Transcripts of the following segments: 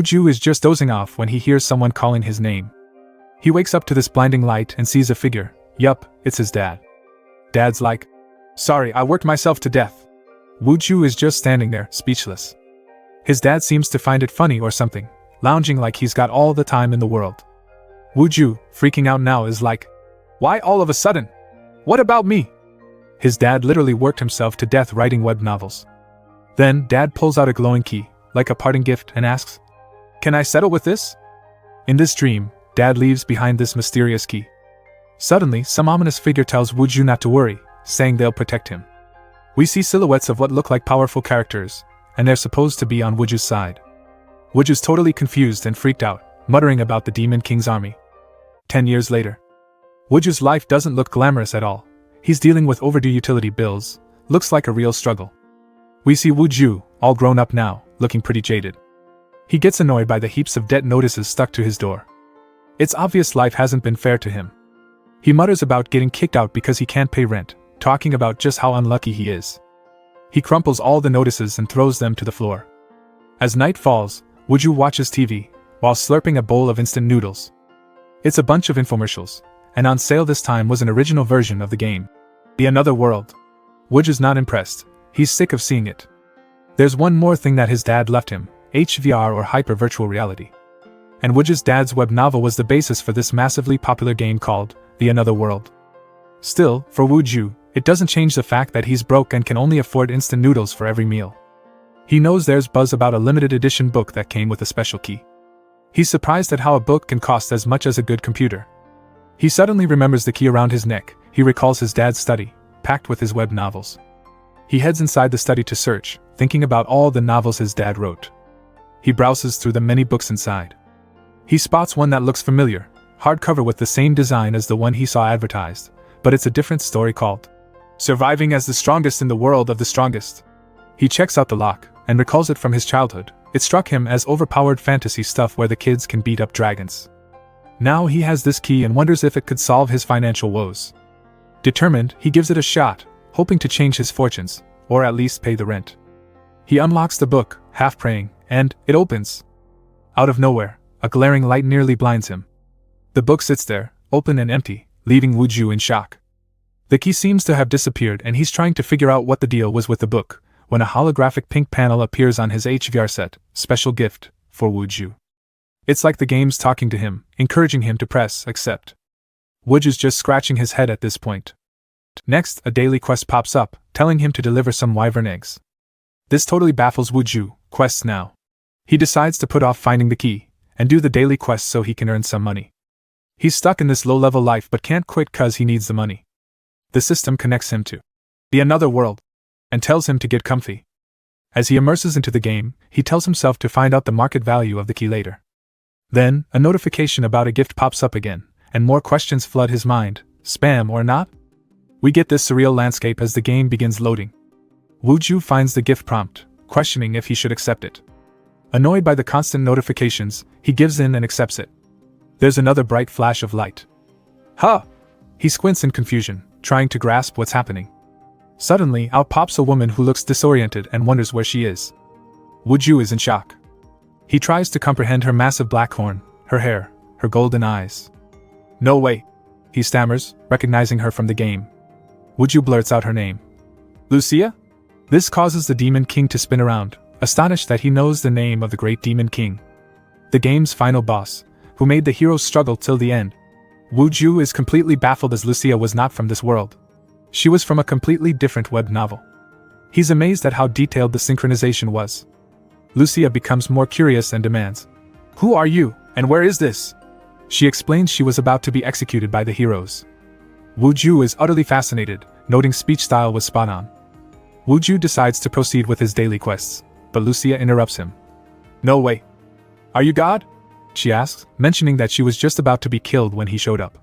Ju is just dozing off when he hears someone calling his name. He wakes up to this blinding light and sees a figure. Yup, it's his dad. Dad's like, "Sorry, I worked myself to death." Ju is just standing there, speechless. His dad seems to find it funny or something, lounging like he's got all the time in the world. Ju, freaking out now, is like, "Why all of a sudden? What about me?" His dad literally worked himself to death writing web novels. Then, Dad pulls out a glowing key, like a parting gift, and asks, "Can I settle with this?" In this dream, Dad leaves behind this mysterious key. Suddenly, some ominous figure tells Ju not to worry, saying they'll protect him. We see silhouettes of what look like powerful characters, and they're supposed to be on Ju's side. Ju's totally confused and freaked out, muttering about the Demon King's army. 10 years later. Ju's life doesn't look glamorous at all. He's dealing with overdue utility bills, looks like a real struggle. We see Ju, all grown up now, looking pretty jaded. He gets annoyed by the heaps of debt notices stuck to his door. It's obvious life hasn't been fair to him. He mutters about getting kicked out because he can't pay rent, talking about just how unlucky he is. He crumples all the notices and throws them to the floor. As night falls, Ju watches TV, while slurping a bowl of instant noodles. It's a bunch of infomercials, and on sale this time was an original version of the game, The Another World. Ju's not impressed, he's sick of seeing it. There's one more thing that his dad left him, HVR or Hyper Virtual Reality. And Ju's dad's web novel was the basis for this massively popular game called The Another World. Still, for Ju, it doesn't change the fact that he's broke and can only afford instant noodles for every meal. He knows there's buzz about a limited edition book that came with a special key. He's surprised at how a book can cost as much as a good computer. He suddenly remembers the key around his neck. He recalls his dad's study, packed with his web novels. He heads inside the study to search, thinking about all the novels his dad wrote. He browses through the many books inside. He spots one that looks familiar, hardcover with the same design as the one he saw advertised, but it's a different story called Surviving as the Strongest in the World of the Strongest. He checks out the lock, and recalls it from his childhood. It struck him as overpowered fantasy stuff where the kids can beat up dragons. Now he has this key and wonders if it could solve his financial woes. Determined, he gives it a shot, hoping to change his fortunes, or at least pay the rent. He unlocks the book, half praying, and it opens. Out of nowhere, a glaring light nearly blinds him. The book sits there, open and empty, leaving Ju in shock. The key seems to have disappeared and he's trying to figure out what the deal was with the book, when a holographic pink panel appears on his HVR set, special gift, for Ju. It's like the game's talking to him, encouraging him to press accept. Ju's just scratching his head at this point. Next, a daily quest pops up, telling him to deliver some wyvern eggs. This totally baffles Ju, quests now. He decides to put off finding the key, and do the daily quest so he can earn some money. He's stuck in this low-level life but can't quit cause he needs the money. The system connects him to The Another World, and tells him to get comfy. As he immerses into the game, he tells himself to find out the market value of the key later. Then, a notification about a gift pops up again, and more questions flood his mind, spam or not? We get this surreal landscape as the game begins loading. Ju finds the gift prompt, questioning if he should accept it. Annoyed by the constant notifications, he gives in and accepts it. There's another bright flash of light. Huh! He squints in confusion, trying to grasp what's happening. Suddenly, out pops a woman who looks disoriented and wonders where she is. Ju is in shock. He tries to comprehend her massive black horn, her hair, her golden eyes. No way! He stammers, recognizing her from the game. Ju blurts out her name. Lucia? This causes the Demon King to spin around, astonished that he knows the name of the great Demon King. The game's final boss, who made the heroes struggle till the end. Ju is completely baffled as Lucia was not from this world. She was from a completely different web novel. He's amazed at how detailed the synchronization was. Lucia becomes more curious and demands, "Who are you, and where is this?" She explains she was about to be executed by the heroes. Ju is utterly fascinated, noting speech style was spot on. Ju decides to proceed with his daily quests, but Lucia interrupts him. "No way. Are you God?" she asks, mentioning that she was just about to be killed when he showed up.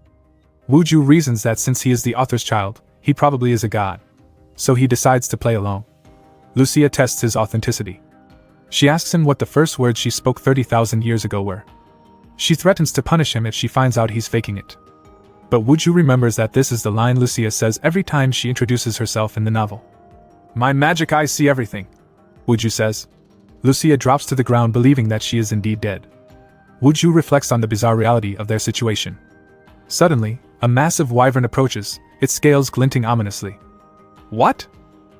Ju reasons that since he is the author's child, he probably is a god. So he decides to play along. Lucia tests his authenticity. She asks him what the first words she spoke 30,000 years ago were. She threatens to punish him if she finds out he's faking it. But Ju remembers that this is the line Lucia says every time she introduces herself in the novel. "My magic eyes see everything," Ju says. Lucia drops to the ground believing that she is indeed dead. Wuju reflects on the bizarre reality of their situation. Suddenly, a massive wyvern approaches, its scales glinting ominously. What?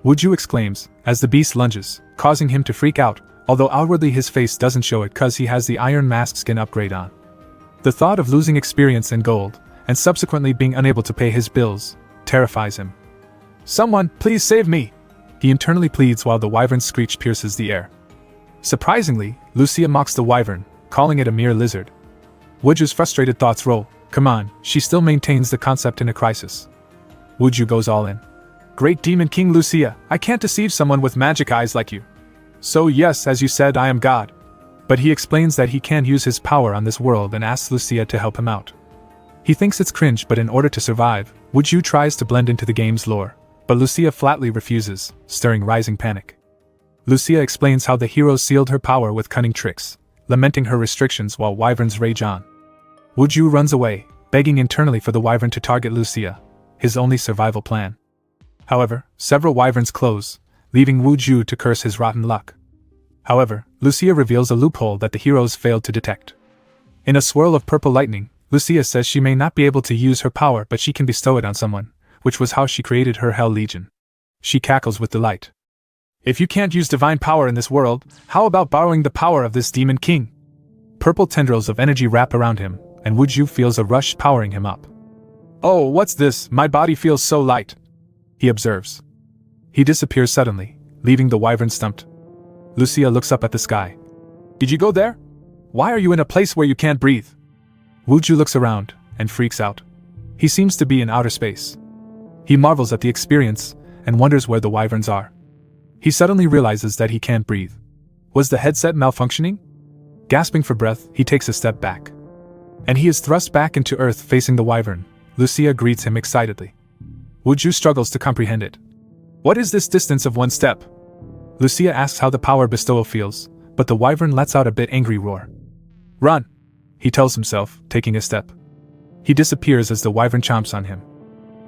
Wuju exclaims, as the beast lunges, causing him to freak out, although outwardly his face doesn't show it cause he has the iron mask skin upgrade on. The thought of losing experience and gold, and subsequently being unable to pay his bills, terrifies him. Someone, please save me! He internally pleads while the wyvern's screech pierces the air. Surprisingly, Lucia mocks the wyvern, calling it a mere lizard. Wuju's frustrated thoughts roll. Come on, she still maintains the concept in a crisis. Wuju goes all in. Great Demon King Lucia, I can't deceive someone with magic eyes like you. So yes, as you said, I am God. But he explains that he can't use his power on this world and asks Lucia to help him out. He thinks it's cringe, but in order to survive, Wuju tries to blend into the game's lore, but Lucia flatly refuses, stirring rising panic. Lucia explains how the heroes sealed her power with cunning tricks, lamenting her restrictions while wyverns rage on. Wuju runs away, begging internally for the wyvern to target Lucia, his only survival plan. However, several wyverns close, leaving Wuju to curse his rotten luck. However, Lucia reveals a loophole that the heroes failed to detect. In a swirl of purple lightning, Lucia says she may not be able to use her power, but she can bestow it on someone, which was how she created her Hell Legion. She cackles with delight. If you can't use divine power in this world, how about borrowing the power of this demon king? Purple tendrils of energy wrap around him, and Wuju feels a rush powering him up. Oh, what's this? My body feels so light, he observes. He disappears suddenly, leaving the wyvern stumped. Lucia looks up at the sky. Did you go there? Why are you in a place where you can't breathe? Wuju looks around, and freaks out. He seems to be in outer space. He marvels at the experience, and wonders where the wyverns are. He suddenly realizes that he can't breathe. Was the headset malfunctioning? Gasping for breath, he takes a step back. And he is thrust back into Earth facing the wyvern. Lucia greets him excitedly. Wuju struggles to comprehend it. What is this distance of one step? Lucia asks how the power bestowal feels, but the wyvern lets out a bit angry roar. Run! He tells himself, taking a step. He disappears as the wyvern chomps on him.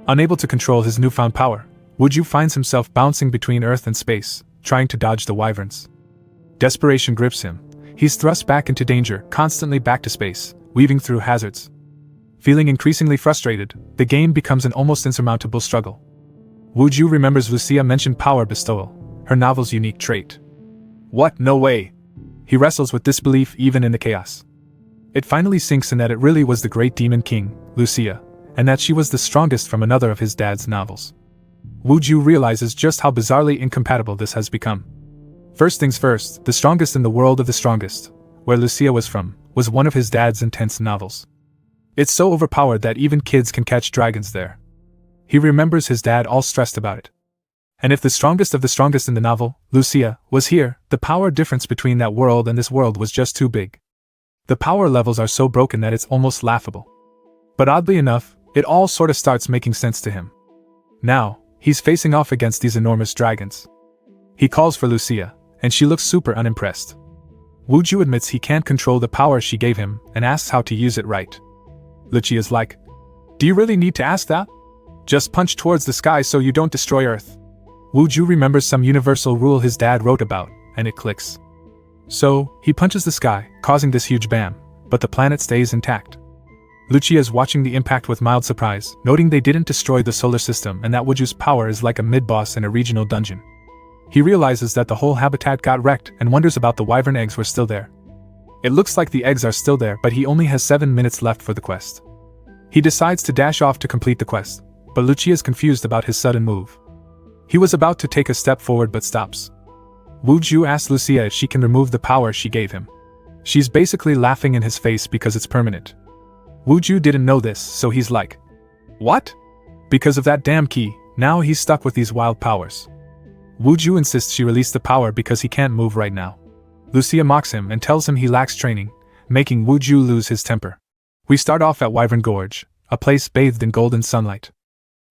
Unable to control his newfound power, Wuju finds himself bouncing between Earth and space, trying to dodge the wyverns. Desperation grips him. He's thrust back into danger, constantly back to space, weaving through hazards. Feeling increasingly frustrated, the game becomes an almost insurmountable struggle. Wuju remembers Lucia mentioned power bestowal, her novel's unique trait. What? No way! He wrestles with disbelief even in the chaos. It finally sinks in that it really was the great demon king, Lucia, and that she was the strongest from another of his dad's novels. Wuju realizes just how bizarrely incompatible this has become. First things first, the strongest in the world of the strongest, where Lucia was from, was one of his dad's intense novels. It's so overpowered that even kids can catch dragons there. He remembers his dad all stressed about it. And if the strongest of the strongest in the novel, Lucia, was here, the power difference between that world and this world was just too big. The power levels are so broken that it's almost laughable. But oddly enough, it all sort of starts making sense to him. Now, he's facing off against these enormous dragons. He calls for Lucia, and she looks super unimpressed. Wuju admits he can't control the power she gave him and asks how to use it right. Lucia's like, do you really need to ask that? Just punch towards the sky so you don't destroy Earth. Wuju remembers some universal rule his dad wrote about, and it clicks. So, he punches the sky, causing this huge bam, but the planet stays intact. Lucia is watching the impact with mild surprise, noting they didn't destroy the solar system and that Wuju's power is like a mid-boss in a regional dungeon. He realizes that the whole habitat got wrecked and wonders about the wyvern eggs were still there. It looks like the eggs are still there, but he only has 7 minutes left for the quest. He decides to dash off to complete the quest, but Lucia is confused about his sudden move. He was about to take a step forward but stops. Wuju asks Lucia if she can remove the power she gave him. She's basically laughing in his face because it's permanent. Wuju didn't know this, so he's like, what? Because of that damn key, now he's stuck with these wild powers. Wuju insists she release the power because he can't move right now. Lucia mocks him and tells him he lacks training, making Wuju lose his temper. We start off at Wyvern Gorge, a place bathed in golden sunlight.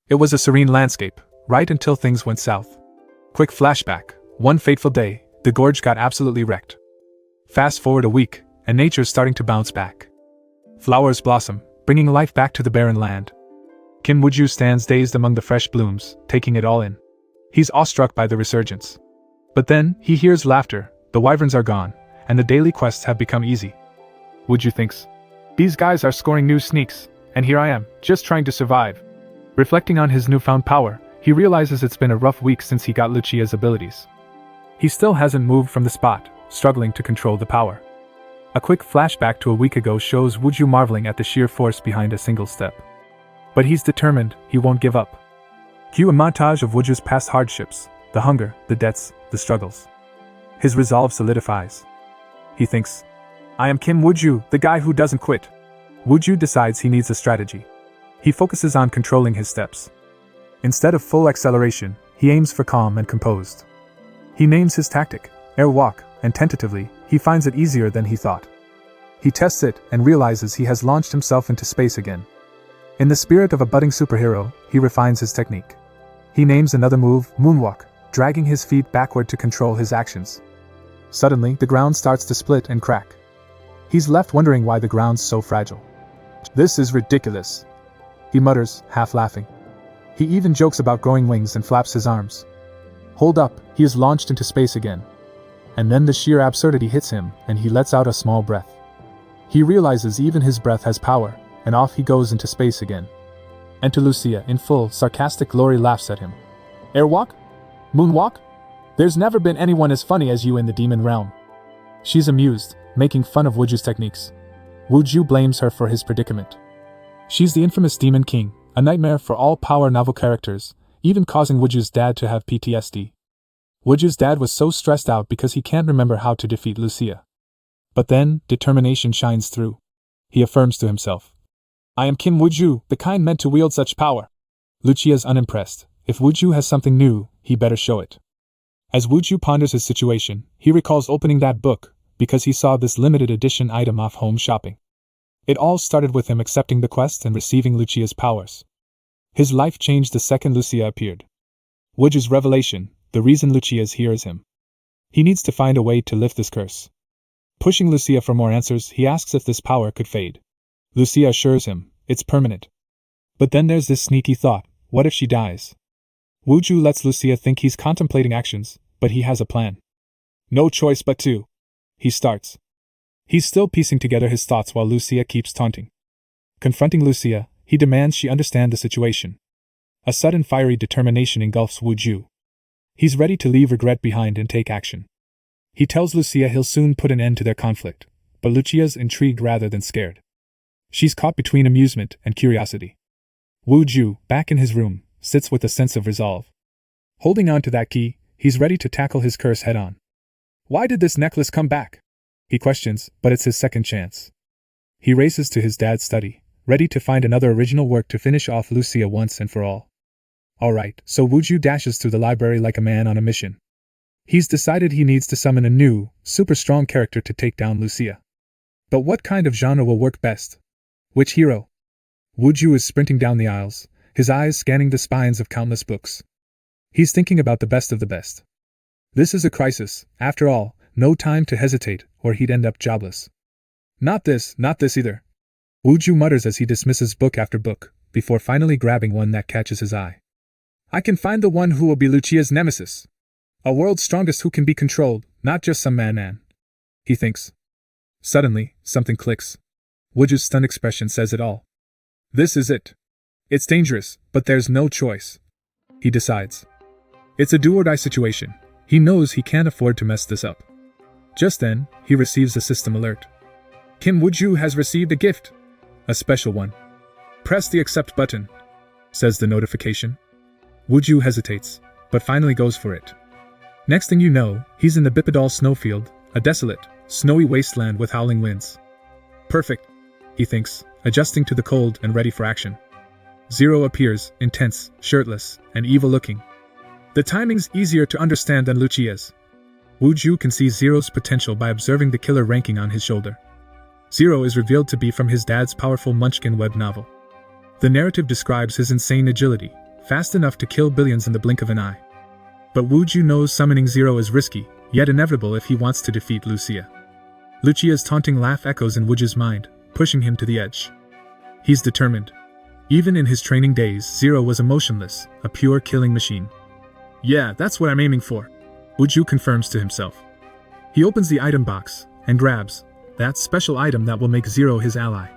It was a serene landscape, right until things went south. Quick flashback, one fateful day, the gorge got absolutely wrecked. Fast forward a week, and nature's starting to bounce back. Flowers blossom, bringing life back to the barren land. Kim Wuju stands dazed among the fresh blooms, taking it all in. He's awestruck by the resurgence. But then, he hears laughter, The wyverns are gone, and the daily quests have become easy. Wuju thinks, these guys are scoring new sneaks, and here I am, just trying to survive. Reflecting on his newfound power, he realizes it's been a rough week since he got Lucia's abilities. He still hasn't moved from the spot, struggling to control the power. A quick flashback to a week ago shows Wuju marveling at the sheer force behind a single step. But he's determined, he won't give up. Cue a montage of Wuju's past hardships, the hunger, the debts, the struggles. His resolve solidifies. He thinks, I am Kim Wuju, the guy who doesn't quit. Wuju decides he needs a strategy. He focuses on controlling his steps. Instead of full acceleration, he aims for calm and composed. He names his tactic, air walk, and tentatively, he finds it easier than he thought. He tests it and realizes he has launched himself into space again. In the spirit of a budding superhero, he refines his technique. He names another move, moonwalk, dragging his feet backward to control his actions. Suddenly, the ground starts to split and crack. He's left wondering why the ground's so fragile. This is ridiculous, he mutters, half laughing. He even jokes about growing wings and flaps his arms. Hold up, he is launched into space again. And then the sheer absurdity hits him, and he lets out a small breath. He realizes even his breath has power, and off he goes into space again. Enter Lucia, in full, sarcastic glory, laughs at him. Airwalk? Moonwalk? There's never been anyone as funny as you in the demon realm. She's amused, making fun of Wuju's techniques. Wuju blames her for his predicament. She's the infamous Demon King, a nightmare for all power novel characters, even causing Wuju's dad to have PTSD. Wuju's dad was so stressed out because he can't remember how to defeat Lucia. But then, determination shines through. He affirms to himself, I am Kim Wuju, the kind meant to wield such power. Lucia's unimpressed. If Wuju has something new, he better show it. As Wuju ponders his situation, he recalls opening that book, because he saw this limited edition item off home shopping. It all started with him accepting the quest and receiving Lucia's powers. His life changed the second Lucia appeared. Wuju's revelation, the reason Lucia is here is him. He needs to find a way to lift this curse. Pushing Lucia for more answers, he asks if this power could fade. Lucia assures him, it's permanent. But then there's this sneaky thought, what if she dies? Wuju lets Lucia think he's contemplating actions, but he has a plan. No choice but to. He starts. He's still piecing together his thoughts while Lucia keeps taunting. Confronting Lucia, he demands she understand the situation. A sudden fiery determination engulfs Wuju. He's ready to leave regret behind and take action. He tells Lucia he'll soon put an end to their conflict, but Lucia's intrigued rather than scared. She's caught between amusement and curiosity. Wuju, back in his room, sits with a sense of resolve. Holding on to that key, he's ready to tackle his curse head-on. Why did this necklace come back? He questions, but it's his second chance. He races to his dad's study, ready to find another original work to finish off Lucia once and for all. Alright, so Wuju dashes through the library like a man on a mission. He's decided he needs to summon a new, super strong character to take down Lucia. But what kind of genre will work best? Which hero? Wuju is sprinting down the aisles, his eyes scanning the spines of countless books. He's thinking about the best of the best. This is a crisis, after all, no time to hesitate, or he'd end up jobless. Not this either. Wuju mutters as he dismisses book after book, before finally grabbing one that catches his eye. I can find the one who will be Lucia's nemesis. A world's strongest who can be controlled, not just some man, he thinks. Suddenly, something clicks. Wuju's stunned expression says it all. This is it. It's dangerous, but there's no choice. He decides. It's a do-or-die situation. He knows he can't afford to mess this up. Just then, he receives a system alert. Kim Wuju has received a gift. A special one. Press the accept button, says the notification. Wuju hesitates, but finally goes for it. Next thing you know, he's in the Bipedal snowfield, a desolate, snowy wasteland with howling winds. Perfect, he thinks, adjusting to the cold and ready for action. Zero appears, intense, shirtless, and evil-looking. The timing's easier to understand than Lucia's. Wuju can see Zero's potential by observing the killer ranking on his shoulder. Zero is revealed to be from his dad's powerful Munchkin web novel. The narrative describes his insane agility, fast enough to kill billions in the blink of an eye. But Wuju knows summoning Zero is risky, yet inevitable if he wants to defeat Lucia. Lucia's taunting laugh echoes in Wuju's mind, pushing him to the edge. He's determined. Even in his training days, Zero was emotionless, a pure killing machine. Yeah, that's what I'm aiming for, Wuju confirms to himself. He opens the item box and grabs that special item that will make Zero his ally.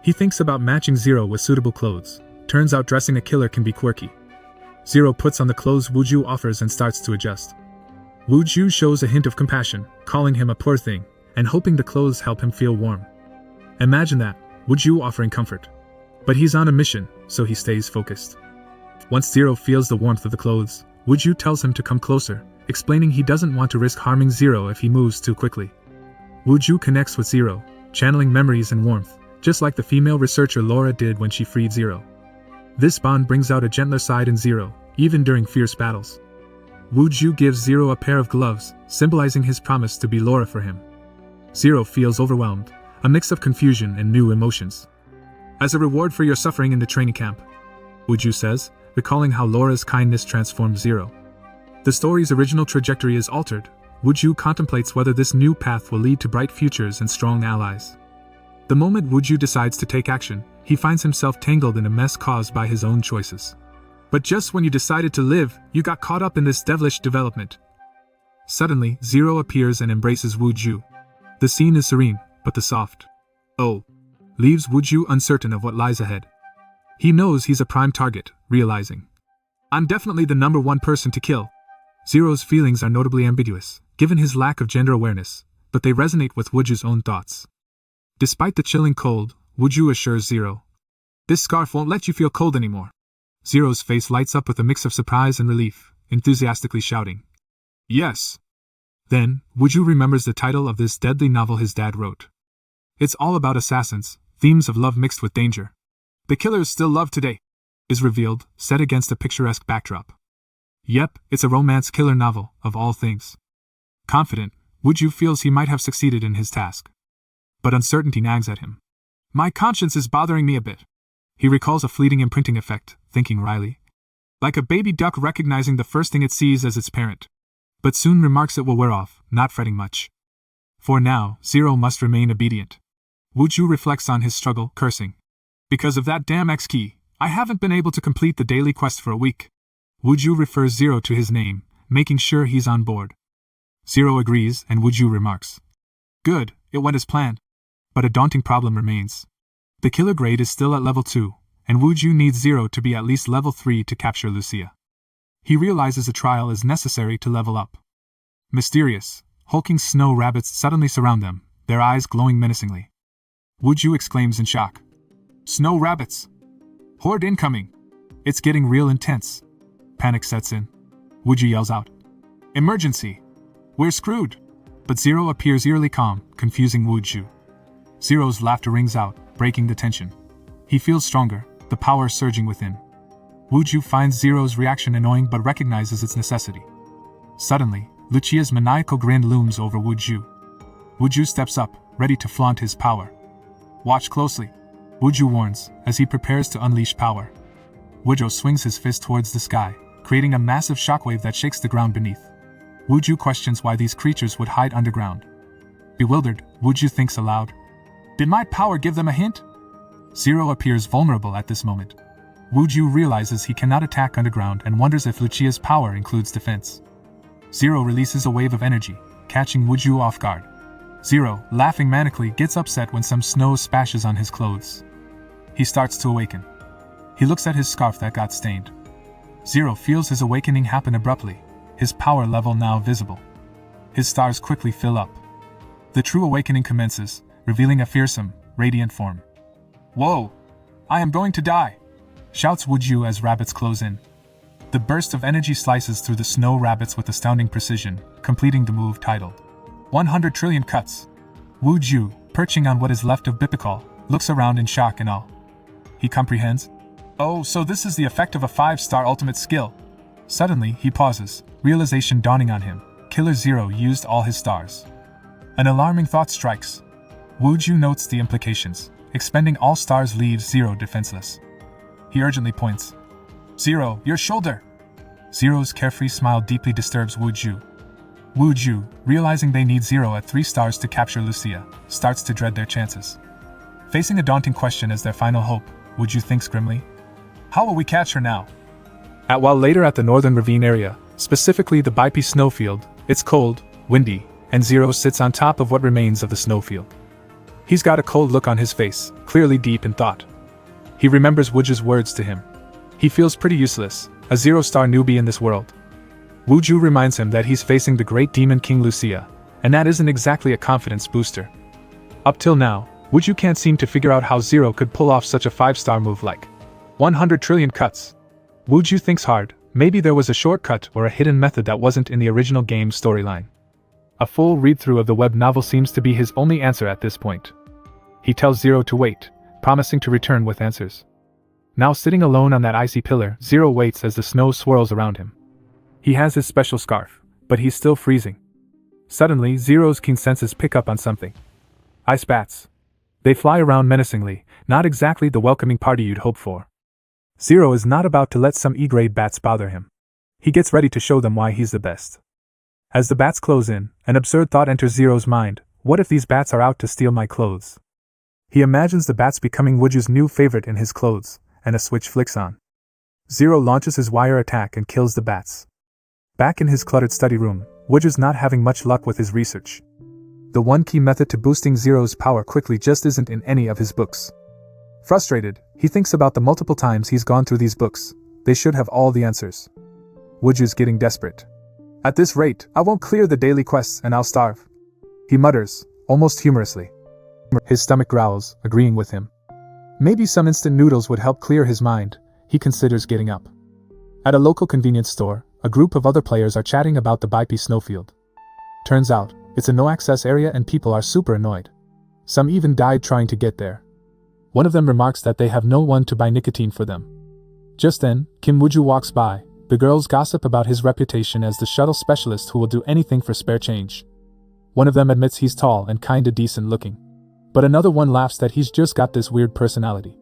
He thinks about matching Zero with suitable clothes. Turns out dressing a killer can be quirky. Zero puts on the clothes Wuju offers and starts to adjust. Wuju shows a hint of compassion, calling him a poor thing, and hoping the clothes help him feel warm. Imagine that, Wuju offering comfort. But he's on a mission, so he stays focused. Once Zero feels the warmth of the clothes, Wuju tells him to come closer, explaining he doesn't want to risk harming Zero if he moves too quickly. Wuju connects with Zero, channeling memories and warmth, just like the female researcher Laura did when she freed Zero. This bond brings out a gentler side in Zero, even during fierce battles. Wuju gives Zero a pair of gloves, symbolizing his promise to be Laura for him. Zero feels overwhelmed, a mix of confusion and new emotions. As a reward for your suffering in the training camp, Wuju says, recalling how Laura's kindness transformed Zero. The story's original trajectory is altered. Wuju contemplates whether this new path will lead to bright futures and strong allies. The moment Wuju decides to take action, he finds himself tangled in a mess caused by his own choices. But just when you decided to live, you got caught up in this devilish development. Suddenly, Zero appears and embraces Wuju. The scene is serene, but the soft "oh" leaves Wuju uncertain of what lies ahead. He knows he's a prime target, realizing, "I'm definitely the number one person to kill." Zero's feelings are notably ambiguous, given his lack of gender awareness, but they resonate with Wuju's own thoughts. Despite the chilling cold, Wuju assures Zero, "This scarf won't let you feel cold anymore." Zero's face lights up with a mix of surprise and relief, enthusiastically shouting, "Yes!" Then, Wuju remembers the title of this deadly novel his dad wrote. It's all about assassins, themes of love mixed with danger. "The killers still love today," is revealed, set against a picturesque backdrop. Yep, it's a romance killer novel, of all things. Confident, Wuju feels he might have succeeded in his task. But uncertainty nags at him. "My conscience is bothering me a bit." He recalls a fleeting imprinting effect, thinking wryly. Like a baby duck recognizing the first thing it sees as its parent. But soon remarks it will wear off, not fretting much. For now, Zero must remain obedient. Wuju reflects on his struggle, cursing. "Because of that damn X key, I haven't been able to complete the daily quest for a week." Wuju refers Zero to his name, making sure he's on board. Zero agrees, and Wuju remarks, "Good, it went as planned." But a daunting problem remains. The killer grade is still at level 2, and Wuju needs Zero to be at least level 3 to capture Lucia. He realizes a trial is necessary to level up. Mysterious, hulking snow rabbits suddenly surround them, their eyes glowing menacingly. Wuju exclaims in shock. "Snow rabbits! Horde incoming! It's getting real intense." Panic sets in. Wuju yells out, "Emergency! We're screwed!" But Zero appears eerily calm, confusing Wuju. Zero's laughter rings out, breaking the tension. He feels stronger, the power surging within. Wuju finds Zero's reaction annoying but recognizes its necessity. Suddenly, Lucia's maniacal grin looms over Wuju. Wuju steps up, ready to flaunt his power. "Watch closely," Wuju warns, as he prepares to unleash power. Wuju swings his fist towards the sky, creating a massive shockwave that shakes the ground beneath. Wuju questions why these creatures would hide underground. Bewildered, Wuju thinks aloud. "Did my power give them a hint?" Zero appears vulnerable at this moment. Wuju realizes he cannot attack underground and wonders if Lucia's power includes defense. Zero releases a wave of energy, catching Wuju off guard. Zero, laughing manically, gets upset when some snow splashes on his clothes. He starts to awaken. He looks at his scarf that got stained. Zero feels his awakening happen abruptly, his power level now visible. His stars quickly fill up. The true awakening commences, revealing a fearsome, radiant form. "Whoa! I am going to die!" shouts Wuju as rabbits close in. The burst of energy slices through the snow rabbits with astounding precision, completing the move titled 100 trillion cuts. Wuju, perching on what is left of Bipikal, looks around in shock and awe. He comprehends. "Oh, so this is the effect of a 5-star ultimate skill." Suddenly, he pauses, realization dawning on him. Killer Zero used all his stars. An alarming thought strikes. Wuju notes the implications. Expending all stars leaves Zero defenseless. He urgently points. "Zero, your shoulder!" Zero's carefree smile deeply disturbs Wuju. Wuju, realizing they need Zero at 3 stars to capture Lucia, starts to dread their chances. Facing a daunting question as their final hope, Wuju thinks grimly. How will we catch her now? While later at the northern ravine area, specifically the Baipi snowfield, it's cold, windy, and Zero sits on top of what remains of the snowfield. He's got a cold look on his face, clearly deep in thought. He remembers Wuju's words to him. He feels pretty useless, a zero-star newbie in this world. Wuju reminds him that he's facing the great demon King Lucia, and that isn't exactly a confidence booster. Up till now, Wuju can't seem to figure out how Zero could pull off such a 5-star move like 100 trillion cuts. Wuju thinks hard, maybe there was a shortcut or a hidden method that wasn't in the original game's storyline. A full read-through of the web novel seems to be his only answer at this point. He tells Zero to wait, promising to return with answers. Now sitting alone on that icy pillar, Zero waits as the snow swirls around him. He has his special scarf, but he's still freezing. Suddenly, Zero's keen senses pick up on something. Ice bats. They fly around menacingly, not exactly the welcoming party you'd hope for. Zero is not about to let some E-grade bats bother him. He gets ready to show them why he's the best. As the bats close in, an absurd thought enters Zero's mind: what if these bats are out to steal my clothes? He imagines the bats becoming Wuju's new favorite in his clothes, and a switch flicks on. Zero launches his wire attack and kills the bats. Back in his cluttered study room, Wuju's not having much luck with his research. The one key method to boosting Zero's power quickly just isn't in any of his books. Frustrated, he thinks about the multiple times he's gone through these books. They should have all the answers. Wuju's getting desperate. At this rate, I won't clear the daily quests and I'll starve. He mutters, almost humorously. His stomach growls, agreeing with him. Maybe some instant noodles would help clear his mind. He considers getting up. At a local convenience store, a group of other players are chatting about the Baipi snowfield. Turns out, it's a no-access area and people are super annoyed. Some even died trying to get there. One of them remarks that they have no one to buy nicotine for them. Just then, Kim Wuju walks by. The girls gossip about his reputation as the shuttle specialist who will do anything for spare change. One of them admits he's tall and kinda decent looking. But another one laughs that he's just got this weird personality.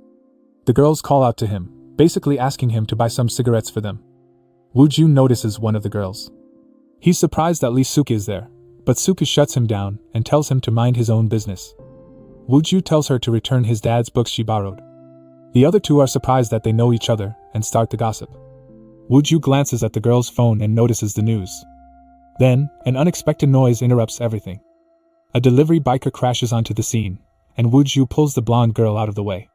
The girls call out to him, basically asking him to buy some cigarettes for them. Wuju notices one of the girls. He's surprised that Lee Suki is there, but Suki shuts him down and tells him to mind his own business. Wuju tells her to return his dad's books she borrowed. The other two are surprised that they know each other and start to gossip. Wuju glances at the girl's phone and notices the news. Then, an unexpected noise interrupts everything. A delivery biker crashes onto the scene, and Wuju pulls the blonde girl out of the way.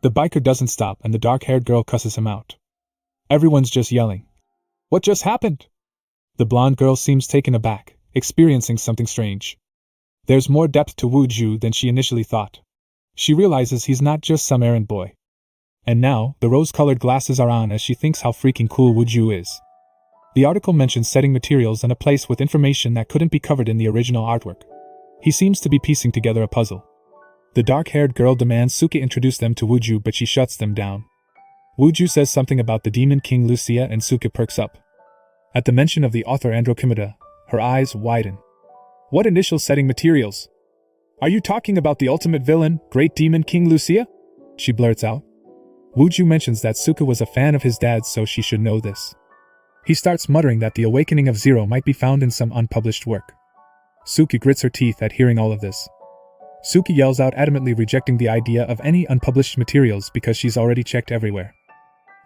The biker doesn't stop and the dark-haired girl cusses him out. Everyone's just yelling. What just happened? The blonde girl seems taken aback, experiencing something strange. There's more depth to Wuju than she initially thought. She realizes he's not just some errand boy. And now, the rose-colored glasses are on as she thinks how freaking cool Wuju is. The article mentions setting materials and a place with information that couldn't be covered in the original artwork. He seems to be piecing together a puzzle. The dark-haired girl demands Suki introduce them to Wuju, but she shuts them down. Wuju says something about the demon king Lucia and Suki perks up. At the mention of the author Andromeda, her eyes widen. What initial setting materials? Are you talking about the ultimate villain, great demon king Lucia? She blurts out. Wuju mentions that Suki was a fan of his dad's, so she should know this. He starts muttering that the awakening of Zero might be found in some unpublished work. Suki grits her teeth at hearing all of this. Suki yells out, adamantly rejecting the idea of any unpublished materials because she's already checked everywhere.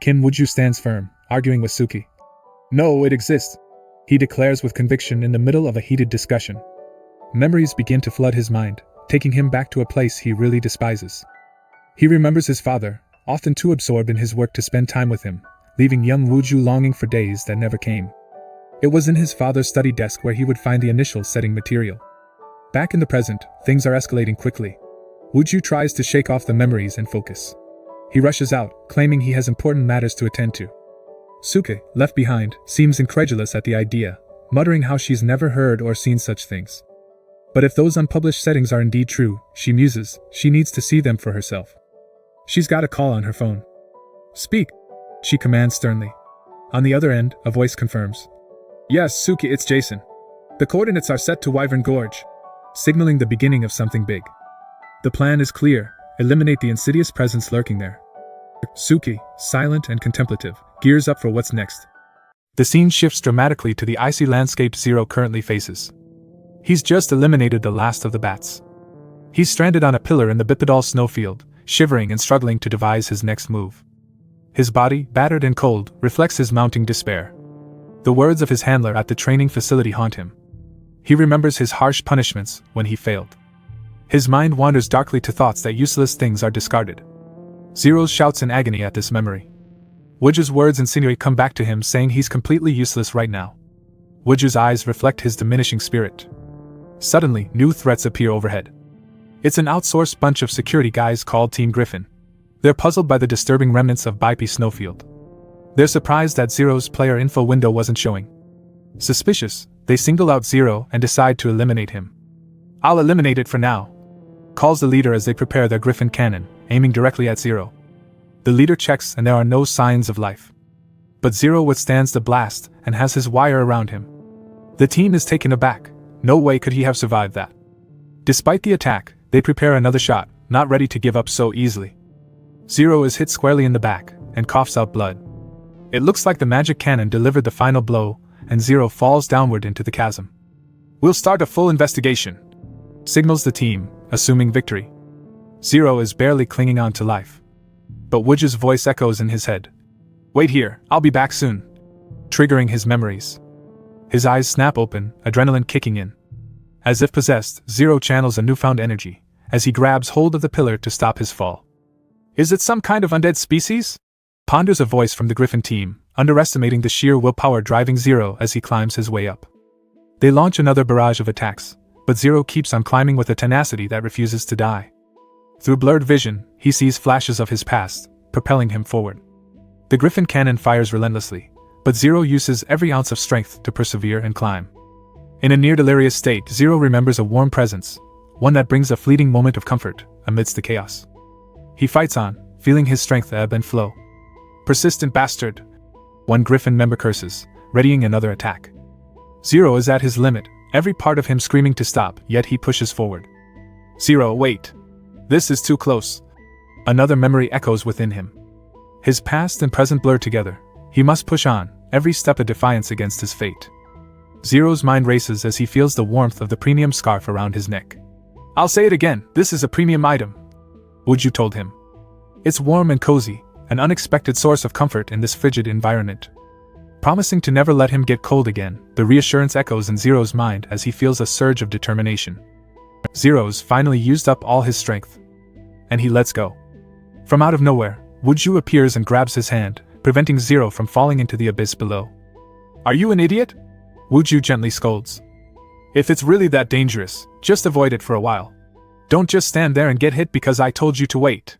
Kim Wuju stands firm, arguing with Suki. No, it exists, he declares with conviction in the middle of a heated discussion. Memories begin to flood his mind, taking him back to a place he really despises. He remembers his father, often too absorbed in his work to spend time with him, leaving young Wuju longing for days that never came. It was in his father's study desk where he would find the initial setting material. Back in the present, things are escalating quickly. Wuju tries to shake off the memories and focus. He rushes out, claiming he has important matters to attend to. Suki, left behind, seems incredulous at the idea, muttering how she's never heard or seen such things. But if those unpublished settings are indeed true, she muses, she needs to see them for herself. She's got a call on her phone. Speak, she commands sternly. On the other end, a voice confirms. Yes, Suki, it's Jason. The coordinates are set to Wyvern Gorge, signaling the beginning of something big. The plan is clear, eliminate the insidious presence lurking there. Suki, silent and contemplative, gears up for what's next. The scene shifts dramatically to the icy landscape Zero currently faces. He's just eliminated the last of the bats. He's stranded on a pillar in the Bipedal snowfield, shivering and struggling to devise his next move. His body, battered and cold, reflects his mounting despair. The words of his handler at the training facility haunt him. He remembers his harsh punishments when he failed. His mind wanders darkly to thoughts that useless things are discarded. Zero shouts in agony at this memory. Wuju's words insinuate come back to him, saying he's completely useless right now. Wuju's eyes reflect his diminishing spirit. Suddenly, new threats appear overhead. It's an outsourced bunch of security guys called Team Griffin. They're puzzled by the disturbing remnants of Bipe Snowfield. They're surprised that Zero's player info window wasn't showing. Suspicious, they single out Zero and decide to eliminate him. "I'll eliminate it for now," calls the leader as they prepare their Griffin cannon, aiming directly at Zero. The leader checks and there are no signs of life. But Zero withstands the blast and has his wire around him. The team is taken aback. No way could he have survived that. Despite the attack, they prepare another shot, not ready to give up so easily. Zero is hit squarely in the back and coughs out blood. It looks like the magic cannon delivered the final blow, and Zero falls downward into the chasm. "We'll start a full investigation," signals the team, assuming victory. Zero is barely clinging on to life. But Wuju's voice echoes in his head. "Wait here, I'll be back soon," triggering his memories. His eyes snap open, adrenaline kicking in. As if possessed, Zero channels a newfound energy, as he grabs hold of the pillar to stop his fall. "Is it some kind of undead species?" ponders a voice from the Griffin team, underestimating the sheer willpower driving Zero as he climbs his way up. They launch another barrage of attacks, but Zero keeps on climbing with a tenacity that refuses to die. Through blurred vision, he sees flashes of his past, propelling him forward. The Griffin cannon fires relentlessly, but Zero uses every ounce of strength to persevere and climb. In a near-delirious state, Zero remembers a warm presence, one that brings a fleeting moment of comfort amidst the chaos. He fights on, feeling his strength ebb and flow. "Persistent bastard!" one Griffin member curses, readying another attack. Zero is at his limit, every part of him screaming to stop, yet he pushes forward. "Zero, wait! This is too close!" Another memory echoes within him. His past and present blur together. He must push on, every step a defiance against his fate. Zero's mind races as he feels the warmth of the premium scarf around his neck. "I'll say it again, this is a premium item," Wuju told him. It's warm and cozy, an unexpected source of comfort in this frigid environment. Promising to never let him get cold again, the reassurance echoes in Zero's mind as he feels a surge of determination. Zero's finally used up all his strength. And he lets go. From out of nowhere, Wuju appears and grabs his hand, preventing Zero from falling into the abyss below. "Are you an idiot?" Wuju gently scolds. "If it's really that dangerous, just avoid it for a while. Don't just stand there and get hit because I told you to wait."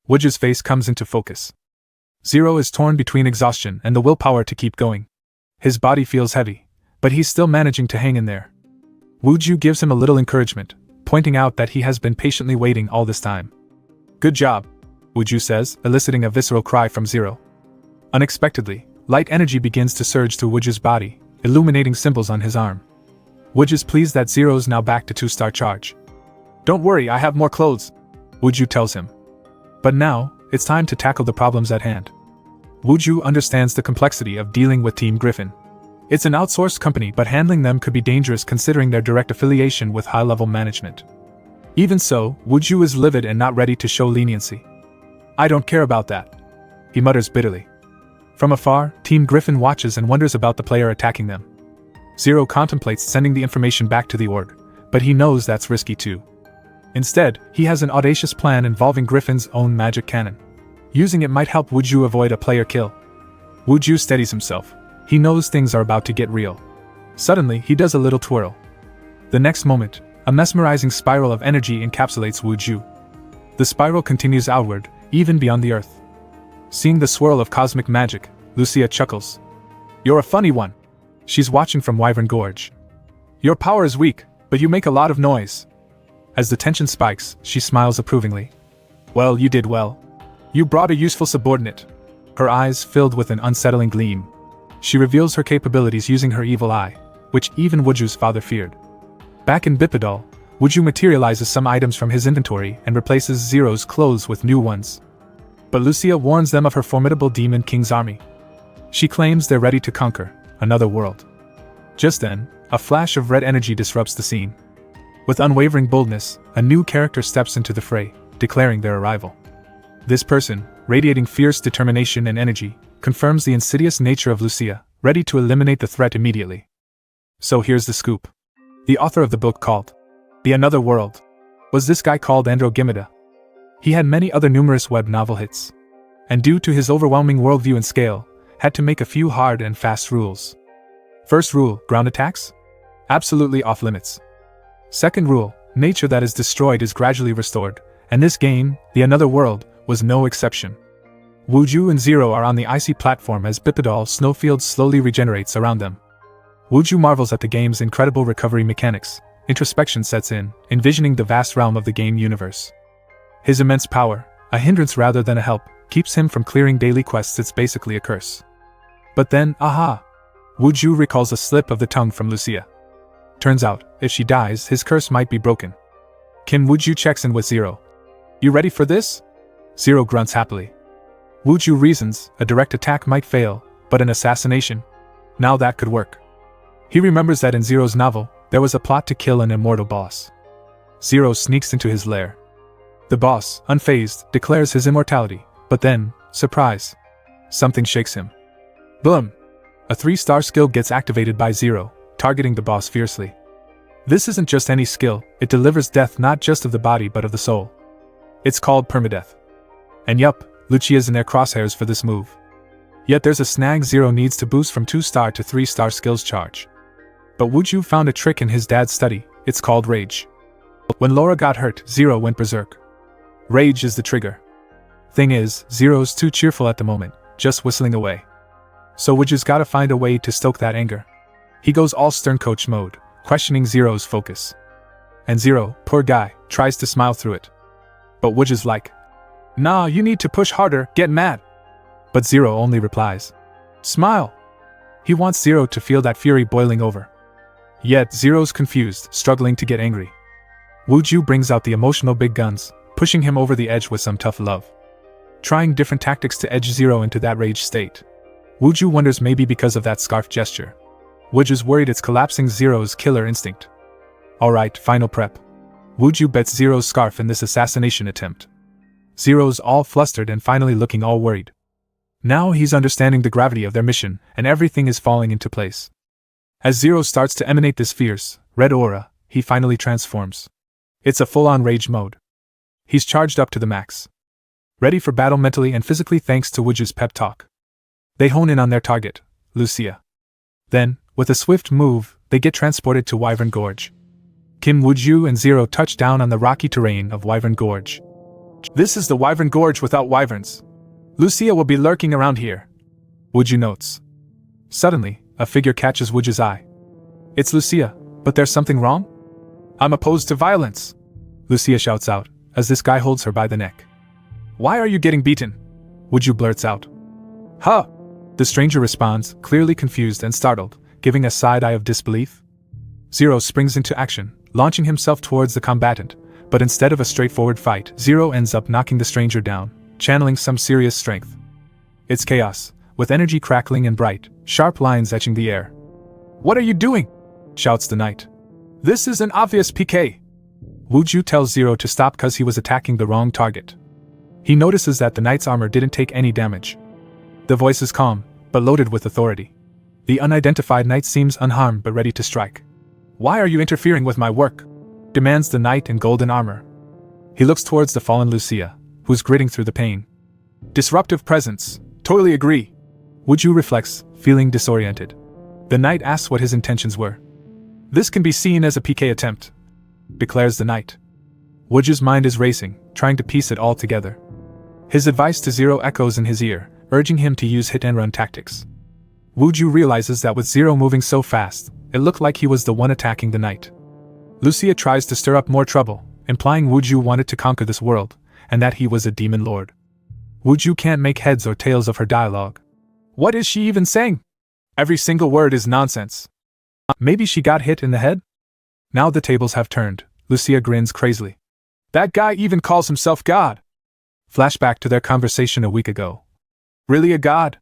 Wuju's face comes into focus. Zero is torn between exhaustion and the willpower to keep going. His body feels heavy, but he's still managing to hang in there. Wuju gives him a little encouragement, pointing out that he has been patiently waiting all this time. "Good job," Wuju says, eliciting a visceral cry from Zero. Unexpectedly, light energy begins to surge through Wuju's body, illuminating symbols on his arm. Wuju's pleased that Zero's now back to 2-star charge. "Don't worry, I have more clothes," Wuju tells him. But now, it's time to tackle the problems at hand. Wuju understands the complexity of dealing with Team Griffin. It's an outsourced company, but handling them could be dangerous considering their direct affiliation with high-level management. Even so, Wuju is livid and not ready to show leniency. "I don't care about that," he mutters bitterly. From afar, Team Griffin watches and wonders about the player attacking them. Zero contemplates sending the information back to the org, but he knows that's risky too. Instead, he has an audacious plan involving Griffin's own magic cannon. Using it might help Wuju avoid a player kill. Wuju steadies himself. He knows things are about to get real. Suddenly, he does a little twirl. The next moment, a mesmerizing spiral of energy encapsulates Wuju. The spiral continues outward, even beyond the earth. Seeing the swirl of cosmic magic, Lucia chuckles. "You're a funny one." She's watching from Wyvern Gorge. "Your power is weak, but you make a lot of noise." As the tension spikes, she smiles approvingly. "Well, you did well. You brought a useful subordinate." Her eyes filled with an unsettling gleam. She reveals her capabilities using her evil eye, which even Wuju's father feared. Back in Bipedal, Wuju materializes some items from his inventory and replaces Zero's clothes with new ones. But Lucia warns them of her formidable Demon King's army. She claims they're ready to conquer another world. Just then, a flash of red energy disrupts the scene. With unwavering boldness, a new character steps into the fray, declaring their arrival. This person, radiating fierce determination and energy, confirms the insidious nature of Lucia, ready to eliminate the threat immediately. So here's the scoop. The author of the book called The Another World was this guy called Androgimida. He had many other numerous web novel hits, and due to his overwhelming worldview and scale, had to make a few hard and fast rules. First rule, ground attacks? Absolutely off limits. Second rule, nature that is destroyed is gradually restored, and this game, The Another World, was no exception. Wuju and Zero are on the icy platform as Bipedal snowfield slowly regenerates around them. Wuju marvels at the game's incredible recovery mechanics. Introspection sets in, envisioning the vast realm of the game universe. His immense power, a hindrance rather than a help, keeps him from clearing daily quests. It's basically a curse. But then, aha! Wuju recalls a slip of the tongue from Lucia. Turns out, if she dies, his curse might be broken. Kim Wuju checks in with Zero. You ready for this? Zero grunts happily. Wuju reasons, a direct attack might fail, but an assassination? Now that could work. He remembers that in Zero's novel, there was a plot to kill an immortal boss. Zero sneaks into his lair. The boss, unfazed, declares his immortality, but then, surprise, something shakes him. Boom! A 3-star skill gets activated by Zero, targeting the boss fiercely. This isn't just any skill, it delivers death not just of the body but of the soul. It's called permadeath. And yup, Lucia's in their crosshairs for this move. Yet there's a snag. Zero needs to boost from 2-star to 3-star skills charge. But Wuju found a trick in his dad's study, it's called Rage. When Laura got hurt, Zero went berserk. Rage is the trigger. Thing is, Zero's too cheerful at the moment, just whistling away. So Wuju's gotta find a way to stoke that anger. He goes all stern coach mode, questioning Zero's focus. And Zero, poor guy, tries to smile through it. But Wuju's like, nah, you need to push harder, get mad. But Zero only replies, smile. He wants Zero to feel that fury boiling over. Yet Zero's confused, struggling to get angry. Wuju brings out the emotional big guns, pushing him over the edge with some tough love. Trying different tactics to edge Zero into that rage state. Wuju wonders maybe because of that scarf gesture. Wuju's worried it's collapsing Zero's killer instinct. Alright, final prep. Wuju bets Zero's scarf in this assassination attempt. Zero's all flustered and finally looking all worried. Now he's understanding the gravity of their mission, and everything is falling into place. As Zero starts to emanate this fierce, red aura, he finally transforms. It's a full-on rage mode. He's charged up to the max. Ready for battle mentally and physically thanks to Wuju's pep talk. They hone in on their target, Lucia. Then, with a swift move, they get transported to Wyvern Gorge. Kim Wuju and Zero touch down on the rocky terrain of Wyvern Gorge. This is the Wyvern Gorge without wyverns. Lucia will be lurking around here, Wuju notes. Suddenly, a figure catches Wuju's eye. It's Lucia, but there's something wrong? I'm opposed to violence, Lucia shouts out, as this guy holds her by the neck. Why are you getting beaten? Wuju blurts out. Huh! The stranger responds, clearly confused and startled, giving a side eye of disbelief. Zero springs into action, launching himself towards the combatant, but instead of a straightforward fight, Zero ends up knocking the stranger down, channeling some serious strength. It's chaos, with energy crackling and bright, sharp lines etching the air. What are you doing? Shouts the knight. This is an obvious PK. Wuju tells Zero to stop cause he was attacking the wrong target. He notices that the knight's armor didn't take any damage. The voice is calm, but loaded with authority. The unidentified knight seems unharmed but ready to strike. Why are you interfering with my work? Demands the knight in golden armor. He looks towards the fallen Lucia, who's gritting through the pain. Disruptive presence. Totally agree. Wuju reflects, feeling disoriented. The knight asks what his intentions were. This can be seen as a PK attempt, declares the knight. Wuju's mind is racing, trying to piece it all together. His advice to Zero echoes in his ear, urging him to use hit-and-run tactics. Wuju realizes that with Zero moving so fast, it looked like he was the one attacking the knight. Lucia tries to stir up more trouble, implying Wuju wanted to conquer this world, and that he was a demon lord. Wuju can't make heads or tails of her dialogue. What is she even saying? Every single word is nonsense. Maybe she got hit in the head? Now the tables have turned, Lucia grins crazily. That guy even calls himself God. Flashback to their conversation a week ago. Really a god?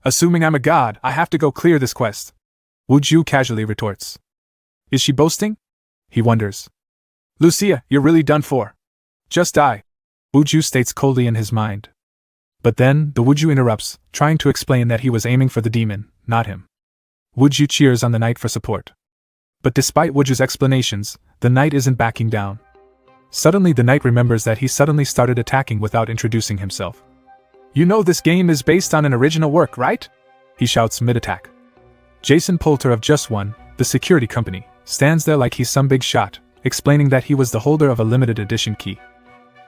Assuming I'm a god, I have to go clear this quest. Wuju casually retorts. Is she boasting? He wonders. Lucia, you're really done for. Just die. Wuju states coldly in his mind. But then, the Wuju interrupts, trying to explain that he was aiming for the demon, not him. Wuju cheers on the knight for support. But despite Wuju's explanations, the knight isn't backing down. Suddenly the knight remembers that he suddenly started attacking without introducing himself. "You know this game is based on an original work, right?" he shouts mid-attack. Jason Poulter of Just One, the security company, stands there like he's some big shot, explaining that he was the holder of a limited edition key.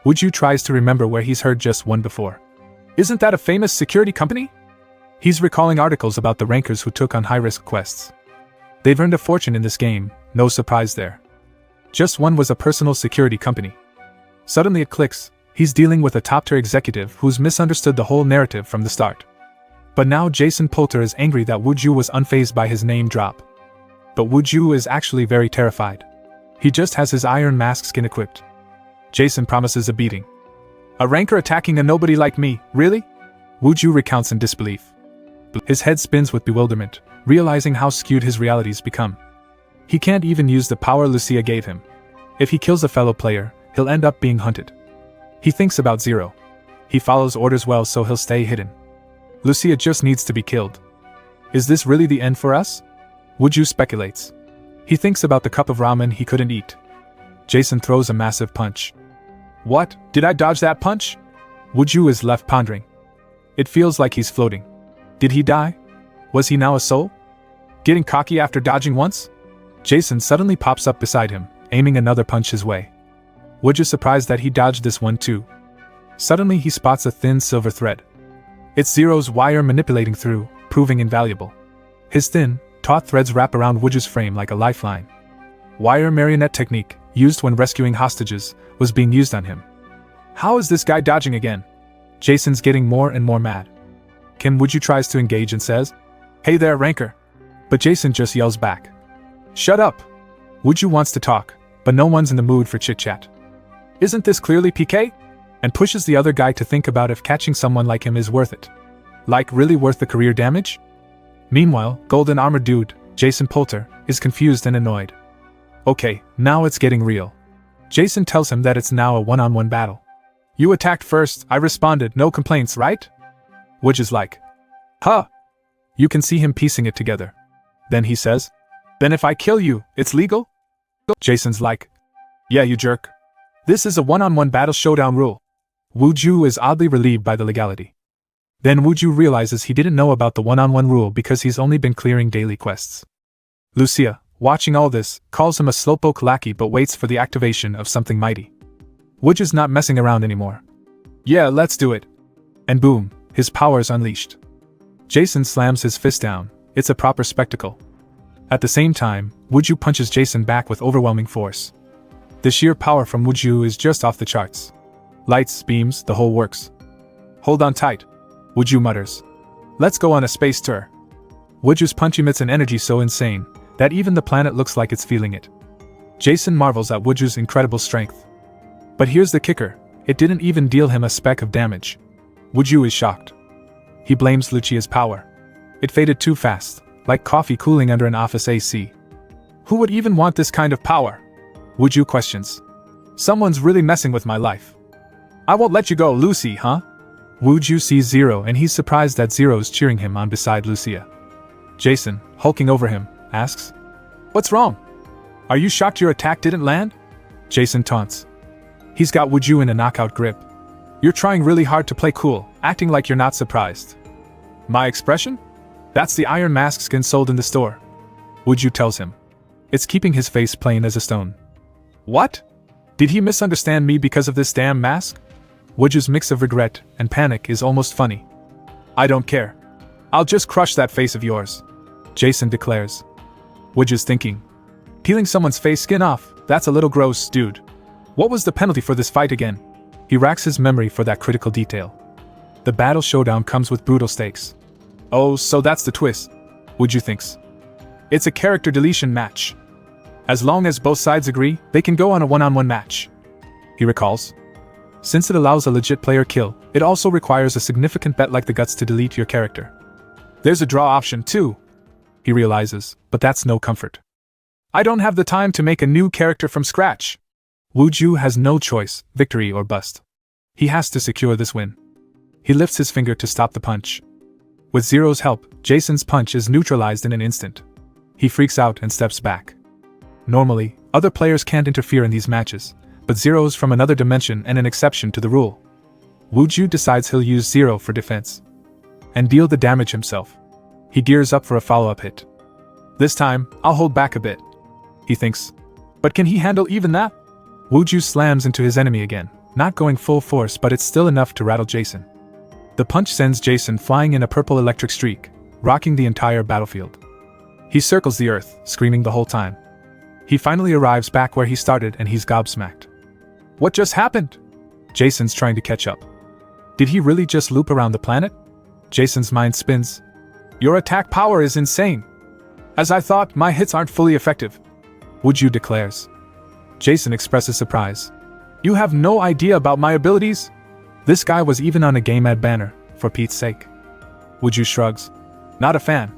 Wuju tries to remember where he's heard Just One before. "Isn't that a famous security company?" He's recalling articles about the rankers who took on high-risk quests. They've earned a fortune in this game, no surprise there. Just One was a personal security company. Suddenly it clicks, he's dealing with a top-tier executive who's misunderstood the whole narrative from the start. But now Jason Poulter is angry that Wuju was unfazed by his name drop. But Wuju is actually very terrified. He just has his iron mask skin equipped. Jason promises a beating. "A ranker attacking a nobody like me, really?" Wuju recounts in disbelief. His head spins with bewilderment, realizing how skewed his reality's become. He can't even use the power Lucia gave him. If he kills a fellow player, he'll end up being hunted. He thinks about Zero. He follows orders well, so he'll stay hidden. Lucia just needs to be killed. Is this really the end for us? Wuju speculates. He thinks about the cup of ramen he couldn't eat. Jason throws a massive punch. "What? Did I dodge that punch?" Wuju is left pondering. It feels like he's floating. Did he die? Was he now a soul? Getting cocky after dodging once? Jason suddenly pops up beside him, aiming another punch his way. Wuju's surprised that he dodged this one too. Suddenly he spots a thin silver thread. It's Zero's wire manipulating through, proving invaluable. His thin, taut threads wrap around Wuju's frame like a lifeline. Wire marionette technique, used when rescuing hostages, was being used on him. How is this guy dodging again? Jason's getting more and more mad. Kim Wuju tries to engage and says, "Hey there, ranker." But Jason just yells back, "Shut up!" Wuju wants to talk, but no one's in the mood for chit-chat. "Isn't this clearly PK?" And pushes the other guy to think about if catching someone like him is worth it. Like really worth the career damage? Meanwhile, Golden Armor Dude, Jason Poulter, is confused and annoyed. Okay, now it's getting real. Jason tells him that it's now a one-on-one battle. "You attacked first, I responded, no complaints, right?" Wuju's like, "Huh." You can see him piecing it together. Then he says, "Then if I kill you, it's legal?" Jason's like, "Yeah, you jerk. This is a one-on-one battle showdown rule." Wuju is oddly relieved by the legality. Then Wuju realizes he didn't know about the one-on-one rule because he's only been clearing daily quests. Lucia, watching all this, calls him a slowpoke lackey but waits for the activation of something mighty. Wuju's not messing around anymore. "Yeah, let's do it." And boom, his power's unleashed. Jason slams his fist down. It's a proper spectacle. At the same time, Wuju punches Jason back with overwhelming force. The sheer power from Wuju is just off the charts. Lights, beams, the whole works. "Hold on tight," Wuju mutters. "Let's go on a space tour." Wuju's punch emits an energy so insane that even the planet looks like it's feeling it. Jason marvels at Wuju's incredible strength. But here's the kicker, it didn't even deal him a speck of damage. Wuju is shocked. He blames Lucia's power. It faded too fast, like coffee cooling under an office AC. Who would even want this kind of power? Wuju questions. "Someone's really messing with my life. I won't let you go, Lucy, huh?" Wuju sees Zero and he's surprised that Zero's cheering him on beside Lucia. Jason, hulking over him, asks, "What's wrong? Are you shocked your attack didn't land?" Jason taunts. He's got Wuju in a knockout grip. "You're trying really hard to play cool, acting like you're not surprised." "My expression? That's the iron mask skin sold in the store," Wuju tells him. It's keeping his face plain as a stone. "What? Did he misunderstand me because of this damn mask?" Wuju's mix of regret and panic is almost funny. "I don't care. I'll just crush that face of yours," Jason declares. Wuju's thinking. "Peeling someone's face skin off, that's a little gross, dude. What was the penalty for this fight again?" He racks his memory for that critical detail. The battle showdown comes with brutal stakes. "Oh, so that's the twist," Wuju thinks. "It's a character deletion match. As long as both sides agree, they can go on a one-on-one match," he recalls. Since it allows a legit player kill, it also requires a significant bet like the guts to delete your character. There's a draw option too, he realizes, but that's no comfort. "I don't have the time to make a new character from scratch." Wuju has no choice, victory or bust. He has to secure this win. He lifts his finger to stop the punch. With Zero's help, Jason's punch is neutralized in an instant. He freaks out and steps back. Normally, other players can't interfere in these matches, but Zero's from another dimension and an exception to the rule. Wuju decides he'll use Zero for defense and deal the damage himself. He gears up for a follow-up hit. This time, I'll hold back a bit, he thinks. But can he handle even that? Wuju slams into his enemy again, not going full force, but it's still enough to rattle Jason. The punch sends Jason flying in a purple electric streak, rocking the entire battlefield. He circles the earth, screaming the whole time. He finally arrives back where he started and he's gobsmacked. What just happened? Jason's trying to catch up. Did he really just loop around the planet? Jason's mind spins. Your attack power is insane. As I thought, my hits aren't fully effective. Wuju declares. Jason expresses surprise. You have no idea about my abilities? This guy was even on a game ad banner, for Pete's sake. Wuju shrugs. Not a fan.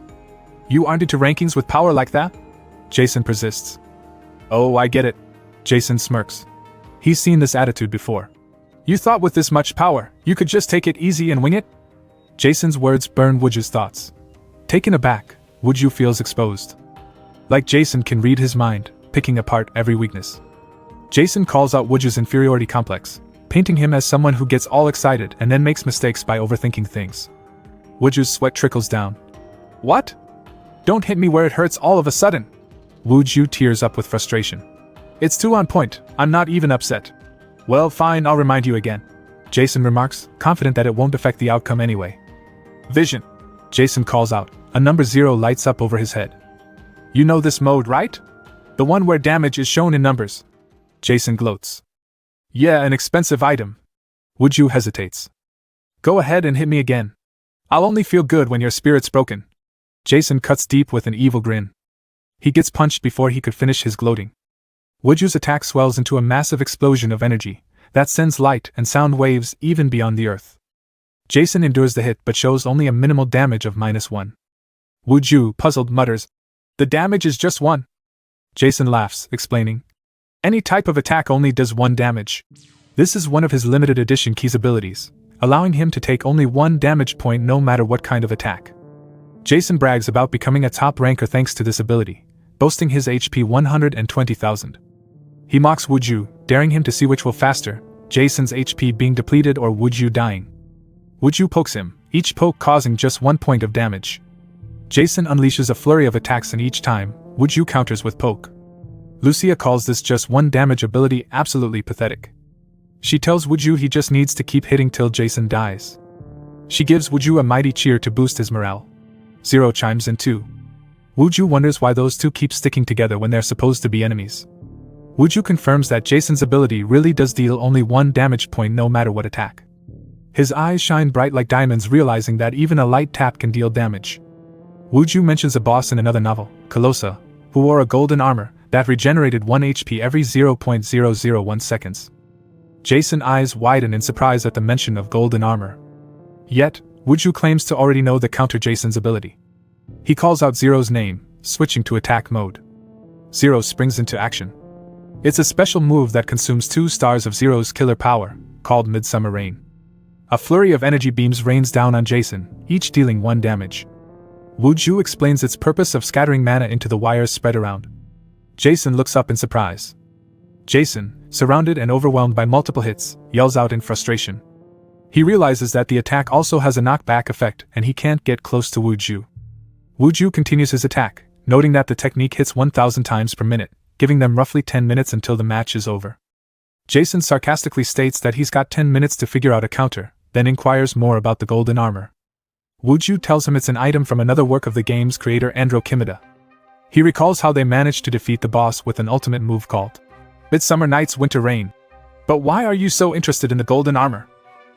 You aren't into rankings with power like that? Jason persists. Oh, I get it. Jason smirks. He's seen this attitude before. You thought with this much power, you could just take it easy and wing it? Jason's words burn Wuju's thoughts. Taken aback, Wuju feels exposed. Like Jason can read his mind, picking apart every weakness. Jason calls out Wuju's inferiority complex, painting him as someone who gets all excited and then makes mistakes by overthinking things. Wuju's sweat trickles down. What? Don't hit me where it hurts all of a sudden. Wuju tears up with frustration. It's too on point, I'm not even upset. Well, fine, I'll remind you again. Jason remarks, confident that it won't affect the outcome anyway. Vision. Jason calls out. A number 0 lights up over his head. You know this mode, right? The one where damage is shown in numbers. Jason gloats. Yeah, an expensive item. Wuju hesitates. Go ahead and hit me again. I'll only feel good when your spirit's broken. Jason cuts deep with an evil grin. He gets punched before he could finish his gloating. Wuju's attack swells into a massive explosion of energy that sends light and sound waves even beyond the earth. Jason endures the hit but shows only a minimal damage of -1. Wuju, puzzled, mutters, The damage is just 1. Jason laughs, explaining, Any type of attack only does 1 damage. This is one of his limited edition Key's abilities, allowing him to take only 1 damage point no matter what kind of attack. Jason brags about becoming a top ranker thanks to this ability, boasting his HP 120,000. He mocks Wuju, daring him to see which will faster, Jason's HP being depleted or Wuju dying. Wuju pokes him, each poke causing just 1 point of damage. Jason unleashes a flurry of attacks and each time, Wuju counters with poke. Lucia calls this just 1 damage ability absolutely pathetic. She tells Wuju he just needs to keep hitting till Jason dies. She gives Wuju a mighty cheer to boost his morale. Zero chimes in too. Wuju wonders why those two keep sticking together when they're supposed to be enemies. Wuju confirms that Jason's ability really does deal only 1 damage point no matter what attack. His eyes shine bright like diamonds, realizing that even a light tap can deal damage. Wuju mentions a boss in another novel, Colossa, who wore a golden armor that regenerated 1 HP every 0.001 seconds. Jason's eyes widen in surprise at the mention of golden armor. Yet, Wuju claims to already know the counter Jason's ability. He calls out Zero's name, switching to attack mode. Zero springs into action. It's a special move that consumes 2 stars of Zero's killer power, called Midsummer Rain. A flurry of energy beams rains down on Jason, each dealing 1 damage. Wuju explains its purpose of scattering mana into the wires spread around. Jason looks up in surprise. Jason, surrounded and overwhelmed by multiple hits, yells out in frustration. He realizes that the attack also has a knockback effect and he can't get close to Wuju. Wuju continues his attack, noting that the technique hits 1,000 times per minute, giving them roughly 10 minutes until the match is over. Jason sarcastically states that he's got 10 minutes to figure out a counter, then inquires more about the golden armor. Wuju tells him it's an item from another work of the game's creator Aniclimax. He recalls how they managed to defeat the boss with an ultimate move called Midsummer Night's Winter Rain. But why are you so interested in the golden armor?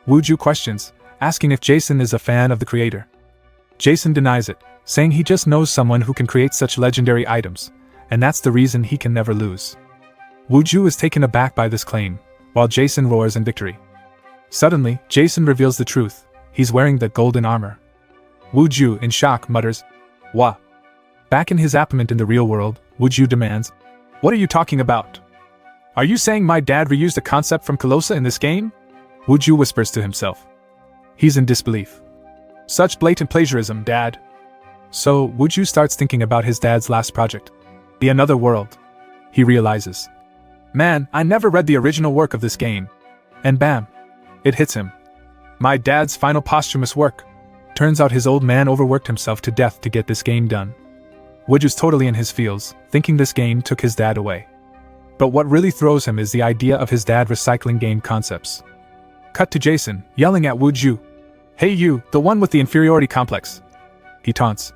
Wuju questions, asking if Jason is a fan of the creator. Jason denies it, saying he just knows someone who can create such legendary items, and that's the reason he can never lose. Wuju is taken aback by this claim, while Jason roars in victory. Suddenly, Jason reveals the truth. He's wearing the golden armor. Wuju, in shock, mutters, "Wha?" Back in his apartment in the real world, Wuju demands, "What are you talking about? Are you saying my dad reused a concept from Colossa in this game?" Wuju whispers to himself. He's in disbelief. Such blatant plagiarism, Dad. So, Wuju starts thinking about his dad's last project, the Another World. He realizes, man, I never read the original work of this game. And bam! It hits him. My dad's final posthumous work. Turns out his old man overworked himself to death to get this game done. Wuju's totally in his feels, thinking this game took his dad away. But what really throws him is the idea of his dad recycling game concepts. Cut to Jason, yelling at Wuju. Hey you, the one with the inferiority complex. He taunts.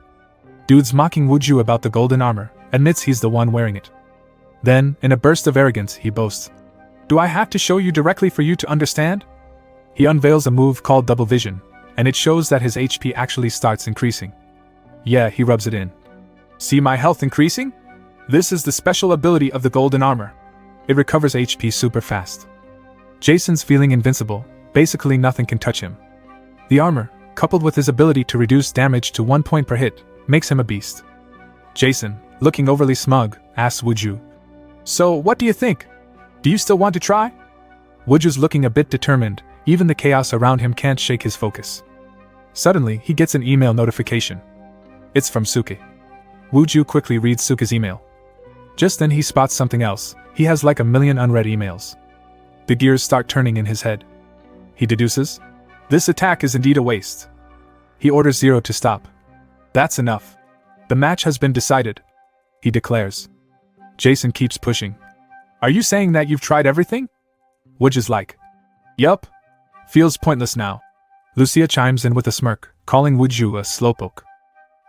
Dude's mocking Wuju about the golden armor, admits he's the one wearing it. Then, in a burst of arrogance, he boasts. Do I have to show you directly for you to understand? He unveils a move called Double Vision, and it shows that his HP actually starts increasing. Yeah, he rubs it in. See my health increasing? This is the special ability of the golden armor. It recovers HP super fast. Jason's feeling invincible, basically nothing can touch him. The armor, coupled with his ability to reduce damage to 1 point per hit, makes him a beast. Jason, looking overly smug, asks Wuju. So, what do you think? Do you still want to try? Wuju's looking a bit determined, even the chaos around him can't shake his focus. Suddenly, he gets an email notification. It's from Suke. Wuju quickly reads Suke's email. Just then he spots something else. He has like a million unread emails. The gears start turning in his head. He deduces, this attack is indeed a waste. He orders Zero to stop. That's enough. The match has been decided, he declares. Jason keeps pushing. Are you saying that you've tried everything? Wuju's like, yup. Feels pointless now. Lucia chimes in with a smirk, calling Wuju a slowpoke.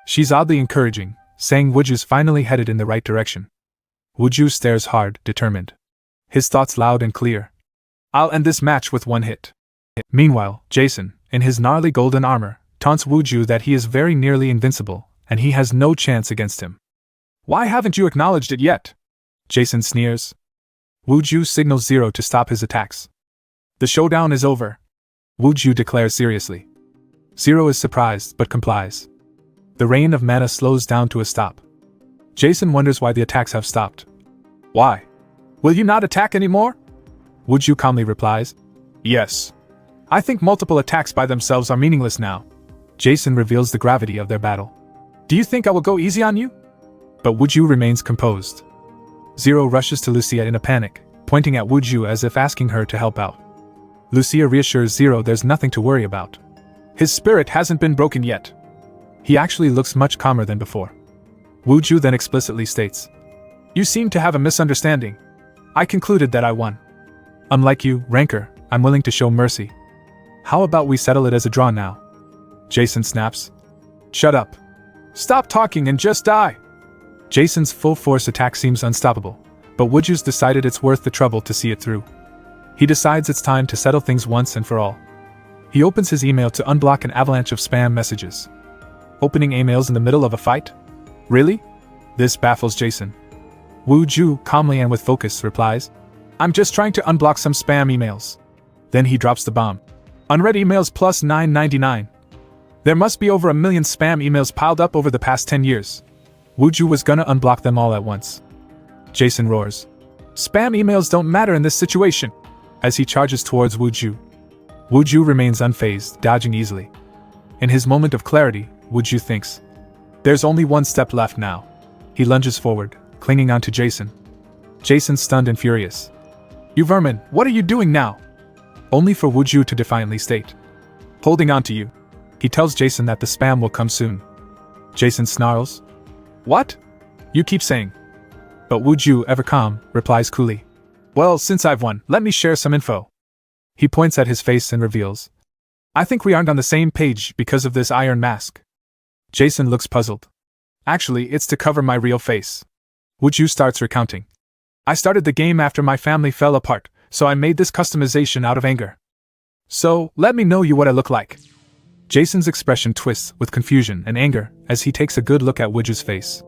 She's oddly encouraging, saying Wuju's finally headed in the right direction. Wuju stares hard, determined. His thoughts loud and clear. I'll end this match with one hit. Meanwhile, Jason, in his gnarly golden armor, taunts Wuju that he is very nearly invincible, and he has no chance against him. Why haven't you acknowledged it yet? Jason sneers. Wuju signals Zero to stop his attacks. The showdown is over, Wuju declares seriously. Zero is surprised but complies. The rain of mana slows down to a stop. Jason wonders why the attacks have stopped. Why? Will you not attack anymore? Wuju calmly replies. Yes. I think multiple attacks by themselves are meaningless now. Jason reveals the gravity of their battle. Do you think I will go easy on you? But Wuju remains composed. Zero rushes to Lucia in a panic, pointing at Wuju as if asking her to help out. Lucia reassures Zero there's nothing to worry about. His spirit hasn't been broken yet. He actually looks much calmer than before. Wuju then explicitly states, You seem to have a misunderstanding. I concluded that I won. Unlike you, Ranker, I'm willing to show mercy. How about we settle it as a draw now? Jason snaps. Shut up. Stop talking and just die. Jason's full force attack seems unstoppable, but Wuju's decided it's worth the trouble to see it through. He decides it's time to settle things once and for all. He opens his email to unblock an avalanche of spam messages. Opening emails in the middle of a fight? Really? This baffles Jason. Wuju, calmly and with focus, replies, I'm just trying to unblock some spam emails. Then he drops the bomb. Unread emails plus 999. There must be over 1 million spam emails piled up over the past 10 years. Wuju was gonna unblock them all at once. Jason roars. Spam emails don't matter in this situation, as he charges towards Wuju. Wuju remains unfazed, dodging easily. In his moment of clarity, Wuju thinks, there's only one step left now. He lunges forward, clinging onto Jason. Jason's stunned and furious. You vermin, what are you doing now? Only for Wuju to defiantly state. Holding on to you. He tells Jason that the spam will come soon. Jason snarls. What? You keep saying. But Wuju, ever calm, replies coolly. Well, since I've won, let me share some info. He points at his face and reveals. I think we aren't on the same page because of this iron mask. Jason looks puzzled. Actually, it's to cover my real face. Wuju starts recounting. I started the game after my family fell apart, so I made this customization out of anger. So, let me know you what I look like. Jason's expression twists with confusion and anger as he takes a good look at Wuju's face.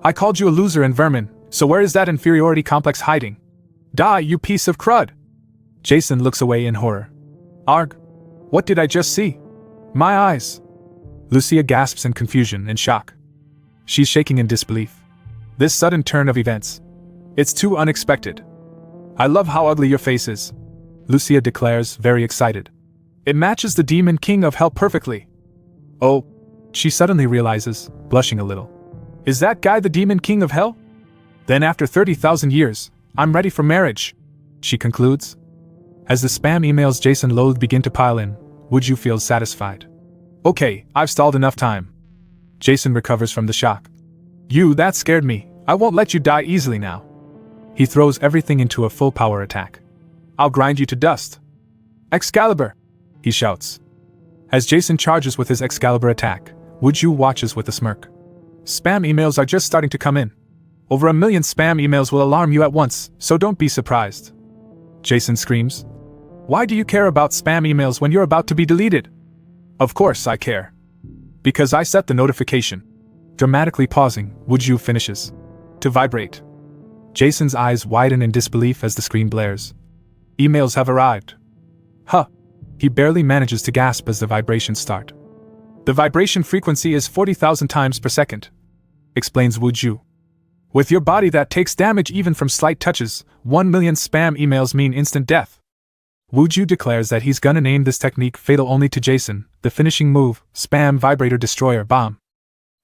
I called you a loser and vermin, so where is that inferiority complex hiding? Die, you piece of crud! Jason looks away in horror. Arg! What did I just see? My eyes! Lucia gasps in confusion and shock. She's shaking in disbelief. This sudden turn of events. It's too unexpected. I love how ugly your face is, Lucia declares, very excited. It matches the Demon King of Hell perfectly. Oh, she suddenly realizes, blushing a little. Is that guy the Demon King of Hell? Then after 30,000 years, I'm ready for marriage, she concludes. As the spam emails Jason loathed begin to pile in, Wooju feels satisfied. Okay, I've stalled enough time. Jason recovers from the shock. That scared me. I won't let you die easily now. He throws everything into a full power attack. I'll grind you to dust. Excalibur! He shouts. As Jason charges with his Excalibur attack, Wooju watches with a smirk. Spam emails are just starting to come in. Over 1 million spam emails will alarm you at once, so don't be surprised. Jason screams. Why do you care about spam emails when you're about to be deleted? Of course I care. Because I set the notification. Dramatically pausing, Wooju finishes. To vibrate. Jason's eyes widen in disbelief as the screen blares. Emails have arrived. Huh. He barely manages to gasp as the vibrations start. The vibration frequency is 40,000 times per second, explains Wooju. With your body that takes damage even from slight touches, 1 million spam emails mean instant death. Wooju declares that he's gonna name this technique fatal only to Jason, the finishing move, Spam Vibrator Destroyer Bomb.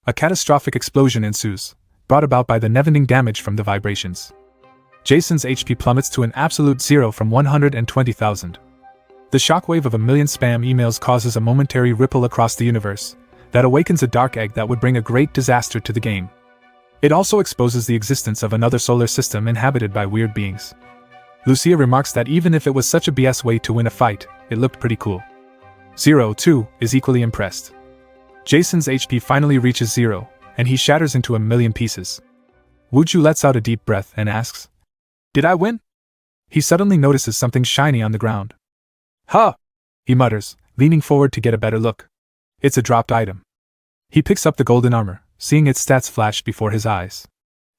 A catastrophic explosion ensues, brought about by the never-ending damage from the vibrations. Jason's HP plummets to an absolute zero from 120,000. The shockwave of 1 million spam emails causes a momentary ripple across the universe that awakens a dark egg that would bring a great disaster to the game. It also exposes the existence of another solar system inhabited by weird beings. Lucia remarks that even if it was such a BS way to win a fight, it looked pretty cool. Zero, too, is equally impressed. Jason's HP finally reaches zero, and he shatters into 1 million pieces. Wooju lets out a deep breath and asks, Did I win? He suddenly notices something shiny on the ground. Huh! He mutters, leaning forward to get a better look. It's a dropped item. He picks up the golden armor, seeing its stats flash before his eyes.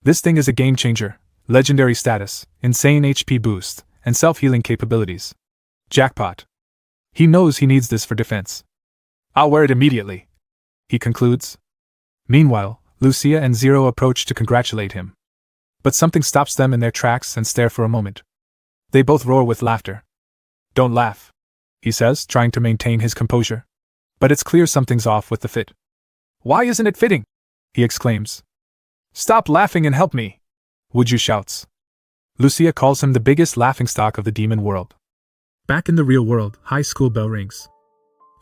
This thing is a game changer, legendary status, insane HP boost, and self-healing capabilities. Jackpot. He knows he needs this for defense. I'll wear it immediately, he concludes. Meanwhile, Lucia and Zero approach to congratulate him. But something stops them in their tracks and stare for a moment. They both roar with laughter. Don't laugh, he says, trying to maintain his composure. But it's clear something's off with the fit. Why isn't it fitting? He exclaims. Stop laughing and help me, Wooju shouts. Lucia calls him the biggest laughingstock of the demon world. Back in the real world, high school bell rings.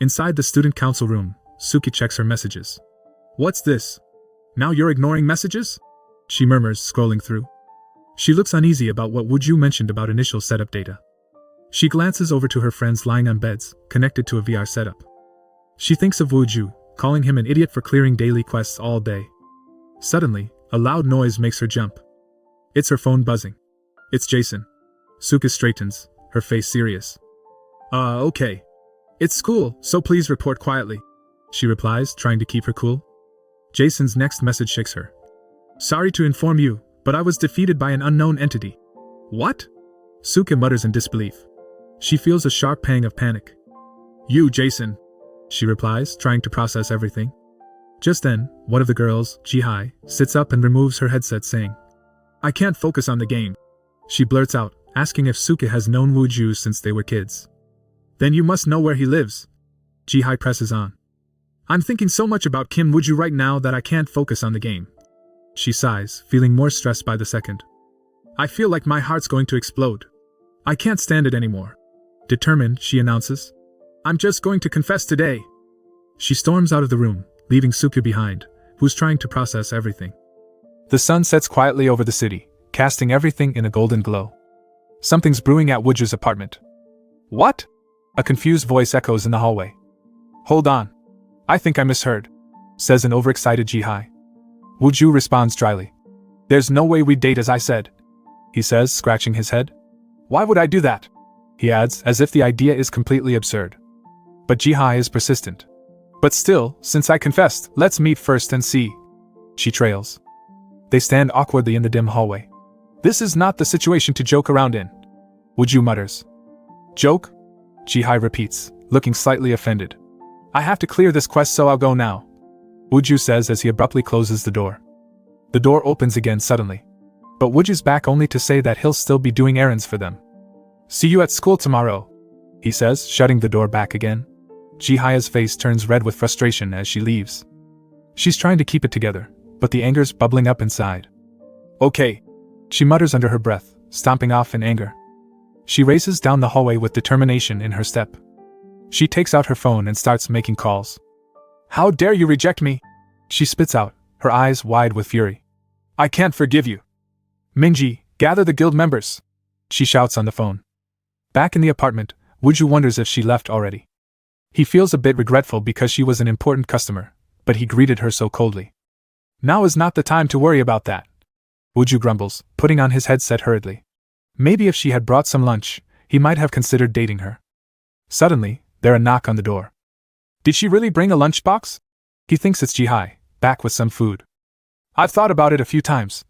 Inside the student council room, Suki checks her messages. What's this? Now you're ignoring messages? She murmurs, scrolling through. She looks uneasy about what Wooju mentioned about initial setup data. She glances over to her friends lying on beds, connected to a VR setup. She thinks of Wooju, calling him an idiot for clearing daily quests all day. Suddenly, a loud noise makes her jump. It's her phone buzzing. It's Jason. Suka straightens, her face serious. Okay. It's school, so please report quietly, she replies, trying to keep her cool. Jason's next message shakes her. Sorry to inform you, but I was defeated by an unknown entity. What? Suka mutters in disbelief. She feels a sharp pang of panic. You, Jason, she replies, trying to process everything. Just then, one of the girls, Jihai, sits up and removes her headset saying, I can't focus on the game. She blurts out, asking if Suka has known Wooju since they were kids. Then you must know where he lives. Jihai presses on. I'm thinking so much about Kim Wooju right now that I can't focus on the game. She sighs, feeling more stressed by the second. I feel like my heart's going to explode. I can't stand it anymore. Determined, she announces. I'm just going to confess today. She storms out of the room, leaving Suka behind, who's trying to process everything. The sun sets quietly over the city, casting everything in a golden glow. Something's brewing at Wooju's apartment. What? A confused voice echoes in the hallway. Hold on. I think I misheard, says an overexcited Jihai. Wooju responds dryly. There's no way we'd date as I said, he says, scratching his head. Why would I do that? He adds, as if the idea is completely absurd. But Jihai is persistent. But still, since I confessed, let's meet first and see. She trails. They stand awkwardly in the dim hallway. This is not the situation to joke around in, Wooju mutters. Joke? Jihai repeats, looking slightly offended. I have to clear this quest, so I'll go now, Wooju says as he abruptly closes the door. The door opens again suddenly. But Wooju's back only to say that he'll still be doing errands for them. See you at school tomorrow, he says, shutting the door back again. Jihai's face turns red with frustration as she leaves. She's trying to keep it together, but the anger's bubbling up inside. Okay, She mutters under her breath, stomping off in anger. She races down the hallway with determination in her step. She takes out her phone and starts making calls. How dare you reject me? She spits out, her eyes wide with fury. I can't forgive you. Minji, gather the guild members. She shouts on the phone. Back in the apartment, Wooju wonders if she left already. He feels a bit regretful because she was an important customer, but he greeted her so coldly. Now is not the time to worry about that. Wooju grumbles, putting on his headset hurriedly. Maybe if she had brought some lunch, he might have considered dating her. Suddenly, there's a knock on the door. Did she really bring a lunchbox? He thinks it's Ji-hai, back with some food. I've thought about it a few times.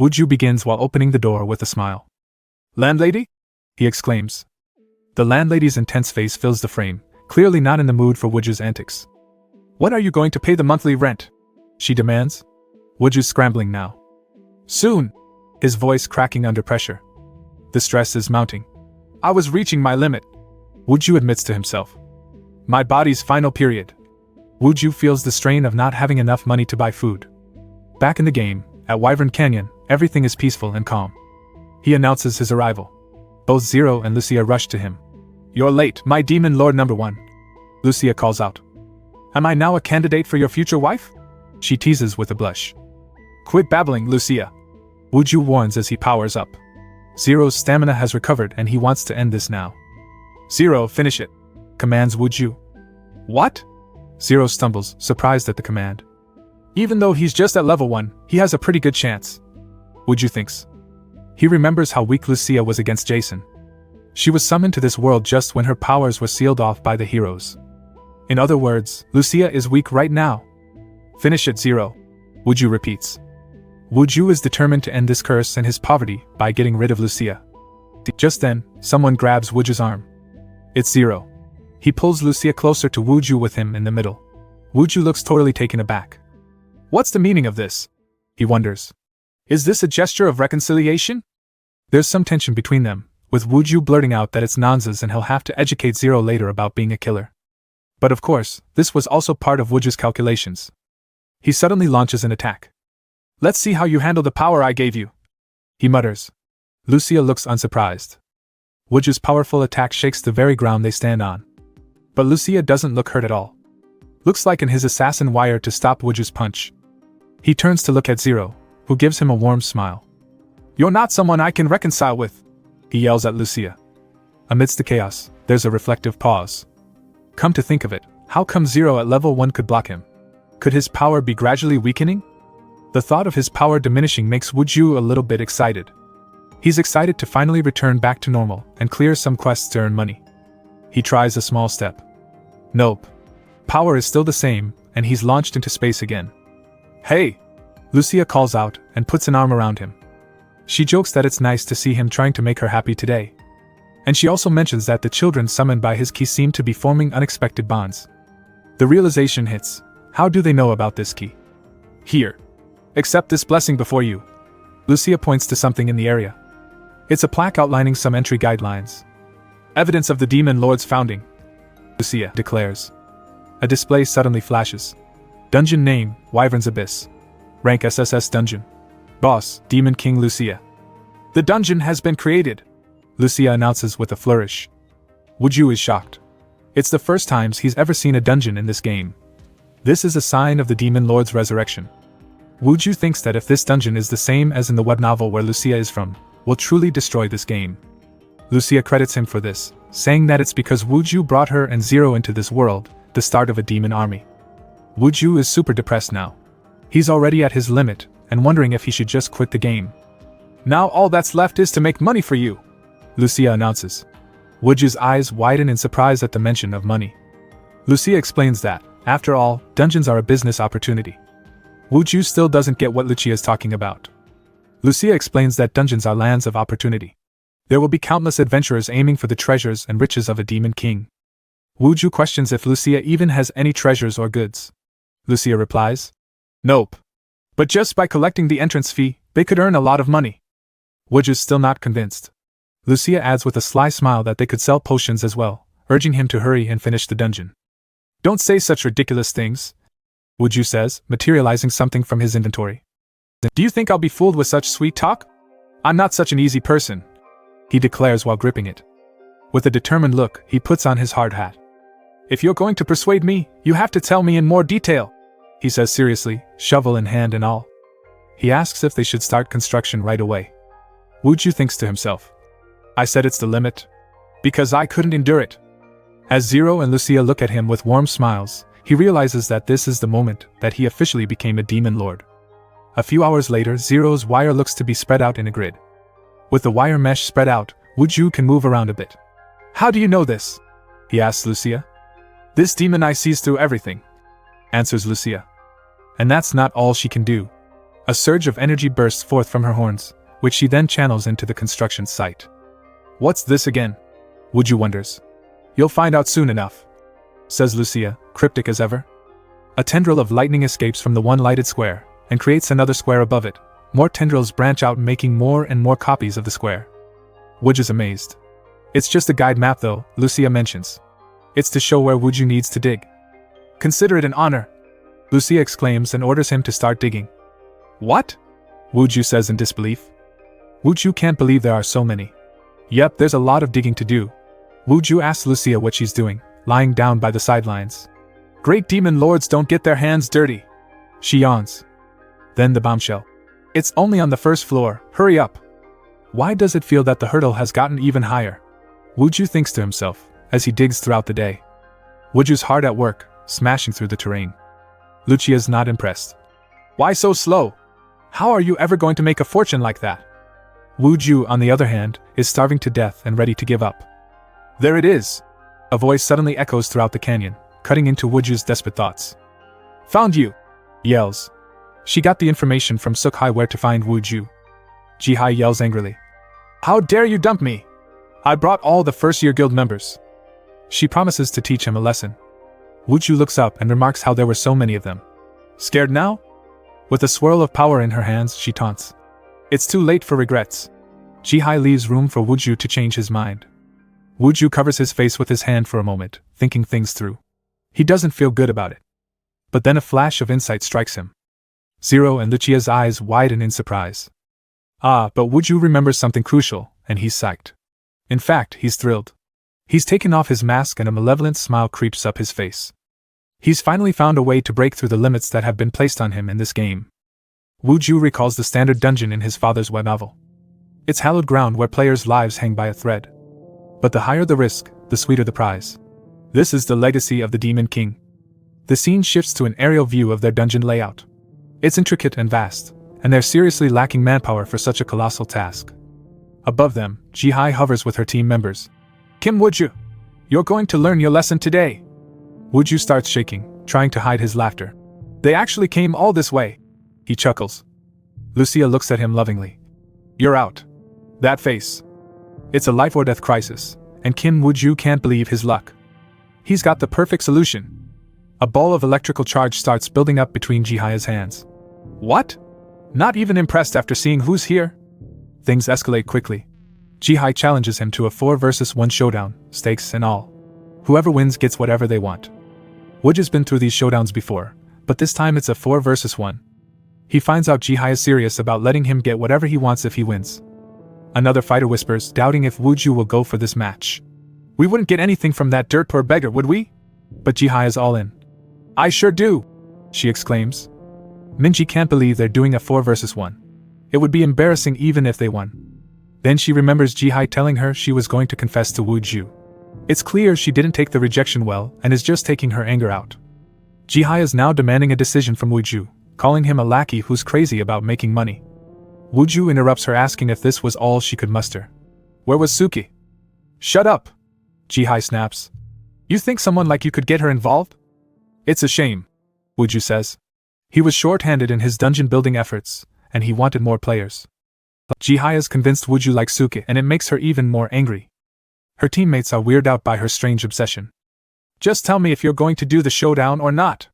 Wooju begins while opening the door with a smile. Landlady? He exclaims. The landlady's intense face fills the frame, clearly not in the mood for Wooju's antics. When are you going to pay the monthly rent? She demands. Wooju's scrambling now. Soon, his voice cracking under pressure. The stress is mounting. I was reaching my limit. Wooju admits to himself. My body's final period. Wooju feels the strain of not having enough money to buy food. Back in the game, at Wyvern Canyon, everything is peaceful and calm. He announces his arrival. Both Zero and Lucia rush to him. You're late, my demon lord number 1. Lucia calls out. Am I now a candidate for your future wife? She teases with a blush. Quit babbling, Lucia. Wooju warns as he powers up. Zero's stamina has recovered and he wants to end this now. Zero, finish it, commands Wooju. What? Zero stumbles, surprised at the command. Even though he's just at level 1, he has a pretty good chance. Wooju thinks. He remembers how weak Lucia was against Jason. She was summoned to this world just when her powers were sealed off by the heroes. In other words, Lucia is weak right now. Finish it, Zero, Wooju repeats. Wooju is determined to end this curse and his poverty by getting rid of Lucia. Just then, someone grabs Wooju's arm. It's Zero. He pulls Lucia closer to Wooju with him in the middle. Wooju looks totally taken aback. What's the meaning of this? He wonders. Is this a gesture of reconciliation? There's some tension between them, with Wooju blurting out that it's nonsense and he'll have to educate Zero later about being a killer. But of course, this was also part of Wooju's calculations. He suddenly launches an attack. Let's see how you handle the power I gave you, he mutters. Lucia looks unsurprised. Wooju's powerful attack shakes the very ground they stand on. But Lucia doesn't look hurt at all. Looks like in his assassin wired to stop Wooju's punch. He turns to look at Zero, who gives him a warm smile. You're not someone I can reconcile with, he yells at Lucia. Amidst the chaos, there's a reflective pause. Come to think of it, how come Zero at level 1 could block him? Could his power be gradually weakening? The thought of his power diminishing makes Wooju a little bit excited. He's excited to finally return back to normal and clear some quests to earn money. He tries a small step. Nope. Power is still the same, and he's launched into space again. Hey! Lucia calls out and puts an arm around him. She jokes that it's nice to see him trying to make her happy today. And she also mentions that the children summoned by his key seem to be forming unexpected bonds. The realization hits. How do they know about this key? Here. Accept this blessing before you. Lucia points to something in the area. It's a plaque outlining some entry guidelines. Evidence of the Demon Lord's founding, Lucia declares. A display suddenly flashes. Dungeon name, Wyvern's Abyss. Rank SSS Dungeon. Boss, Demon King Lucia. The dungeon has been created, Lucia announces with a flourish. Wooju is shocked. It's the first time he's ever seen a dungeon in this game. This is a sign of the Demon Lord's resurrection. Wooju thinks that if this dungeon is the same as in the web novel where Lucia is from, will truly destroy this game. Lucia credits him for this, saying that it's because Wooju brought her and Zero into this world, the start of a demon army. Wooju is super depressed now. He's already at his limit, and wondering if he should just quit the game. Now all that's left is to make money for you, Lucia announces. Wooju's eyes widen in surprise at the mention of money. Lucia explains that, after all, dungeons are a business opportunity. Wooju still doesn't get what Lucia is talking about. Lucia explains that dungeons are lands of opportunity. There will be countless adventurers aiming for the treasures and riches of a demon king. Wooju questions if Lucia even has any treasures or goods. Lucia replies, nope. But just by collecting the entrance fee, they could earn a lot of money. Wooju's still not convinced. Lucia adds with a sly smile that they could sell potions as well, urging him to hurry and finish the dungeon. Don't say such ridiculous things, Wooju says, materializing something from his inventory. Do you think I'll be fooled with such sweet talk? I'm not such an easy person, he declares while gripping it. With a determined look, he puts on his hard hat. If you're going to persuade me, you have to tell me in more detail, he says seriously, shovel in hand and all. He asks if they should start construction right away. Wuju thinks to himself. I said it's the limit. Because I couldn't endure it. As Zero and Lucia look at him with warm smiles, he realizes that this is the moment that he officially became a demon lord. A few hours later, Zero's wire looks to be spread out in a grid. With the wire mesh spread out, Wuju can move around a bit. How do you know this? He asks Lucia. This demon eye sees through everything, answers Lucia. And that's not all she can do. A surge of energy bursts forth from her horns, which she then channels into the construction site. What's this again? Wuju wonders. You'll find out soon enough, says Lucia, cryptic as ever. A tendril of lightning escapes from the one lighted square, and creates another square above it. More tendrils branch out, making more and more copies of the square. Wuju's amazed. It's just a guide map though, Lucia mentions. It's to show where Wuju needs to dig. Consider it an honor, Lucia exclaims and orders him to start digging. What? Wuju says in disbelief. Wuju can't believe there are so many. Yep, there's a lot of digging to do. Wuju asks Lucia what she's doing, lying down by the sidelines. Great demon lords don't get their hands dirty. She yawns. Then the bombshell. It's only on the first floor, hurry up. Why does it feel that the hurdle has gotten even higher? Wuju thinks to himself, as he digs throughout the day. Wuju's hard at work, smashing through the terrain. Lucia's not impressed. Why so slow? How are you ever going to make a fortune like that? Wuju, on the other hand, is starving to death and ready to give up. There it is! A voice suddenly echoes throughout the canyon, cutting into Wuju's desperate thoughts. Found you! Yells. She got the information from Sukhai where to find Wuju. Jihai yells angrily. How dare you dump me! I brought all the first-year guild members. She promises to teach him a lesson. Wuju looks up and remarks how there were so many of them. Scared now? With a swirl of power in her hands, she taunts. It's too late for regrets. Jihai leaves room for Wuju to change his mind. Wuju covers his face with his hand for a moment, thinking things through. He doesn't feel good about it. But then a flash of insight strikes him. Zero and Lucia's eyes widen in surprise. But Wuju remembers something crucial, and he's psyched. In fact, he's thrilled. He's taken off his mask and a malevolent smile creeps up his face. He's finally found a way to break through the limits that have been placed on him in this game. Wuju recalls the standard dungeon in his father's web novel. It's hallowed ground where players' lives hang by a thread. But the higher the risk, the sweeter the prize. This is the legacy of the Demon King. The scene shifts to an aerial view of their dungeon layout. It's intricate and vast, and they're seriously lacking manpower for such a colossal task. Above them, Jihai hovers with her team members. Kim Wuju, you're going to learn your lesson today. Wuju starts shaking, trying to hide his laughter. They actually came all this way. He chuckles. Lucia looks at him lovingly. You're out. That face. It's a life or death crisis, and Kim Wuju can't believe his luck. He's got the perfect solution. A ball of electrical charge starts building up between Jihai's hands. What? Not even impressed after seeing who's here? Things escalate quickly. Jihai challenges him to a 4 versus 1 showdown, stakes and all. Whoever wins gets whatever they want. Wuju's been through these showdowns before, but this time it's a 4 versus 1. He finds out Jihai is serious about letting him get whatever he wants if he wins. Another fighter whispers, doubting if Wuju will go for this match. We wouldn't get anything from that dirt poor beggar, would we? But Jihai is all in. I sure do, she exclaims. Minji can't believe they're doing a 4 versus 1. It would be embarrassing even if they won. Then she remembers Jihai telling her she was going to confess to Wuju. It's clear she didn't take the rejection well and is just taking her anger out. Jihai is now demanding a decision from Wuju, calling him a lackey who's crazy about making money. Wuju interrupts her, asking if this was all she could muster. Where was Suki? Shut up! Jihai snaps. You think someone like you could get her involved? It's a shame, Wuju says. He was short-handed in his dungeon building efforts, and he wanted more players. Jihai is convinced Wuju likes Suki, and it makes her even more angry. Her teammates are weirded out by her strange obsession. Just tell me if you're going to do the showdown or not,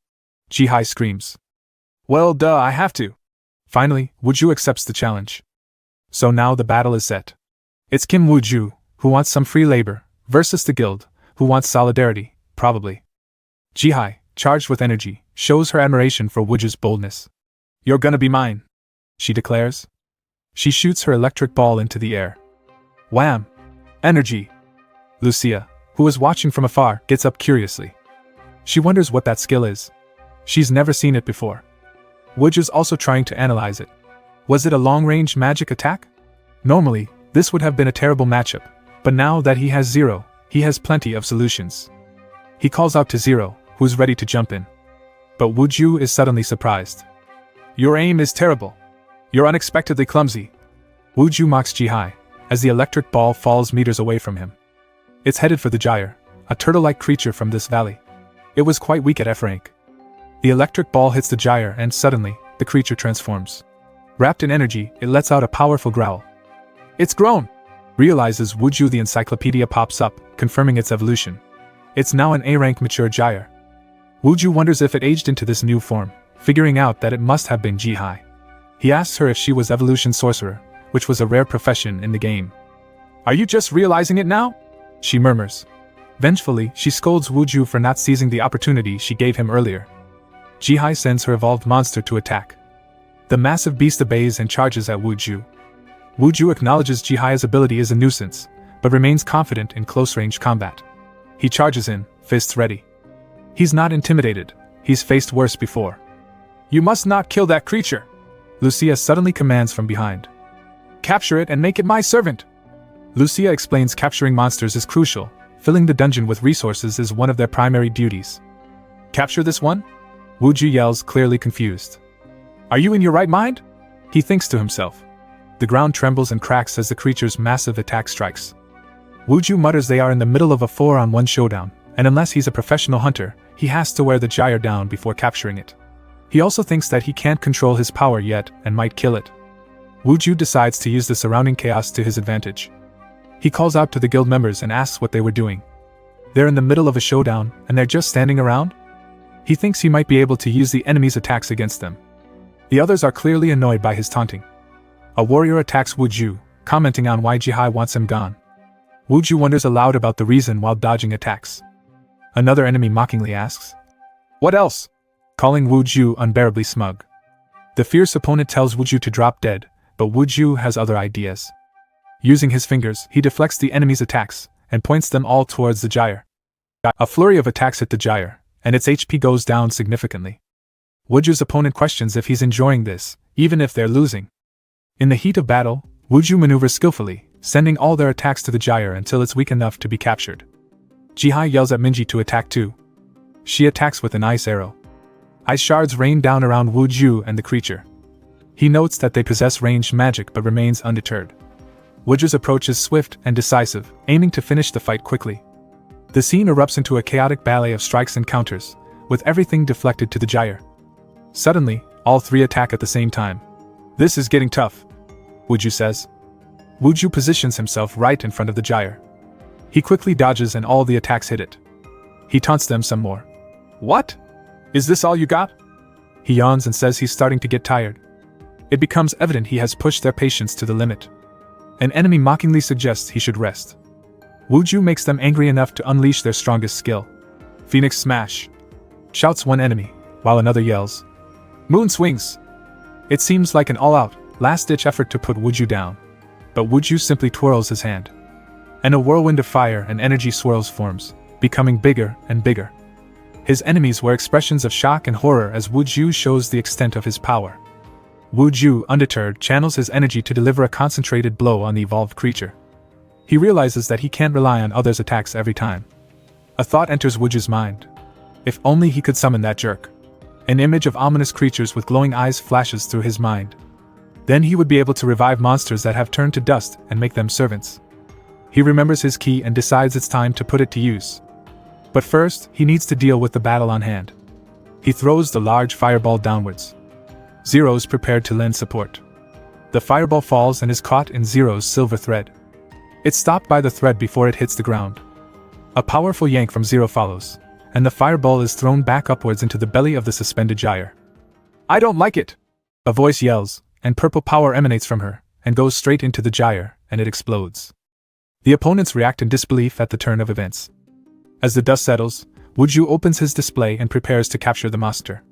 Jihai screams. Well, duh, I have to. Finally, Wuju accepts the challenge. So now the battle is set. It's Kim Wuju, who wants some free labor, versus the guild, who wants solidarity, probably. Jihai, charged with energy, shows her admiration for Wuju's boldness. You're gonna be mine, she declares. She shoots her electric ball into the air. Wham! Energy! Lucia, who was watching from afar, gets up curiously. She wonders what that skill is. She's never seen it before. Wuju's also trying to analyze it. Was it a long-range magic attack? Normally, this would have been a terrible matchup, but now that he has Zero, he has plenty of solutions. He calls out to Zero, who's ready to jump in. But Wuju is suddenly surprised. Your aim is terrible. You're unexpectedly clumsy. Wuju mocks Jihai, as the electric ball falls meters away from him. It's headed for the gyre, a turtle-like creature from this valley. It was quite weak at F rank. The electric ball hits the gyre and suddenly, the creature transforms. Wrapped in energy, it lets out a powerful growl. It's grown! Realizes Wuju. The encyclopedia pops up, confirming its evolution. It's now an A-rank mature gyre. Wuju wonders if it aged into this new form, figuring out that it must have been Jihai. He asks her if she was evolution sorcerer, which was a rare profession in the game. Are you just realizing it now? She murmurs. Vengefully, she scolds Wuju for not seizing the opportunity she gave him earlier. Jihai sends her evolved monster to attack. The massive beast obeys and charges at Wuju. Wuju acknowledges Jihai's ability is a nuisance, but remains confident in close-range combat. He charges in, fists ready. He's not intimidated, he's faced worse before. You must not kill that creature! Lucia suddenly commands from behind. Capture it and make it my servant! Lucia explains capturing monsters is crucial, filling the dungeon with resources is one of their primary duties. Capture this one? Wuju yells, clearly confused. Are you in your right mind? He thinks to himself. The ground trembles and cracks as the creature's massive attack strikes. Wuju mutters they are in the middle of a 4-on-1 showdown, and unless he's a professional hunter, he has to wear the gyre down before capturing it. He also thinks that he can't control his power yet and might kill it. Wuju decides to use the surrounding chaos to his advantage. He calls out to the guild members and asks what they were doing. They're in the middle of a showdown, and they're just standing around? He thinks he might be able to use the enemy's attacks against them. The others are clearly annoyed by his taunting. A warrior attacks Wuju, commenting on why Jihai wants him gone. Wuju wonders aloud about the reason while dodging attacks. Another enemy mockingly asks, "What else?" calling Wuju unbearably smug. The fierce opponent tells Wuju to drop dead, but Wuju has other ideas. Using his fingers, he deflects the enemy's attacks, and points them all towards the gyre. A flurry of attacks hit the gyre, and its HP goes down significantly. Wuju's opponent questions if he's enjoying this, even if they're losing. In the heat of battle, Wuju maneuvers skillfully, sending all their attacks to the gyre until it's weak enough to be captured. Jihai yells at Minji to attack too. She attacks with an ice arrow. Ice shards rain down around Wuju and the creature. He notes that they possess ranged magic but remains undeterred. Wuju's approach is swift and decisive, aiming to finish the fight quickly. The scene erupts into a chaotic ballet of strikes and counters, with everything deflected to the gyre. Suddenly, all three attack at the same time. This is getting tough, Wuju says. Wuju positions himself right in front of the gyre. He quickly dodges and all the attacks hit it. He taunts them some more. What? Is this all you got? He yawns and says he's starting to get tired. It becomes evident he has pushed their patience to the limit. An enemy mockingly suggests he should rest. Wuju makes them angry enough to unleash their strongest skill. Phoenix Smash! Shouts one enemy, while another yells. Moon Swings! It seems like an all-out, last-ditch effort to put Wuju down. But Wuju simply twirls his hand. And a whirlwind of fire and energy swirls forms, becoming bigger and bigger. His enemies wear expressions of shock and horror as Wuju shows the extent of his power. Wuju, undeterred, channels his energy to deliver a concentrated blow on the evolved creature. He realizes that he can't rely on others' attacks every time. A thought enters Wuju's mind. If only he could summon that jerk. An image of ominous creatures with glowing eyes flashes through his mind. Then he would be able to revive monsters that have turned to dust and make them servants. He remembers his key and decides it's time to put it to use. But first, he needs to deal with the battle on hand. He throws the large fireball downwards. Zero's prepared to lend support. The fireball falls and is caught in Zero's silver thread. It's stopped by the thread before it hits the ground. A powerful yank from Zero follows, and the fireball is thrown back upwards into the belly of the suspended gyre. I don't like it! A voice yells, and purple power emanates from her, and goes straight into the gyre, and it explodes. The opponents react in disbelief at the turn of events. As the dust settles, Wuju opens his display and prepares to capture the monster.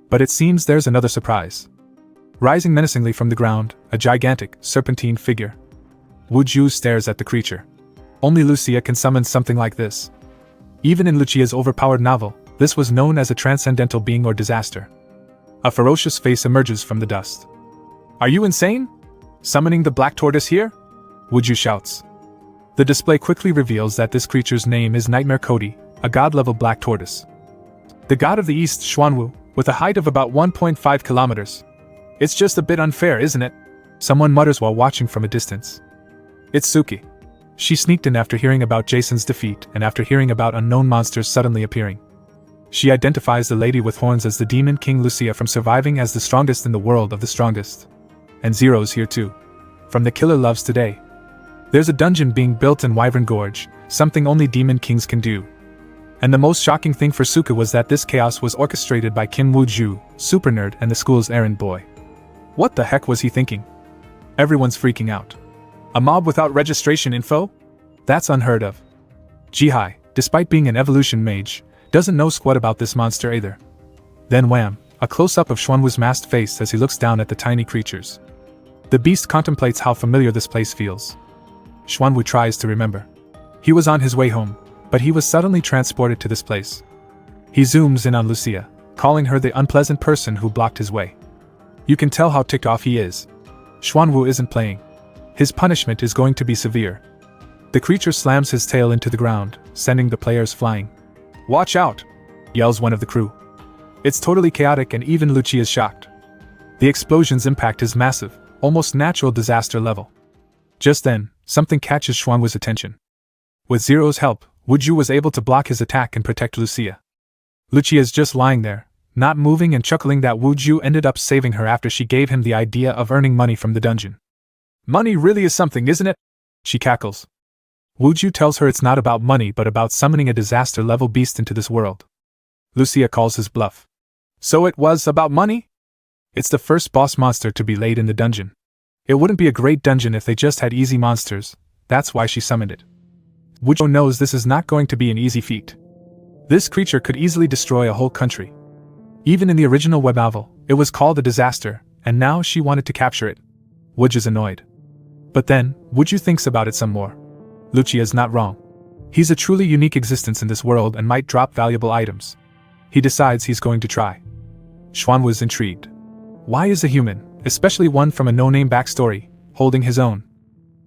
But it seems there's another surprise. Rising menacingly from the ground, a gigantic, serpentine figure. Wu Ju stares at the creature. Only Lucia can summon something like this. Even in Lucia's overpowered novel, this was known as a transcendental being or disaster. A ferocious face emerges from the dust. Are you insane? Summoning the black tortoise here? Wu Ju shouts. The display quickly reveals that this creature's name is Nightmare Cody, a god-level black tortoise. The god of the east, Xuanwu, with a height of about 1.5 kilometers. It's just a bit unfair, isn't it? Someone mutters while watching from a distance. It's Suki. She sneaked in after hearing about Jason's defeat and after hearing about unknown monsters suddenly appearing. She identifies the lady with horns as the demon king Lucia from surviving as the strongest in the world of the strongest. And Zero's here too. From the killer loves today. There's a dungeon being built in Wyvern Gorge, something only demon kings can do. And the most shocking thing for Suka was that this chaos was orchestrated by Kim Woo-ju, super nerd and the school's errand boy. What the heck was he thinking? Everyone's freaking out. A mob without registration info? That's unheard of. Jihai, despite being an evolution mage, doesn't know squat about this monster either. Then wham, a close-up of Xuanwu's masked face as he looks down at the tiny creatures. The beast contemplates how familiar this place feels. Xuanwu tries to remember. He was on his way home, but he was suddenly transported to this place. He zooms in on Lucia, calling her the unpleasant person who blocked his way. You can tell how ticked off he is. Xuanwu isn't playing. His punishment is going to be severe. The creature slams his tail into the ground, sending the players flying. Watch out! Yells one of the crew. It's totally chaotic and even Lucia is shocked. The explosion's impact is massive, almost natural disaster level. Just then, something catches Xuanwu's attention. With Zero's help, Wu Ju was able to block his attack and protect Lucia. Lucia's just lying there, not moving and chuckling that Wu Ju ended up saving her after she gave him the idea of earning money from the dungeon. Money really is something, isn't it? She cackles. Wu Ju tells her it's not about money but about summoning a disaster-level beast into this world. Lucia calls his bluff. So it was about money? It's the first boss monster to be laid in the dungeon. It wouldn't be a great dungeon if they just had easy monsters, that's why she summoned it. Wu Ju knows this is not going to be an easy feat. This creature could easily destroy a whole country. Even in the original web novel, it was called a disaster, and now she wanted to capture it. Wu Ju's annoyed. But then, Wu Ju thinks about it some more. Lucia's not wrong. He's a truly unique existence in this world and might drop valuable items. He decides he's going to try. Xuan was intrigued. Why is a human, especially one from a no-name backstory, holding his own?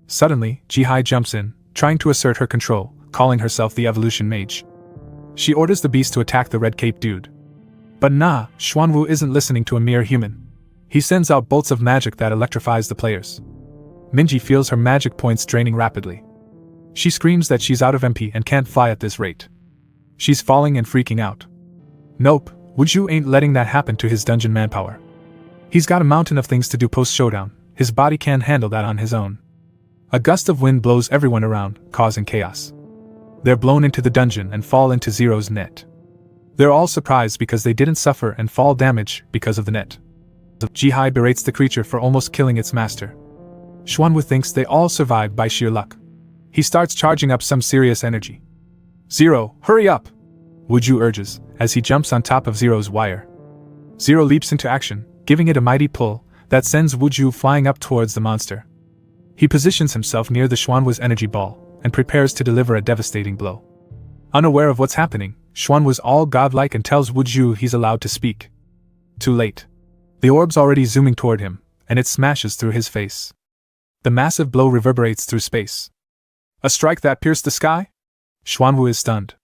Suddenly, Jihai jumps in, trying to assert her control, calling herself the evolution mage. She orders the beast to attack the red cape dude. But nah, Xuanwu isn't listening to a mere human. He sends out bolts of magic that electrifies the players. Minji feels her magic points draining rapidly. She screams that she's out of MP and can't fly at this rate. She's falling and freaking out. Nope, Wu Ju ain't letting that happen to his dungeon manpower. He's got a mountain of things to do post-showdown, his body can't handle that on his own. A gust of wind blows everyone around, causing chaos. They're blown into the dungeon and fall into Zero's net. They're all surprised because they didn't suffer and fall damage because of the net. Jihai berates the creature for almost killing its master. Xuanwu thinks they all survived by sheer luck. He starts charging up some serious energy. Zero, hurry up! Wu Ju urges, as he jumps on top of Zero's wire. Zero leaps into action, giving it a mighty pull that sends Wu Ju flying up towards the monster. He positions himself near the Xuanwu's energy ball and prepares to deliver a devastating blow. Unaware of what's happening, Xuanwu's all godlike and tells Wu Ju he's allowed to speak. Too late. The orb's already zooming toward him, and it smashes through his face. The massive blow reverberates through space. A strike that pierced the sky? Xuanwu is stunned.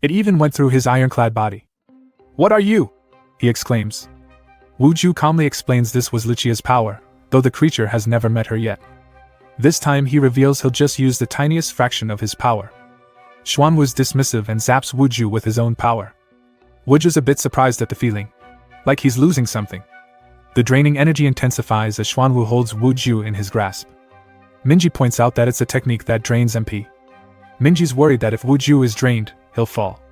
It even went through his ironclad body. What are you? He exclaims. Wu Ju calmly explains this was Lucia's power, though the creature has never met her yet. This time he reveals he'll just use the tiniest fraction of his power. Xuanwu's dismissive and zaps Wu Ju with his own power. Wu Ju's a bit surprised at the feeling. Like he's losing something. The draining energy intensifies as Xuanwu holds Wu Ju in his grasp. Minji points out that it's a technique that drains MP. Minji's worried that if Wu Ju is drained, he'll fall.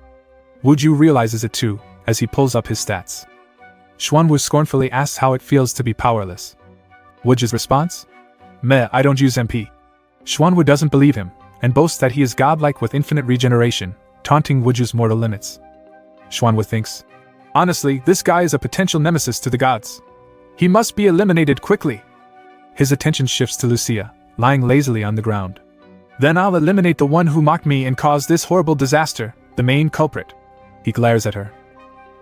Wu Ju realizes it too, as he pulls up his stats. Xuanwu scornfully asks how it feels to be powerless. Wu Ju's response? Meh, I don't use MP. Xuanwu doesn't believe him, and boasts that he is godlike with infinite regeneration, taunting Wu Ju's mortal limits. Xuanwu thinks, honestly, this guy is a potential nemesis to the gods. He must be eliminated quickly. His attention shifts to Lucia, lying lazily on the ground. Then I'll eliminate the one who mocked me and caused this horrible disaster, the main culprit. He glares at her.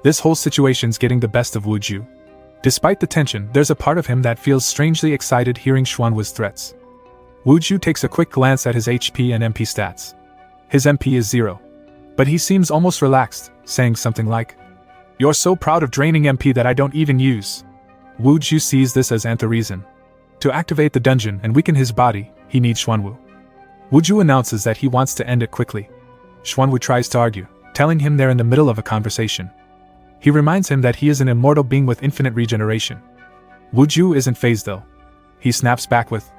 This whole situation's getting the best of Wuju. Despite the tension, there's a part of him that feels strangely excited hearing Xuanwu's threats. Wuju takes a quick glance at his HP and MP stats. His MP is 0. But he seems almost relaxed, saying something like, "You're so proud of draining MP that I don't even use." Wuju sees this as reason. To activate the dungeon and weaken his body, he needs Xuanwu. Wuju announces that he wants to end it quickly. Xuanwu tries to argue, telling him they're in the middle of a conversation. He reminds him that he is an immortal being with infinite regeneration. Wuju isn't fazed though. He snaps back with,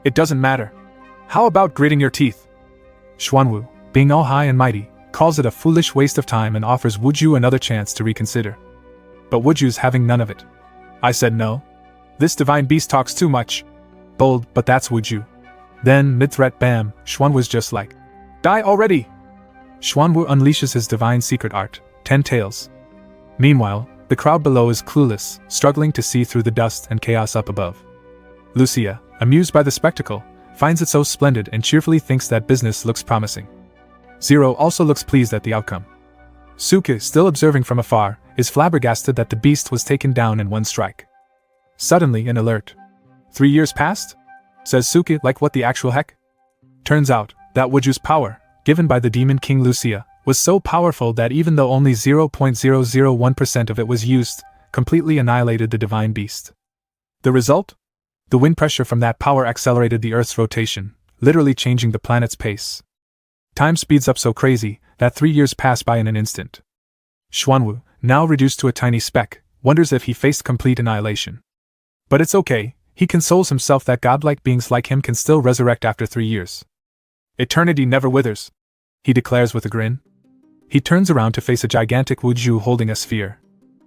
"It doesn't matter. How about gritting your teeth?" Xuanwu, being all high and mighty, calls it a foolish waste of time and offers Wuju another chance to reconsider. But Wuju's having none of it. "I said no. This divine beast talks too much." Bold, but that's Wuju. Then, mid-threat bam, Xuanwu's just like, "Die already!" Xuanwu unleashes his divine secret art, 10 tails. Meanwhile, the crowd below is clueless, struggling to see through the dust and chaos up above. Lucia, amused by the spectacle, finds it so splendid and cheerfully thinks that business looks promising. Zero also looks pleased at the outcome. Suke, still observing from afar, is flabbergasted that the beast was taken down in one strike. Suddenly an alert. 3 years passed? Says Suke, like what the actual heck? Turns out, that Wuju's power, given by the Demon King Lucia, was so powerful that even though only 0.001% of it was used, completely annihilated the divine beast. The result? The wind pressure from that power accelerated the Earth's rotation, literally changing the planet's pace. Time speeds up so crazy that 3 years pass by in an instant. Xuanwu, now reduced to a tiny speck, wonders if he faced complete annihilation. But it's okay, he consoles himself that godlike beings like him can still resurrect after 3 years. "Eternity never withers," he declares with a grin. He turns around to face a gigantic Wuju holding a sphere.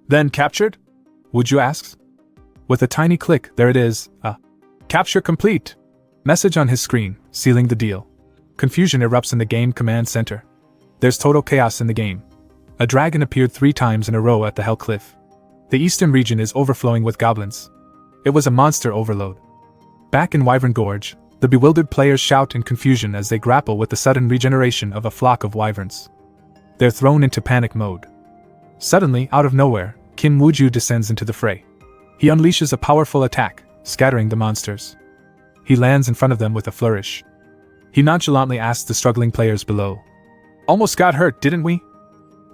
"Then captured?" Wuju asks. With a tiny click, there it is, a "Capture complete" message on his screen, sealing the deal. Confusion erupts in the game command center. There's total chaos in the game. A dragon appeared 3 times in a row at the Hell Cliff. The eastern region is overflowing with goblins. It was a monster overload. Back in Wyvern Gorge, the bewildered players shout in confusion as they grapple with the sudden regeneration of a flock of wyverns. They're thrown into panic mode. Suddenly, out of nowhere, Kin Wuju descends into the fray. He unleashes a powerful attack, scattering the monsters. He lands in front of them with a flourish. He nonchalantly asks the struggling players below, "Almost got hurt, didn't we?"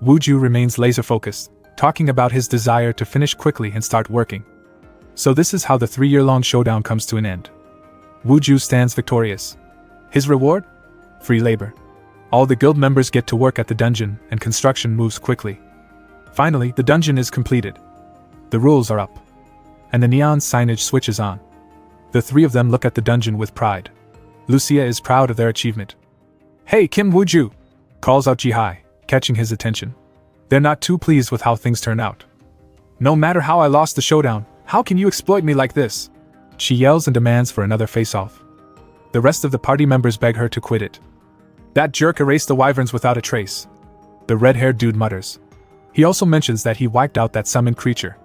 Wuju remains laser-focused, talking about his desire to finish quickly and start working. So this is how the 3-year-long showdown comes to an end. Wuju stands victorious. His reward? Free labor. All the guild members get to work at the dungeon, and construction moves quickly. Finally, the dungeon is completed. The rules are up. And the neon signage switches on. The 3 of them look at the dungeon with pride. Lucia is proud of their achievement. "Hey, Kim Wuju!" calls out Jihai, catching his attention. They're not too pleased with how things turn out. "No matter how I lost the showdown, how can you exploit me like this?" She yells and demands for another face-off. The rest of the party members beg her to quit it. "That jerk erased the wyverns without a trace," the red-haired dude mutters. He also mentions that he wiped out that summoned creature.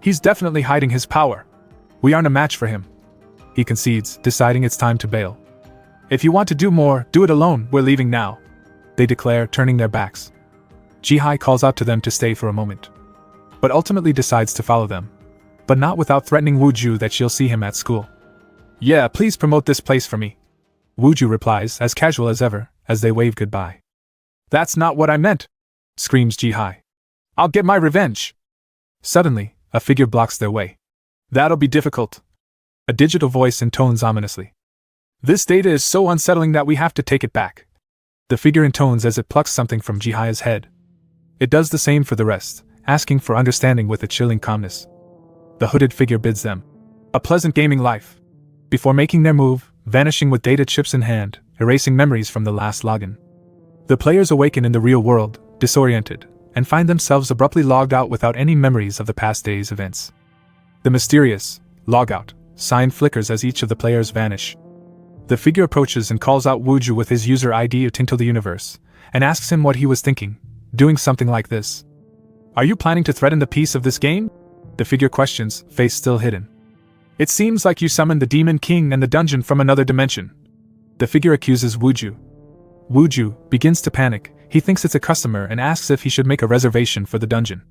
"He's definitely hiding his power. We aren't a match for him." He concedes, deciding it's time to bail. "If you want to do more, do it alone, we're leaving now," they declare, turning their backs. Jihai calls out to them to stay for a moment, but ultimately decides to follow them. But not without threatening Wuju that she'll see him at school. "Yeah, please promote this place for me," Wuju replies, as casual as ever, as they wave goodbye. "That's not what I meant," screams Jihai. "I'll get my revenge." Suddenly, a figure blocks their way. "That'll be difficult," a digital voice intones ominously. "This data is so unsettling that we have to take it back," the figure intones as it plucks something from Jihai's head. It does the same for the rest, asking for understanding with a chilling calmness. The hooded figure bids them a pleasant gaming life, before making their move, vanishing with data chips in hand, erasing memories from the last login. The players awaken in the real world, disoriented, and find themselves abruptly logged out without any memories of the past day's events. The mysterious logout sign flickers as each of the players vanish. The figure approaches and calls out Wuju with his user ID Tinto the Universe, and asks him what he was thinking, doing something like this. "Are you planning to threaten the peace of this game?" The figure questions, face still hidden. It seems like you summoned the Demon King and the dungeon from another dimension. The figure accuses Wuju. Wuju begins to panic. He thinks it's a customer and asks if he should make a reservation for the dungeon.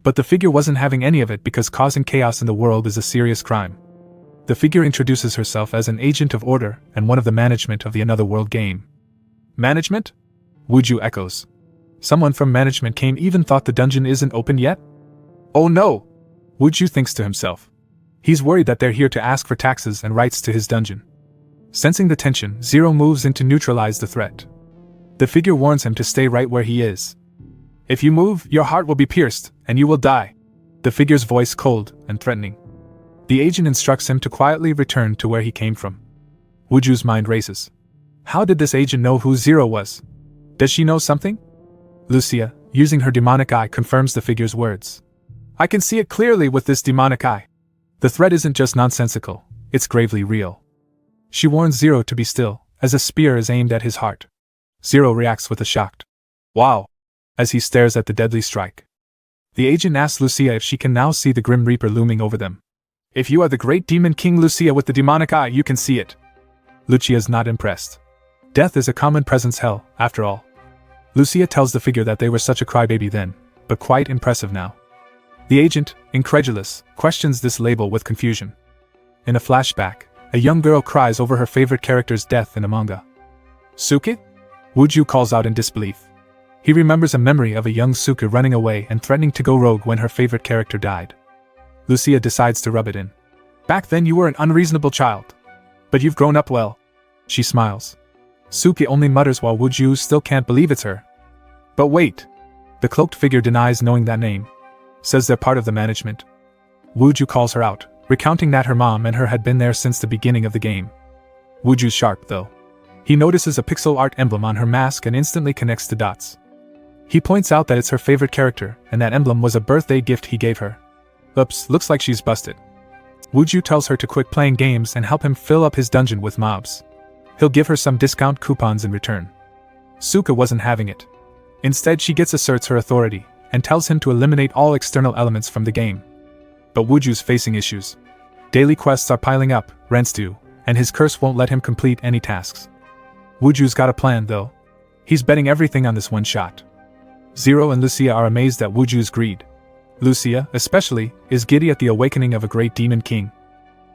But the figure wasn't having any of it because causing chaos in the world is a serious crime. The figure introduces herself as an agent of order and one of the management of the Another World game. Management? Wuju echoes. Someone from management came, even thought the dungeon isn't open yet? Oh no! Wuju thinks to himself. He's worried that they're here to ask for taxes and rights to his dungeon. Sensing the tension, Zero moves in to neutralize the threat. The figure warns him to stay right where he is. If you move, your heart will be pierced, and you will die. The figure's voice cold and threatening. The agent instructs him to quietly return to where he came from. Wuju's mind races. How did this agent know who Zero was? Does she know something? Lucia, using her demonic eye, confirms the figure's words. I can see it clearly with this demonic eye. The threat isn't just nonsensical, it's gravely real. She warns Zero to be still, as a spear is aimed at his heart. Zero reacts with a shocked wow as he stares at the deadly strike. The agent asks Lucia if she can now see the Grim Reaper looming over them. If you are the great demon king Lucia with the demonic eye, you can see it. Lucia's not impressed. Death is a common presence, hell, after all. Lucia tells the figure that they were such a crybaby then, but quite impressive now. The agent, incredulous, questions this label with confusion. In a flashback, a young girl cries over her favorite character's death in a manga. Suke? Wuju calls out in disbelief. He remembers a memory of a young Suke running away and threatening to go rogue when her favorite character died. Lucia decides to rub it in. Back then you were an unreasonable child. But you've grown up well. She smiles. Suke only mutters while Wuju still can't believe it's her. But wait. The cloaked figure denies knowing that name. Says they're part of the management. Wuju calls her out, recounting that her mom and her had been there since the beginning of the game. Wuju's sharp though. He notices a pixel art emblem on her mask and instantly connects the dots. He points out that it's her favorite character, and that emblem was a birthday gift he gave her. Oops, looks like she's busted. Wuju tells her to quit playing games and help him fill up his dungeon with mobs. He'll give her some discount coupons in return. Suka wasn't having it. Instead, she asserts her authority, and tells him to eliminate all external elements from the game. But Wuju's facing issues. Daily quests are piling up, rents due, and his curse won't let him complete any tasks. Wuju's got a plan though. He's betting everything on this one shot. Zero and Lucia are amazed at Wuju's greed. Lucia, especially, is giddy at the awakening of a great demon king.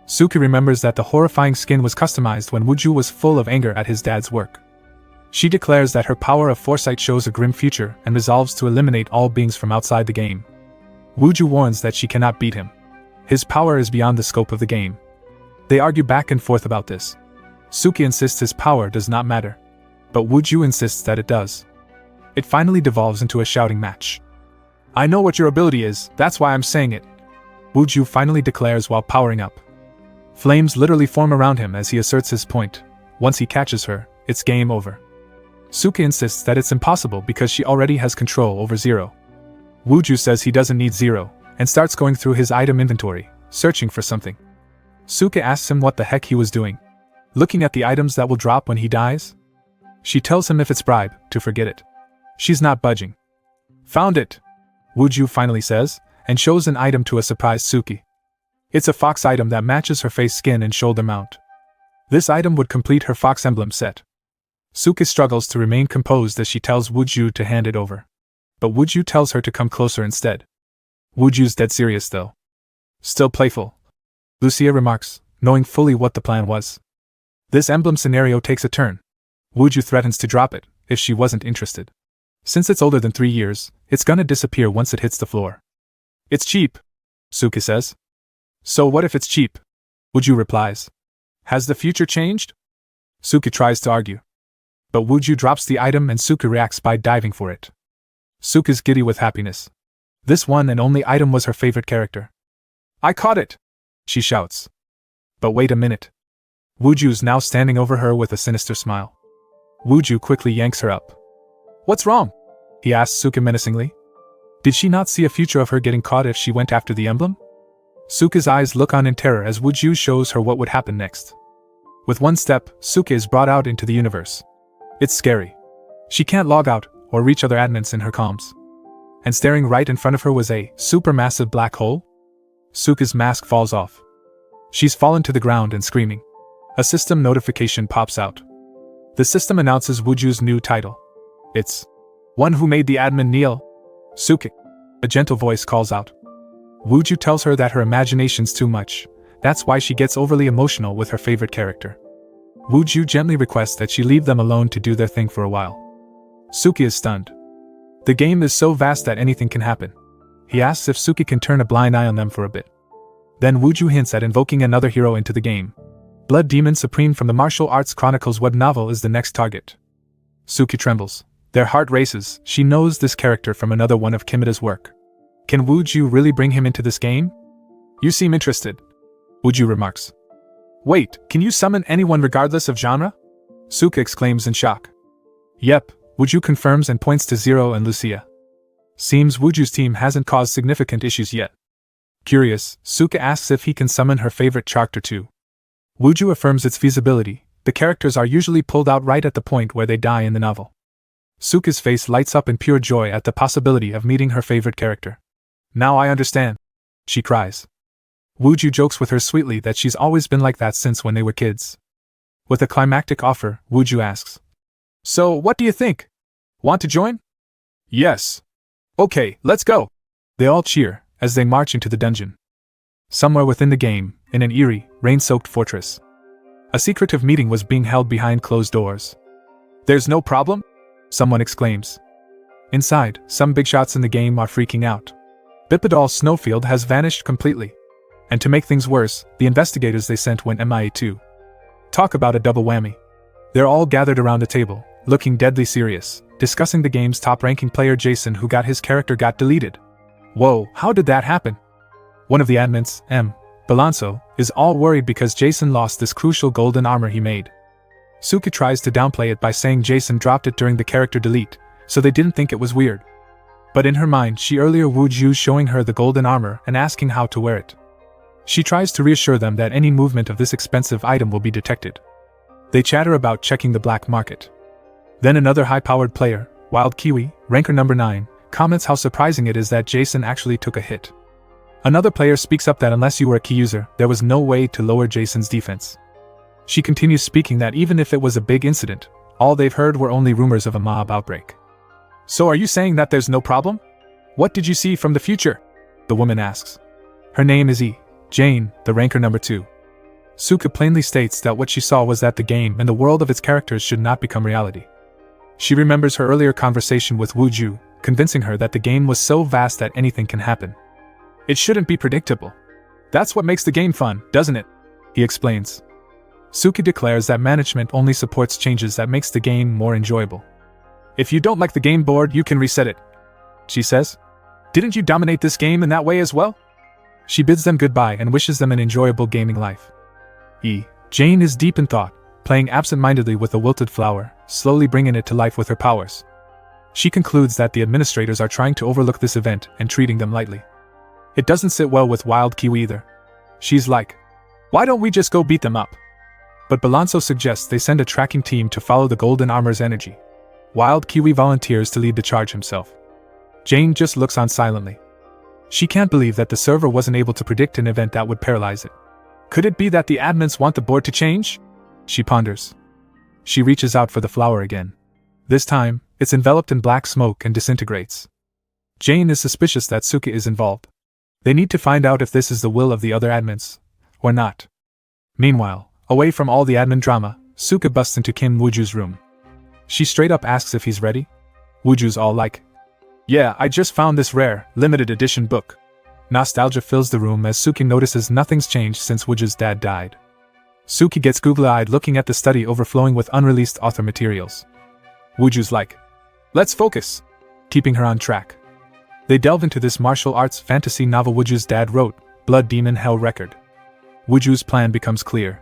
Suki remembers that the horrifying skin was customized when Wuju was full of anger at his dad's work. She declares that her power of foresight shows a grim future and resolves to eliminate all beings from outside the game. Wuju warns that she cannot beat him. His power is beyond the scope of the game. They argue back and forth about this. Suki insists his power does not matter, but Wuju insists that it does. It finally devolves into a shouting match. I know what your ability is, that's why I'm saying it. Wuju finally declares while powering up. Flames literally form around him as he asserts his point. Once he catches her, it's game over. Suki insists that it's impossible because she already has control over Zero. Wuju says he doesn't need Zero, and starts going through his item inventory, searching for something. Suki asks him what the heck he was doing. Looking at the items that will drop when he dies? She tells him if it's bribe, to forget it. She's not budging. Found it! Wuju finally says, and shows an item to a surprised Suki. It's a fox item that matches her face skin and shoulder mount. This item would complete her fox emblem set. Suki struggles to remain composed as she tells Wuju to hand it over. But Wuju tells her to come closer instead. Wuju's dead serious though. Still playful. Lucia remarks, knowing fully what the plan was. This emblem scenario takes a turn. Wuju threatens to drop it, if she wasn't interested. Since it's older than 3 years, it's gonna disappear once it hits the floor. It's cheap, Suki says. So what if it's cheap? Wuju replies. Has the future changed? Suki tries to argue. But Wuju drops the item and Suki reacts by diving for it. Suki's giddy with happiness. This one and only item was her favorite character. I caught it! She shouts. But wait a minute. Wuju's now standing over her with a sinister smile. Wuju quickly yanks her up. What's wrong? He asks Suki menacingly. Did she not see a future of her getting caught if she went after the emblem? Suki's eyes look on in terror as Wuju shows her what would happen next. With one step, Suki is brought out into the universe. It's scary. She can't log out or reach other admins in her comms. And staring right in front of her was a supermassive black hole? Suka's mask falls off. She's fallen to the ground and screaming. A system notification pops out. The system announces Wuju's new title. It's one who made the admin kneel. Suka. A gentle voice calls out. Wuju tells her that her imagination's too much. That's why she gets overly emotional with her favorite character. Wuju gently requests that she leave them alone to do their thing for a while. Suki is stunned. The game is so vast that anything can happen. He asks if Suki can turn a blind eye on them for a bit. Then Wuju hints at invoking another hero into the game. Blood Demon Supreme from the Martial Arts Chronicles web novel is the next target. Suki trembles. Their heart races. She knows this character from another one of Kimida's work. Can Wuju really bring him into this game? You seem interested. Wuju remarks. Wait, can you summon anyone regardless of genre? Suka exclaims in shock. Yep, Wuju confirms and points to Zero and Lucia. Seems Wuju's team hasn't caused significant issues yet. Curious, Suka asks if he can summon her favorite character too. Wuju affirms its feasibility. The characters are usually pulled out right at the point where they die in the novel. Suka's face lights up in pure joy at the possibility of meeting her favorite character. Now I understand, she cries. Wuju jokes with her sweetly that she's always been like that since when they were kids. With a climactic offer, Wuju asks, So, what do you think? Want to join? Yes. Okay, let's go. They all cheer as they march into the dungeon. Somewhere within the game, in an eerie, rain-soaked fortress, a secretive meeting was being held behind closed doors. There's no problem? Someone exclaims. Inside, some big shots in the game are freaking out. Bipedal Snowfield has vanished completely. And to make things worse, the investigators they sent went MIA too. Talk about a double whammy. They're all gathered around a table, looking deadly serious, discussing the game's top-ranking player Jason who got his character got deleted. Whoa, how did that happen? One of the admins, Balanso, is all worried because Jason lost this crucial golden armor he made. Suka tries to downplay it by saying Jason dropped it during the character delete, so they didn't think it was weird. But in her mind she earlier wooed Yu showing her the golden armor and asking how to wear it. She tries to reassure them that any movement of this expensive item will be detected. They chatter about checking the black market. Then another high-powered player, Wild Kiwi, ranker number 9, comments how surprising it is that Jason actually took a hit. Another player speaks up that unless you were a key user, there was no way to lower Jason's defense. She continues speaking that even if it was a big incident, all they've heard were only rumors of a mob outbreak. So are you saying that there's no problem? What did you see from the future? The woman asks. Her name is Jane, the ranker number 2. Suka plainly states that what she saw was that the game and the world of its characters should not become reality. She remembers her earlier conversation with Wuju, convincing her that the game was so vast that anything can happen. It shouldn't be predictable. That's what makes the game fun, doesn't it? He explains. Suki declares that management only supports changes that makes the game more enjoyable. If you don't like the game board, you can reset it, she says. Didn't you dominate this game in that way as well? She bids them goodbye and wishes them an enjoyable gaming life. Jane is deep in thought, playing absent-mindedly with a wilted flower, slowly bringing it to life with her powers. She concludes that the administrators are trying to overlook this event and treating them lightly. It doesn't sit well with Wild Kiwi either. She's like, why don't we just go beat them up? But Balanso suggests they send a tracking team to follow the golden armor's energy. Wild Kiwi volunteers to lead the charge himself. Jane just looks on silently. She can't believe that the server wasn't able to predict an event that would paralyze it. Could it be that the admins want the board to change? She ponders. She reaches out for the flower again. This time, it's enveloped in black smoke and disintegrates. Jane is suspicious that Suka is involved. They need to find out if this is the will of the other admins, or not. Meanwhile, away from all the admin drama, Suka busts into Kim Wuju's room. She straight up asks if he's ready. Wuju's all like, yeah, I just found this rare, limited edition book. Nostalgia fills the room as Suki notices nothing's changed since Wuju's dad died. Suki gets googly-eyed looking at the study overflowing with unreleased author materials. Wuju's like, let's focus, keeping her on track. They delve into this martial arts fantasy novel Wuju's dad wrote, Blood Demon Hell Record. Wuju's plan becomes clear.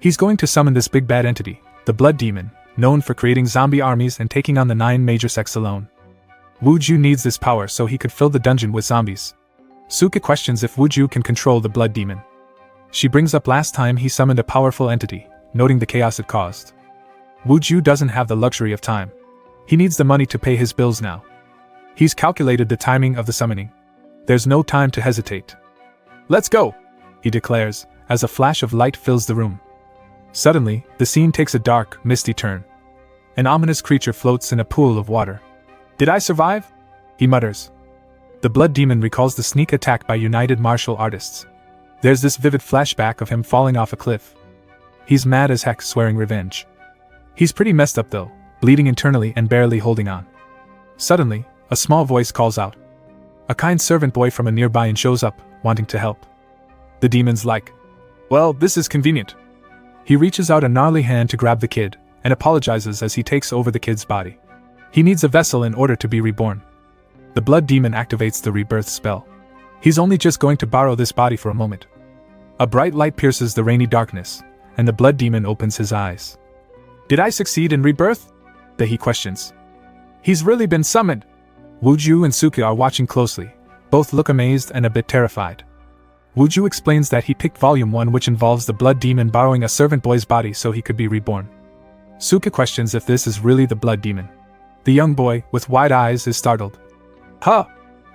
He's going to summon this big bad entity, the Blood Demon, known for creating zombie armies and taking on the 9 major sects alone. Wuju needs this power so he could fill the dungeon with zombies. Suka questions if Wuju can control the Blood Demon. She brings up last time he summoned a powerful entity, noting the chaos it caused. Wuju doesn't have the luxury of time. He needs the money to pay his bills now. He's calculated the timing of the summoning. There's no time to hesitate. Let's go, he declares, as a flash of light fills the room. Suddenly, the scene takes a dark, misty turn. An ominous creature floats in a pool of water. Did I survive? He mutters. The blood demon recalls the sneak attack by United Martial Artists. There's this vivid flashback of him falling off a cliff. He's mad as heck, swearing revenge. He's pretty messed up though, bleeding internally and barely holding on. Suddenly, a small voice calls out. A kind servant boy from a nearby inn shows up, wanting to help. The demon's like, well, this is convenient. He reaches out a gnarly hand to grab the kid, and apologizes as he takes over the kid's body. He needs a vessel in order to be reborn. The blood demon activates the rebirth spell. He's only just going to borrow this body for a moment. A bright light pierces the rainy darkness, and the blood demon opens his eyes. Did I succeed in rebirth? He questions. He's really been summoned. Wuju and Suki are watching closely. Both look amazed and a bit terrified. Wuju explains that he picked Volume 1, which involves the blood demon borrowing a servant boy's body so he could be reborn. Suka questions if this is really the blood demon. The young boy, with wide eyes, is startled. Huh?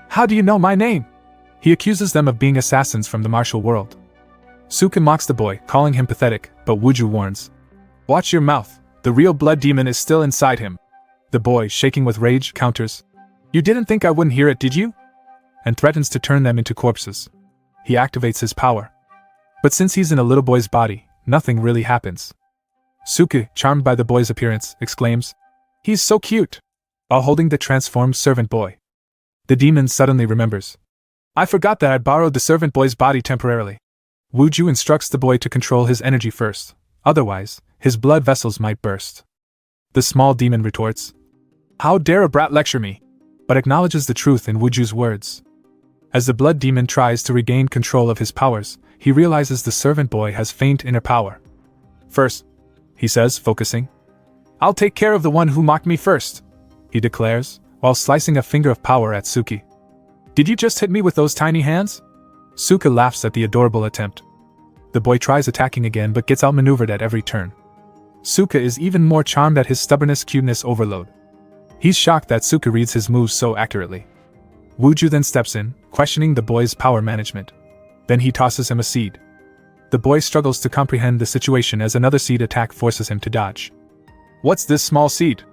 How do you know my name? He accuses them of being assassins from the martial world. Suka mocks the boy, calling him pathetic, but Wuju warns. Watch your mouth, the real blood demon is still inside him. The boy, shaking with rage, counters. You didn't think I wouldn't hear it, did you? And threatens to turn them into corpses. He activates his power. But since he's in a little boy's body, nothing really happens. Suki, charmed by the boy's appearance, exclaims, He's so cute! While holding the transformed servant boy. The demon suddenly remembers. I forgot that I borrowed the servant boy's body temporarily. Wuju instructs the boy to control his energy first, otherwise, his blood vessels might burst. The small demon retorts, How dare a brat lecture me? But acknowledges the truth in Wuju's words. As the blood demon tries to regain control of his powers, he realizes the servant boy has faint inner power. First, he says, focusing. I'll take care of the one who mocked me first, he declares, while slicing a finger of power at Suki. Did you just hit me with those tiny hands? Suka laughs at the adorable attempt. The boy tries attacking again but gets outmaneuvered at every turn. Suka is even more charmed at his stubbornness cuteness overload. He's shocked that Suka reads his moves so accurately. Wuju then steps in, questioning the boy's power management. Then he tosses him a seed. The boy struggles to comprehend the situation as another seed attack forces him to dodge. What's this small seed?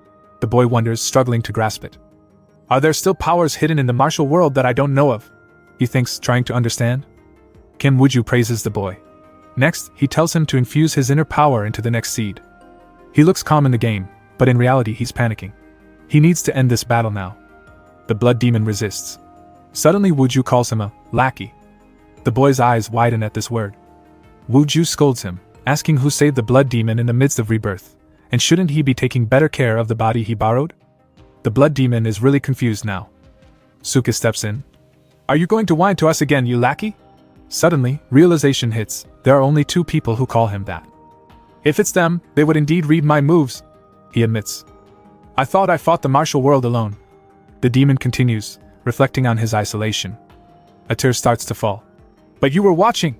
The boy wonders, struggling to grasp it. Are there still powers hidden in the martial world that I don't know of? He thinks, trying to understand. Kim Wuju praises the boy. Next, he tells him to infuse his inner power into the next seed. He looks calm in the game, but in reality he's panicking. He needs to end this battle now. The blood demon resists. Suddenly Wuju calls him a lackey. The boy's eyes widen at this word. Wuju scolds him, asking who saved the blood demon in the midst of rebirth, and shouldn't he be taking better care of the body he borrowed? The blood demon is really confused now. Suka steps in. Are you going to whine to us again, you lackey? Suddenly, realization hits, there are only two people who call him that. If it's them, they would indeed read my moves, he admits. I thought I fought the martial world alone. The demon continues, reflecting on his isolation. A tear starts to fall. But you were watching!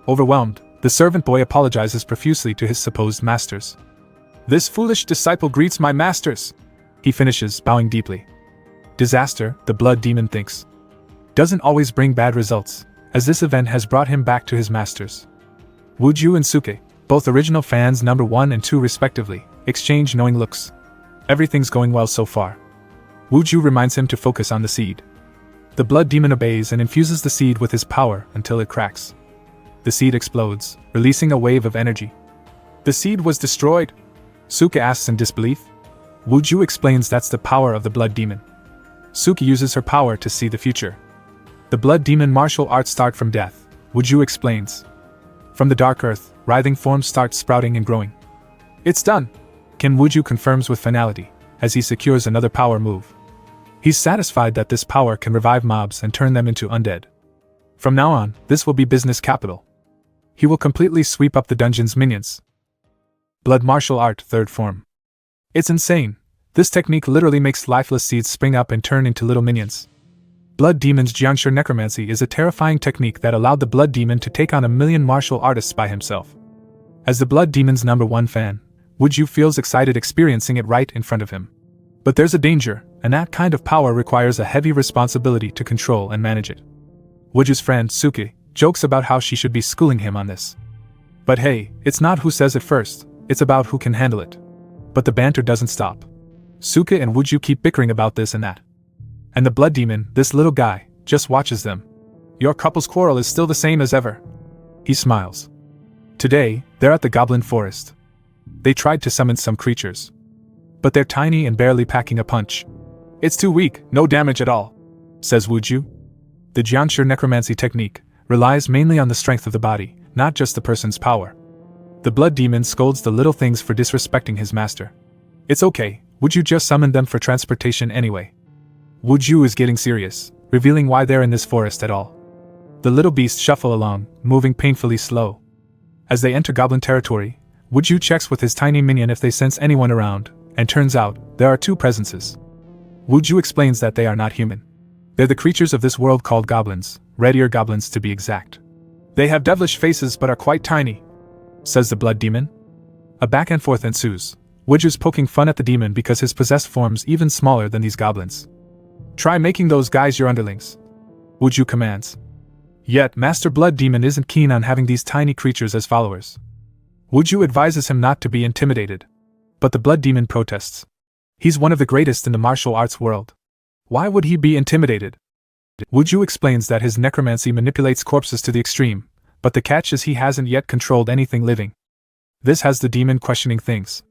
Overwhelmed, the servant boy apologizes profusely to his supposed masters. This foolish disciple greets my masters! He finishes, bowing deeply. Disaster, the blood demon thinks, doesn't always bring bad results, as this event has brought him back to his masters. Wuju and Suke, both original fans number 1 and 2 respectively, exchange knowing looks. Everything's going well so far. Wuju reminds him to focus on the seed. The blood demon obeys and infuses the seed with his power until it cracks. The seed explodes, releasing a wave of energy. The seed was destroyed? Suke asks in disbelief. Wuju explains that's the power of the blood demon. Suki uses her power to see the future. The blood demon martial arts start from death, Wuju explains. From the dark earth, writhing forms start sprouting and growing. It's done, Kim Wuju confirms with finality, as he secures another power move. He's satisfied that this power can revive mobs and turn them into undead. From now on, this will be business capital. He will completely sweep up the dungeon's minions. Blood martial art, 3rd form. It's insane. This technique literally makes lifeless seeds spring up and turn into little minions. Blood Demon's Jiangshi necromancy is a terrifying technique that allowed the Blood Demon to take on 1,000,000 martial artists by himself. As the Blood Demon's number 1 fan, Wuju feels excited experiencing it right in front of him. But there's a danger, and that kind of power requires a heavy responsibility to control and manage it. Wuju's friend, Suki, jokes about how she should be schooling him on this. But hey, it's not who says it first, it's about who can handle it. But the banter doesn't stop. Suka and Wooju keep bickering about this and that. And the blood demon, this little guy, just watches them. Your couple's quarrel is still the same as ever. He smiles. Today, they're at the goblin forest. They tried to summon some creatures. But they're tiny and barely packing a punch. It's too weak, no damage at all, says Wooju. The Jiangshi necromancy technique relies mainly on the strength of the body, not just the person's power. The blood demon scolds the little things for disrespecting his master. It's okay, Wooju just summoned them for transportation anyway. Wooju is getting serious, revealing why they're in this forest at all. The little beasts shuffle along, moving painfully slow. As they enter goblin territory, Wooju checks with his tiny minion if they sense anyone around, and turns out, there are two presences. Wooju explains that they are not human. They're the creatures of this world called goblins, red-ear goblins to be exact. They have devilish faces but are quite tiny, says the blood demon. A back and forth ensues, Wooju's poking fun at the demon because his possessed form's even smaller than these goblins. Try making those guys your underlings, Wooju commands. Yet, Master Blood Demon isn't keen on having these tiny creatures as followers. Wooju advises him not to be intimidated. But the Blood Demon protests. He's one of the greatest in the martial arts world. Why would he be intimidated? Wooju explains that his necromancy manipulates corpses to the extreme, but the catch is he hasn't yet controlled anything living. This has the demon questioning things.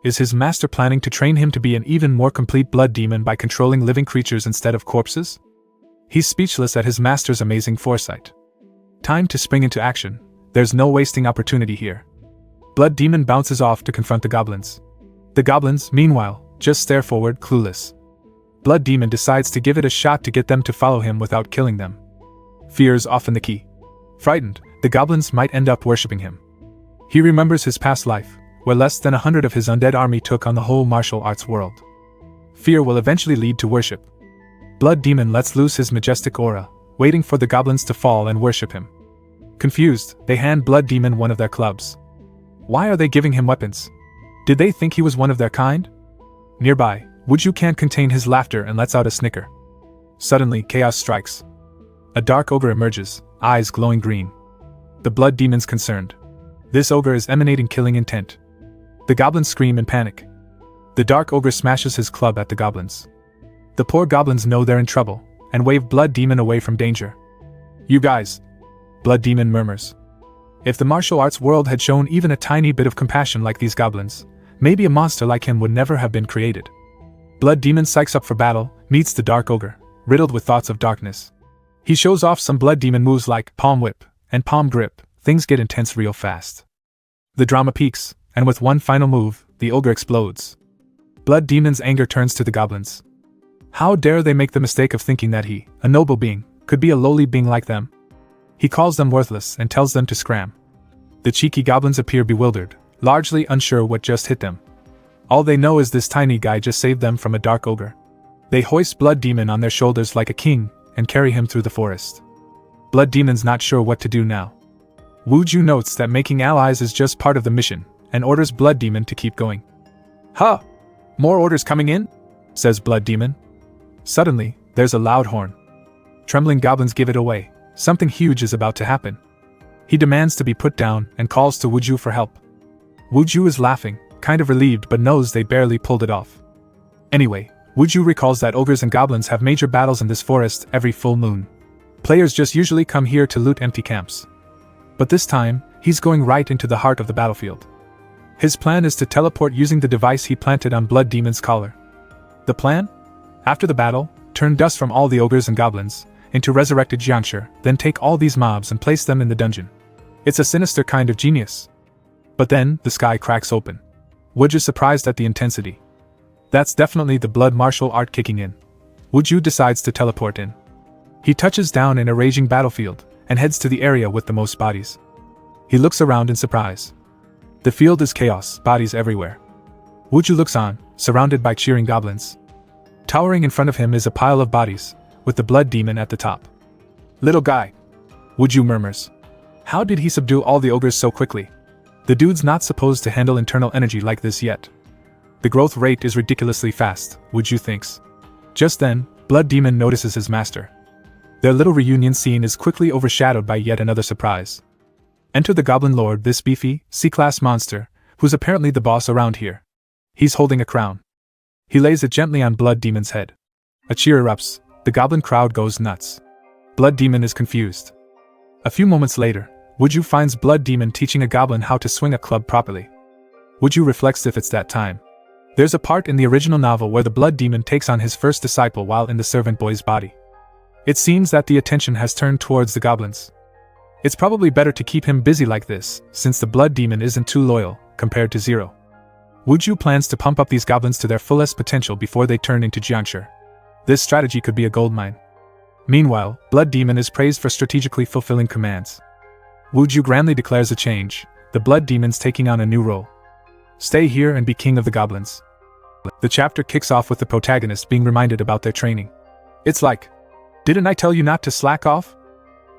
Is his master planning to train him to be an even more complete blood demon by controlling living creatures instead of corpses? He's speechless at his master's amazing foresight. Time to spring into action, there's no wasting opportunity here. Blood Demon bounces off to confront the goblins. The goblins, meanwhile, just stare forward, clueless. Blood Demon decides to give it a shot to get them to follow him without killing them. Fear is often the key. Frightened, the goblins might end up worshipping him. He remembers his past life, where less than 100 of his undead army took on the whole martial arts world. Fear will eventually lead to worship. Blood Demon lets loose his majestic aura, waiting for the goblins to fall and worship him. Confused, they hand Blood Demon one of their clubs. Why are they giving him weapons? Did they think he was one of their kind? Nearby, Wooju can't contain his laughter and lets out a snicker. Suddenly, chaos strikes. A dark ogre emerges, eyes glowing green. The Blood Demon's concerned. This ogre is emanating killing intent. The goblins scream in panic. The dark ogre smashes his club at the goblins. The poor goblins know they're in trouble, and wave Blood Demon away from danger. You guys, Blood Demon murmurs. If the martial arts world had shown even a tiny bit of compassion like these goblins, maybe a monster like him would never have been created. Blood Demon psychs up for battle, meets the dark ogre, riddled with thoughts of darkness. He shows off some Blood Demon moves like palm whip and palm grip. Things get intense real fast. The drama peaks, and with one final move, the ogre explodes. Blood Demon's anger turns to the goblins. How dare they make the mistake of thinking that he, a noble being, could be a lowly being like them? He calls them worthless and tells them to scram. The cheeky goblins appear bewildered, largely unsure what just hit them. All they know is this tiny guy just saved them from a dark ogre. They hoist Blood Demon on their shoulders like a king and carry him through the forest. Blood Demon's not sure what to do now. Wooju notes that making allies is just part of the mission, and orders Blood Demon to keep going. Huh! More orders coming in? Says Blood Demon. Suddenly, there's a loud horn. Trembling goblins give it away. Something huge is about to happen. He demands to be put down and calls to Wooju for help. Wooju is laughing, kind of relieved but knows they barely pulled it off. Anyway, Wooju recalls that ogres and goblins have major battles in this forest every full moon. Players just usually come here to loot empty camps. But this time, he's going right into the heart of the battlefield. His plan is to teleport using the device he planted on Blood Demon's collar. The plan? After the battle, turn dust from all the ogres and goblins into resurrected Jiangshi, then take all these mobs and place them in the dungeon. It's a sinister kind of genius. But then, the sky cracks open. Wooju's surprised at the intensity. That's definitely the blood martial art kicking in. Wooju decides to teleport in. He touches down in a raging battlefield, and heads to the area with the most bodies. He looks around in surprise. The field is chaos, bodies everywhere. Wooju looks on, surrounded by cheering goblins. Towering in front of him is a pile of bodies, with the Blood Demon at the top. Little guy, Wooju murmurs. How did he subdue all the ogres so quickly? The dude's not supposed to handle internal energy like this yet. The growth rate is ridiculously fast, Wooju thinks. Just then, Blood Demon notices his master. Their little reunion scene is quickly overshadowed by yet another surprise. Enter the Goblin Lord, this beefy, C-class monster, who's apparently the boss around here. He's holding a crown. He lays it gently on Blood Demon's head. A cheer erupts, the goblin crowd goes nuts. Blood Demon is confused. A few moments later, Wuju finds Blood Demon teaching a goblin how to swing a club properly. Wuju reflects if it's that time. There's a part in the original novel where the Blood Demon takes on his first disciple while in the servant boy's body. It seems that the attention has turned towards the goblins. It's probably better to keep him busy like this, since the Blood Demon isn't too loyal, compared to Zero. Wuju plans to pump up these goblins to their fullest potential before they turn into Jiangshi. This strategy could be a goldmine. Meanwhile, Blood Demon is praised for strategically fulfilling commands. Wuju grandly declares a change, the Blood Demon's taking on a new role. Stay here and be king of the goblins. The chapter kicks off with the protagonist being reminded about their training. It's like, didn't I tell you not to slack off?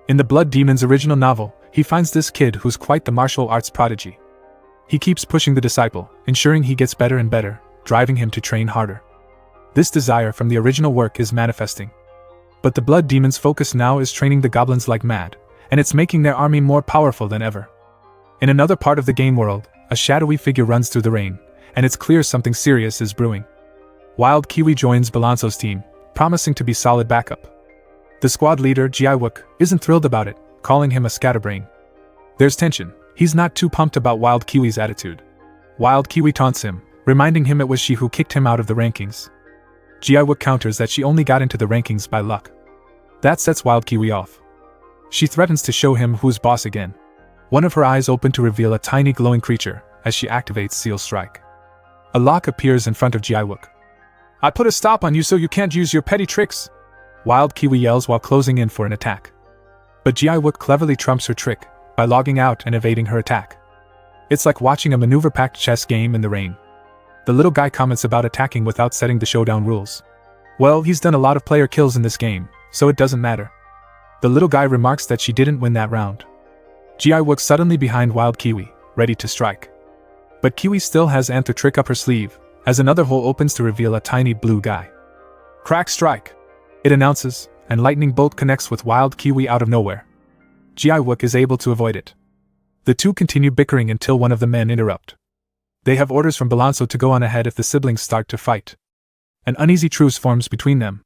In the Blood Demon's original novel, he finds this kid who's quite the martial arts prodigy. He keeps pushing the disciple, ensuring he gets better and better, driving him to train harder. This desire from the original work is manifesting. But the Blood Demon's focus now is training the goblins like mad, and it's making their army more powerful than ever. In another part of the game world, a shadowy figure runs through the rain, and it's clear something serious is brewing. Wild Kiwi joins Balanzo's team, promising to be solid backup. The squad leader, Jiaiwook, isn't thrilled about it, calling him a scatterbrain. There's tension. He's not too pumped about Wild Kiwi's attitude. Wild Kiwi taunts him, reminding him it was she who kicked him out of the rankings. Jiaiwook counters that she only got into the rankings by luck. That sets Wild Kiwi off. She threatens to show him who's boss again. One of her eyes open to reveal a tiny glowing creature, as she activates Seal Strike. A lock appears in front of Jiaiwook. I put a stop on you so you can't use your petty tricks! Wild Kiwi yells while closing in for an attack. But Jiaiwook cleverly trumps her trick, by logging out and evading her attack. It's like watching a maneuver-packed chess game in the rain. The little guy comments about attacking without setting the showdown rules. Well, he's done a lot of player kills in this game, so it doesn't matter. The little guy remarks that she didn't win that round. Jiaiwook's suddenly behind Wild Kiwi, ready to strike. But Kiwi still has Anther trick up her sleeve, as another hole opens to reveal a tiny blue guy. Crack strike! It announces, and lightning bolt connects with Wild Kiwi out of nowhere. Jiaiwook is able to avoid it. The two continue bickering until one of the men interrupt. They have orders from Balanzo to go on ahead if the siblings start to fight. An uneasy truce forms between them.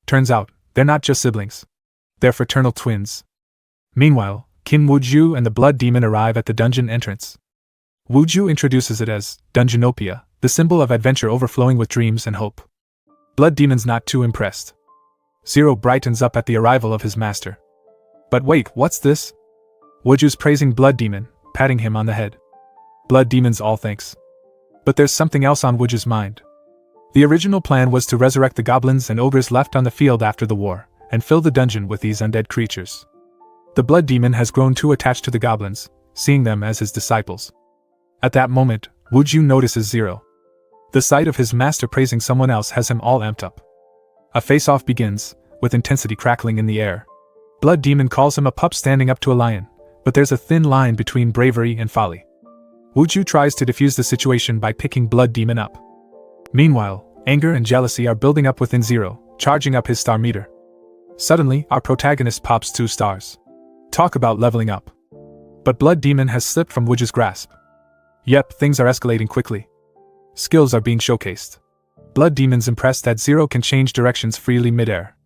Turns out, they're not just siblings. They're fraternal twins. Meanwhile, Qin Wuju and the Blood Demon arrive at the dungeon entrance. Wuju introduces it as Dungeonopia, the symbol of adventure overflowing with dreams and hope. Blood Demon's not too impressed. Zero brightens up at the arrival of his master. But wait, what's this? Wuju's praising Blood Demon, patting him on the head. Blood Demon's all thanks. But there's something else on Wuju's mind. The original plan was to resurrect the goblins and ogres left on the field after the war, and fill the dungeon with these undead creatures. The Blood Demon has grown too attached to the goblins, seeing them as his disciples. At that moment, Wuju notices Zero. The sight of his master praising someone else has him all amped up. A face-off begins, with intensity crackling in the air. Blood Demon calls him a pup standing up to a lion, but there's a thin line between bravery and folly. Wuju tries to defuse the situation by picking Blood Demon up. Meanwhile, anger and jealousy are building up within Zero, charging up his star meter. Suddenly, our protagonist pops 2 stars. Talk about leveling up. But Blood Demon has slipped from Wuju's grasp. Yep, things are escalating quickly. Skills are being showcased. Blood Demon's impressed that Zero can change directions freely midair.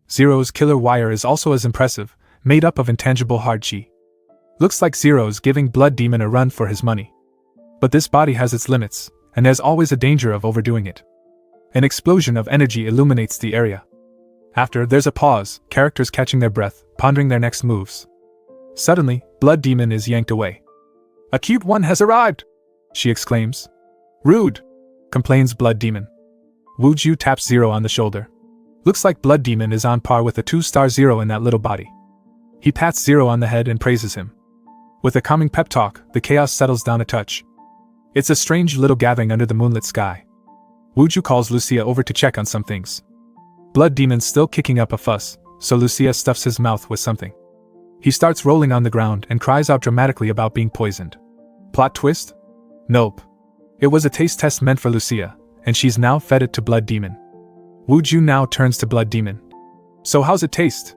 Zero's killer wire is also as impressive, made up of intangible hard chi. Looks like Zero's giving Blood Demon a run for his money. But this body has its limits, and there's always a danger of overdoing it. An explosion of energy illuminates the area. After, there's a pause, characters catching their breath, pondering their next moves. Suddenly, Blood Demon is yanked away. A cute one has arrived! She exclaims. Rude! Complains Blood Demon. Wuju taps Zero on the shoulder. Looks like Blood Demon is on par with a 2-star Zero in that little body. He pats Zero on the head and praises him. With a calming pep talk, the chaos settles down a touch. It's a strange little gathering under the moonlit sky. Wuju calls Lucia over to check on some things. Blood Demon's still kicking up a fuss, so Lucia stuffs his mouth with something. He starts rolling on the ground and cries out dramatically about being poisoned. Plot twist? Nope. It was a taste test meant for Lucia, and she's now fed it to Blood Demon. Wuju now turns to Blood Demon. So how's it taste?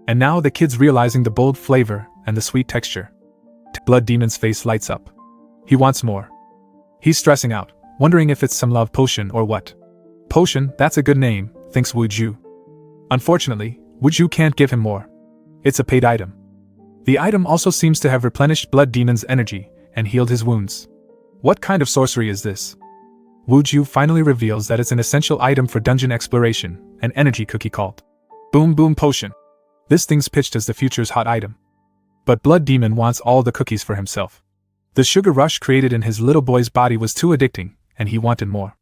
And now the kid's realizing the bold flavor and the sweet texture. Blood Demon's face lights up. He wants more. He's stressing out, wondering if it's some love potion or what. Potion, that's a good name, thinks Wu Ju. Unfortunately, Wu Ju can't give him more. It's a paid item. The item also seems to have replenished Blood Demon's energy and healed his wounds. What kind of sorcery is this? Wu Ju finally reveals that it's an essential item for dungeon exploration, an energy cookie called Boom Boom Potion. This thing's pitched as the future's hot item. But Blood Demon wants all the cookies for himself. The sugar rush created in his little boy's body was too addicting, and he wanted more.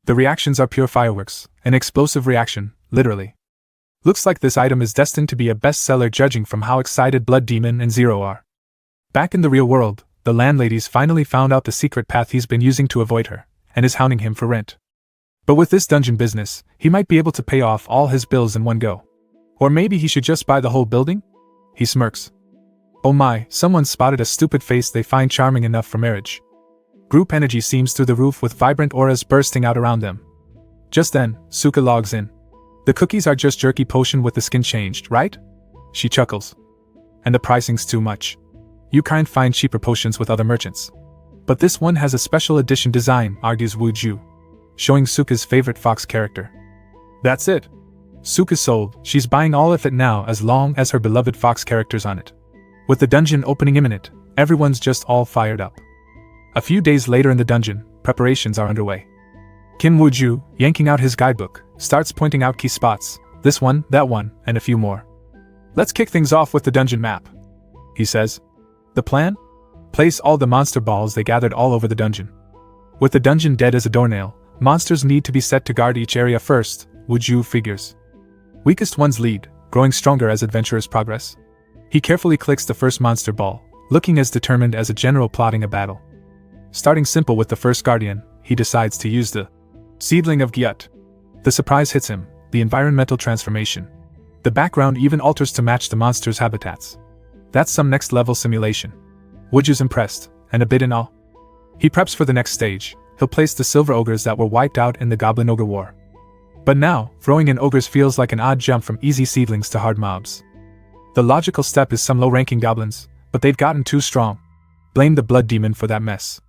The reactions are pure fireworks, an explosive reaction, literally. Looks like this item is destined to be a bestseller judging from how excited Blood Demon and Zero are. Back in the real world, the landlady's finally found out the secret path he's been using to avoid her, and is hounding him for rent. But with this dungeon business, he might be able to pay off all his bills in one go. Or maybe he should just buy the whole building? He smirks. Oh my, someone spotted a stupid face they find charming enough for marriage. Group energy seems through the roof with vibrant auras bursting out around them. Just then, Suka logs in. The cookies are just jerky potion with the skin changed, right? She chuckles. And the pricing's too much. You can't find cheaper potions with other merchants. But this one has a special edition design, argues Wu Ju, showing Suka's favorite fox character. That's it. Suka's sold, she's buying all of it now as long as her beloved fox character's on it. With the dungeon opening imminent, everyone's just all fired up. A few days later in the dungeon, preparations are underway. Kim Wu Ju, yanking out his guidebook, starts pointing out key spots, this one, that one, and a few more. Let's kick things off with the dungeon map, he says. The plan? Place all the monster balls they gathered all over the dungeon. With the dungeon dead as a doornail, monsters need to be set to guard each area first, Wu Ju figures. Weakest ones lead, growing stronger as adventurers progress. He carefully clicks the first monster ball, looking as determined as a general plotting a battle. Starting simple with the first guardian, he decides to use the Seedling of Gyut. The surprise hits him, the environmental transformation. The background even alters to match the monster's habitats. That's some next-level simulation. Wu Ju's impressed, and a bit in awe. He preps for the next stage. He'll place the silver ogres that were wiped out in the Goblin Ogre War. But now, throwing in ogres feels like an odd jump from easy seedlings to hard mobs. The logical step is some low-ranking goblins, but they've gotten too strong. Blame the Blood Demon for that mess.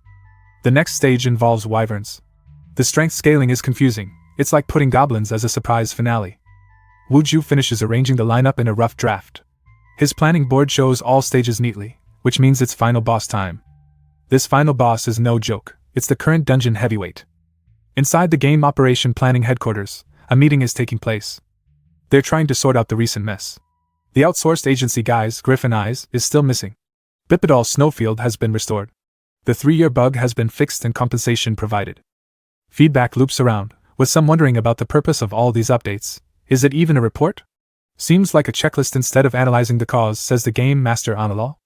The next stage involves wyverns. The strength scaling is confusing, it's like putting goblins as a surprise finale. Wu Ju finishes arranging the lineup in a rough draft. His planning board shows all stages neatly, which means it's final boss time. This final boss is no joke, it's the current dungeon heavyweight. Inside the game operation planning headquarters, a meeting is taking place. They're trying to sort out the recent mess. The outsourced agency guy's Griffin Eyes is still missing. Bipedal Snowfield has been restored. The 3-year bug has been fixed and compensation provided. Feedback loops around, with some wondering about the purpose of all these updates. Is it even a report? Seems like a checklist instead of analyzing the cause, says the game master Analaw.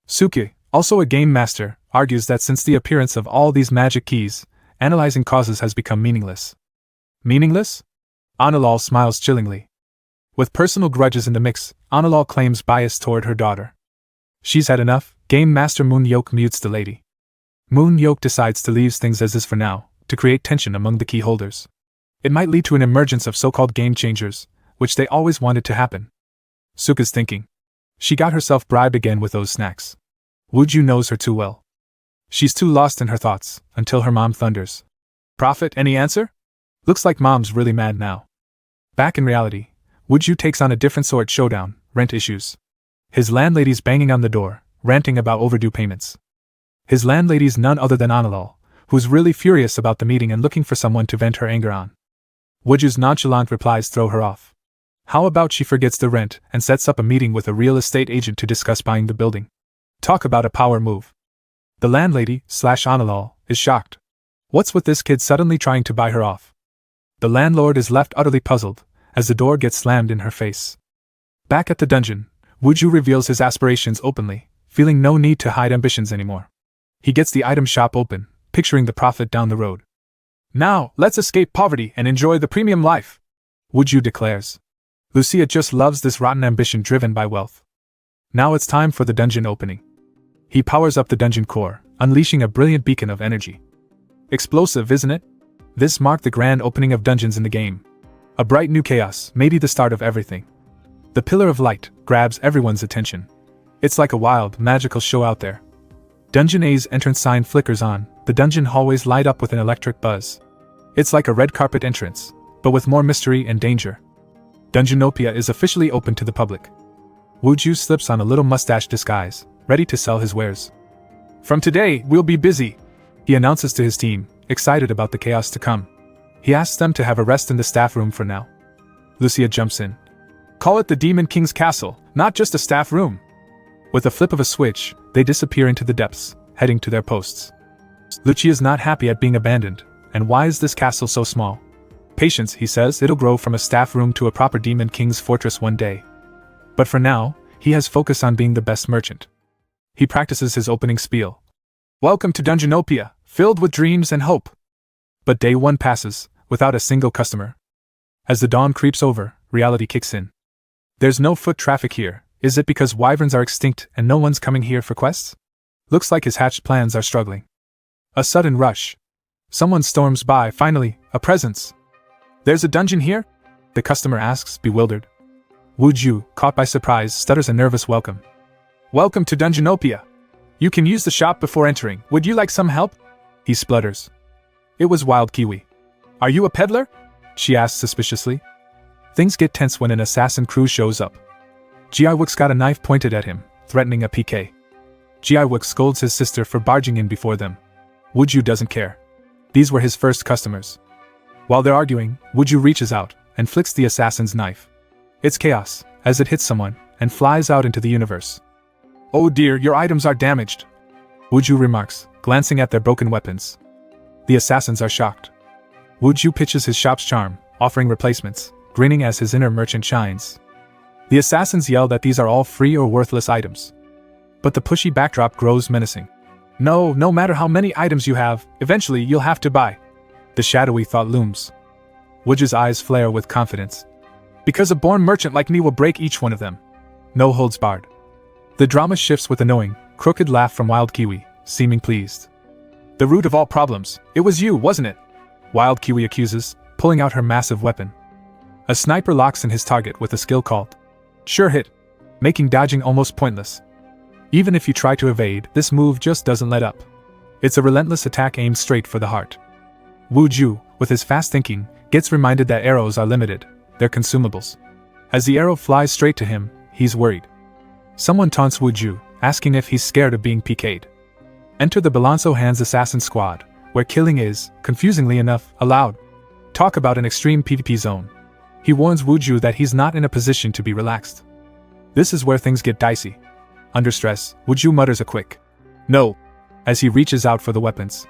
Suki, also a game master, argues that since the appearance of all these magic keys, analyzing causes has become meaningless. Meaningless? Analaw smiles chillingly. With personal grudges in the mix, Analaw claims bias toward her daughter. She's had enough. Game master Moon Yoke mutes the lady. Moon Yoke decides to leave things as is for now, to create tension among the key holders. It might lead to an emergence of so-called game changers, which they always wanted to happen. Suka's thinking. She got herself bribed again with those snacks. Wu Ju knows her too well. She's too lost in her thoughts, until her mom thunders. Prophet, any answer? Looks like mom's really mad now. Back in reality, Wu Ju takes on a different sort showdown, rent issues. His landlady's banging on the door, ranting about overdue payments. His landlady's none other than Analaw, who's really furious about the meeting and looking for someone to vent her anger on. Wu Ju's nonchalant replies throw her off. How about she forgets the rent and sets up a meeting with a real estate agent to discuss buying the building? Talk about a power move. The landlady, Analaw, is shocked. What's with this kid suddenly trying to buy her off? The landlord is left utterly puzzled, as the door gets slammed in her face. Back at the dungeon, Wu Ju reveals his aspirations openly, feeling no need to hide ambitions anymore. He gets the item shop open, picturing the profit down the road. Now, let's escape poverty and enjoy the premium life, Wu Ju declares. Lucia just loves this rotten ambition driven by wealth. Now it's time for the dungeon opening. He powers up the dungeon core, unleashing a brilliant beacon of energy. Explosive, isn't it? This marked the grand opening of dungeons in the game. A bright new chaos, maybe the start of everything. The pillar of light grabs everyone's attention. It's like a wild, magical show out there. Dungeon A's entrance sign flickers on, the dungeon hallways light up with an electric buzz. It's like a red carpet entrance, but with more mystery and danger. Dungeonopia is officially open to the public. Wuju slips on a little mustache disguise, ready to sell his wares. From today, we'll be busy, he announces to his team, excited about the chaos to come. He asks them to have a rest in the staff room for now. Lucia jumps in. Call it the Demon King's Castle, not just a staff room. With a flip of a switch, they disappear into the depths, heading to their posts. Lucia's not happy at being abandoned, and why is this castle so small? Patience, he says, it'll grow from a staff room to a proper Demon King's fortress one day. But for now, he has focus on being the best merchant. He practices his opening spiel. Welcome to Dungeonopia, filled with dreams and hope. But day one passes, without a single customer. As the dawn creeps over, reality kicks in. There's no foot traffic here. Is it because wyverns are extinct and no one's coming here for quests? Looks like his hatched plans are struggling. A sudden rush. Someone storms by, finally, a presence. There's a dungeon here? The customer asks, bewildered. Wuju, caught by surprise, stutters a nervous welcome. Welcome to Dungeonopia. You can use the shop before entering. Would you like some help? He splutters. It was Wild Kiwi. Are you a peddler? She asks suspiciously. Things get tense when an assassin crew shows up. Jiwook's got a knife pointed at him, threatening a PK. Jiwook scolds his sister for barging in before them. Wuju doesn't care. These were his first customers. While they're arguing, Wuju reaches out and flicks the assassin's knife. It's chaos, as it hits someone, and flies out into the universe. Oh dear, your items are damaged, Wuju remarks, glancing at their broken weapons. The assassins are shocked. Wuju pitches his shop's charm, offering replacements, grinning as his inner merchant shines. The assassins yell that these are all free or worthless items. But the pushy backdrop grows menacing. No matter how many items you have, eventually you'll have to buy. The shadowy thought looms. Wuju's eyes flare with confidence. Because a born merchant like me will break each one of them. No holds barred. The drama shifts with a knowing, crooked laugh from Wild Kiwi, seeming pleased. The root of all problems, it was you, wasn't it? Wild Kiwi accuses, pulling out her massive weapon. A sniper locks in his target with a skill called Sure Hit, making dodging almost pointless. Even if you try to evade, this move just doesn't let up. It's a relentless attack aimed straight for the heart. Wuju, with his fast thinking, gets reminded that arrows are limited, they're consumables. As the arrow flies straight to him, he's worried. Someone taunts Wuju, asking if he's scared of being PK'd. Enter the Balanso Hands Assassin Squad, where killing is, confusingly enough, allowed. Talk about an extreme PvP zone. He warns Wuju that he's not in a position to be relaxed. This is where things get dicey. Under stress, Wuju mutters a quick no, as he reaches out for the weapons.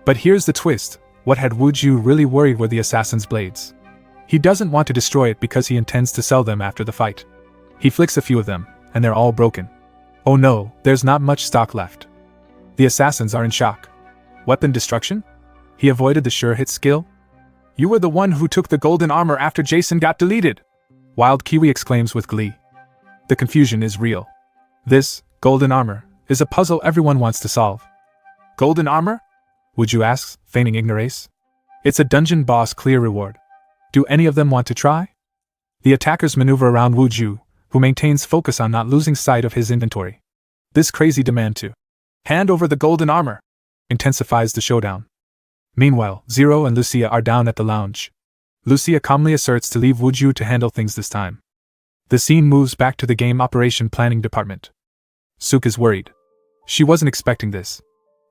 But here's the twist, what had Wuju really worried were the assassin's blades. He doesn't want to destroy it because he intends to sell them after the fight. He flicks a few of them, and they're all broken. Oh no, there's not much stock left. The assassins are in shock. Weapon destruction? He avoided the sure hit skill? You were the one who took the golden armor after Jason got deleted! Wild Kiwi exclaims with glee. The confusion is real. This, golden armor, is a puzzle everyone wants to solve. Golden armor? Wuju asks, feigning ignorance. It's a dungeon boss clear reward. Do any of them want to try? The attackers maneuver around Wuju, who maintains focus on not losing sight of his inventory. This crazy demand to hand over the golden armor intensifies the showdown. Meanwhile, Zero and Lucia are down at the lounge. Lucia calmly asserts to leave Wuju to handle things this time. The scene moves back to the game operation planning department. Suk is worried. She wasn't expecting this.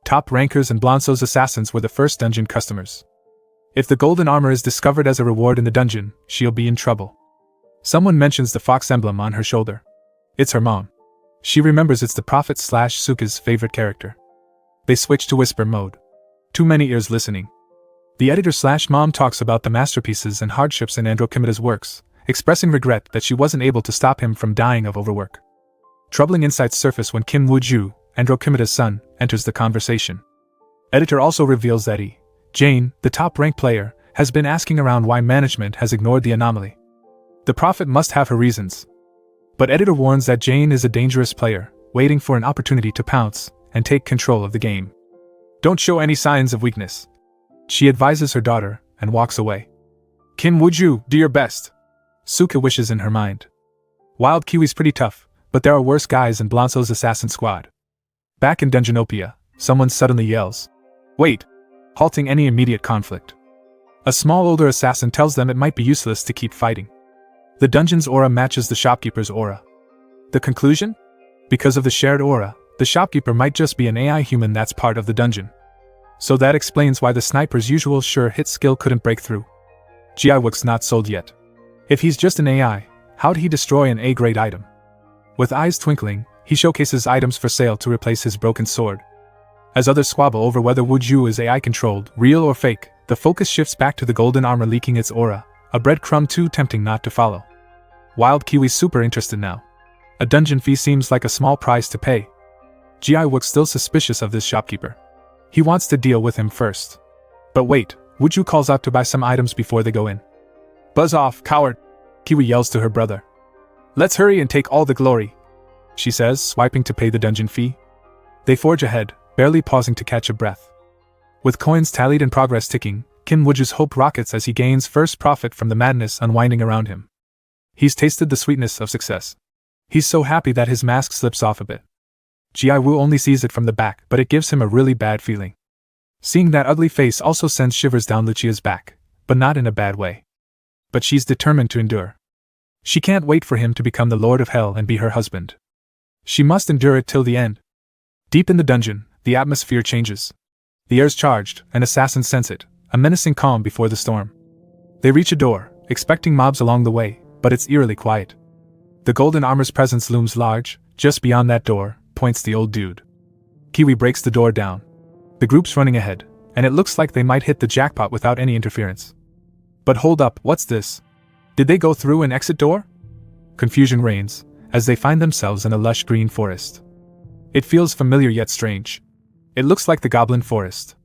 Top rankers and Blanso's assassins were the first dungeon customers. If the golden armor is discovered as a reward in the dungeon, she'll be in trouble. Someone mentions the fox emblem on her shoulder. It's her mom. She remembers it's the prophet/Suka's favorite character. They switch to whisper mode. Too many ears listening. The editor/mom talks about the masterpieces and hardships in Androkimeda's works, expressing regret that she wasn't able to stop him from dying of overwork. Troubling insights surface when Kim Woo-ju, Androkimeda's son, enters the conversation. Editor also reveals that Jane, the top-ranked player, has been asking around why management has ignored the anomaly. The prophet must have her reasons. But editor warns that Jane is a dangerous player, waiting for an opportunity to pounce and take control of the game. Don't show any signs of weakness. She advises her daughter and walks away. Kim Woo-ju, do your best. Suka wishes in her mind. Wild Kiwi's pretty tough, but there are worse guys in Blanco's assassin squad. Back in Dungeonopia, someone suddenly yells, "Wait!" halting any immediate conflict. A small older assassin tells them it might be useless to keep fighting. The dungeon's aura matches the shopkeeper's aura. The conclusion? Because of the shared aura, the shopkeeper might just be an AI human that's part of the dungeon. So that explains why the sniper's usual sure hit skill couldn't break through. Jiawook's not sold yet. If he's just an AI, how'd he destroy an A-grade item? With eyes twinkling, he showcases items for sale to replace his broken sword. As others squabble over whether Wuju is AI-controlled, real or fake, the focus shifts back to the golden armor leaking its aura, a breadcrumb too tempting not to follow. Wild Kiwi's super interested now. A dungeon fee seems like a small price to pay. Jiawook's still suspicious of this shopkeeper. He wants to deal with him first. But wait, Wuju calls out to buy some items before they go in. "Buzz off, coward!" Kiwi yells to her brother. "Let's hurry and take all the glory," she says, swiping to pay the dungeon fee. They forge ahead, barely pausing to catch a breath. With coins tallied and progress ticking, Kim Wuju's hope rockets as he gains first profit from the madness unwinding around him. He's tasted the sweetness of success. He's so happy that his mask slips off a bit. Jiawu only sees it from the back, but it gives him a really bad feeling. Seeing that ugly face also sends shivers down Lucia's back, but not in a bad way. But she's determined to endure. She can't wait for him to become the Lord of Hell and be her husband. She must endure it till the end. Deep in the dungeon, the atmosphere changes. The air's charged, and assassins sense it, a menacing calm before the storm. They reach a door, expecting mobs along the way, but it's eerily quiet. The golden armor's presence looms large. Just beyond that door, points the old dude. Kiwi breaks the door down. The group's running ahead, and it looks like they might hit the jackpot without any interference. But hold up, what's this? Did they go through an exit door? Confusion reigns, as they find themselves in a lush green forest. It feels familiar yet strange. It looks like the Goblin Forest.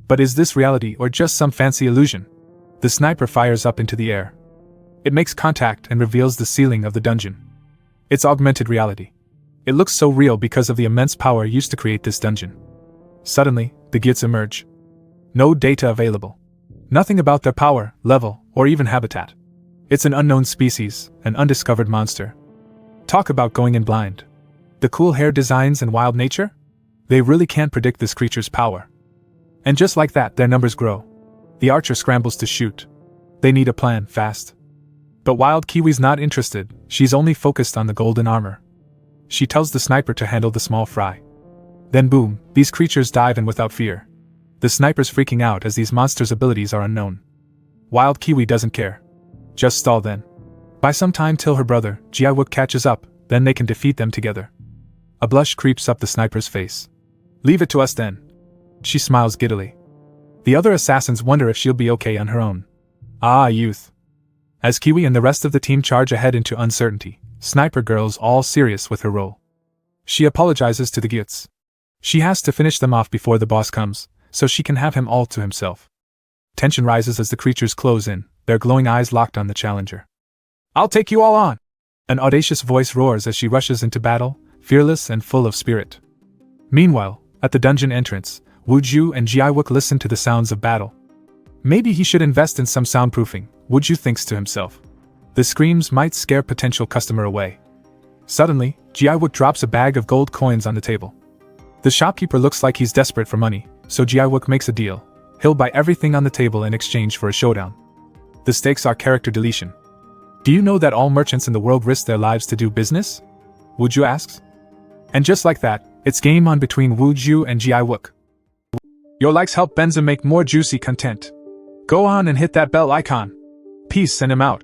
But is this reality or just some fancy illusion? The sniper fires up into the air. It makes contact and reveals the ceiling of the dungeon. It's augmented reality. It looks so real because of the immense power used to create this dungeon. Suddenly, the Gyuts emerge. No data available. Nothing about their power, level, or even habitat. It's an unknown species, an undiscovered monster. Talk about going in blind. The cool hair designs and wild nature? They really can't predict this creature's power. And just like that, their numbers grow. The archer scrambles to shoot. They need a plan, fast. But Wild Kiwi's not interested, she's only focused on the golden armor. She tells the sniper to handle the small fry. Then boom, these creatures dive in without fear. The sniper's freaking out as these monsters' abilities are unknown. Wild Kiwi doesn't care. Just stall then. Buy some time till her brother, Jiawook, catches up, then they can defeat them together. A blush creeps up the sniper's face. Leave it to us then. She smiles giddily. The other assassins wonder if she'll be okay on her own. Ah, youth. As Kiwi and the rest of the team charge ahead into uncertainty, Sniper Girl's all serious with her role. She apologizes to the Gyuts. She has to finish them off before the boss comes, so she can have him all to himself. Tension rises as the creatures close in, their glowing eyes locked on the challenger. I'll take you all on! An audacious voice roars as she rushes into battle, fearless and full of spirit. Meanwhile, at the dungeon entrance, Wuju and Jiawook listen to the sounds of battle. Maybe he should invest in some soundproofing, Wuju thinks to himself. The screams might scare potential customer away. Suddenly, Jiawook drops a bag of gold coins on the table. The shopkeeper looks like he's desperate for money, so Jiawook makes a deal. He'll buy everything on the table in exchange for a showdown. The stakes are character deletion. Do you know that all merchants in the world risk their lives to do business? Wuju asks. And just like that, it's game on between Wuju and Jiawook. Your likes help Benza make more juicy content. Go on and hit that bell icon. Peace and I'm out.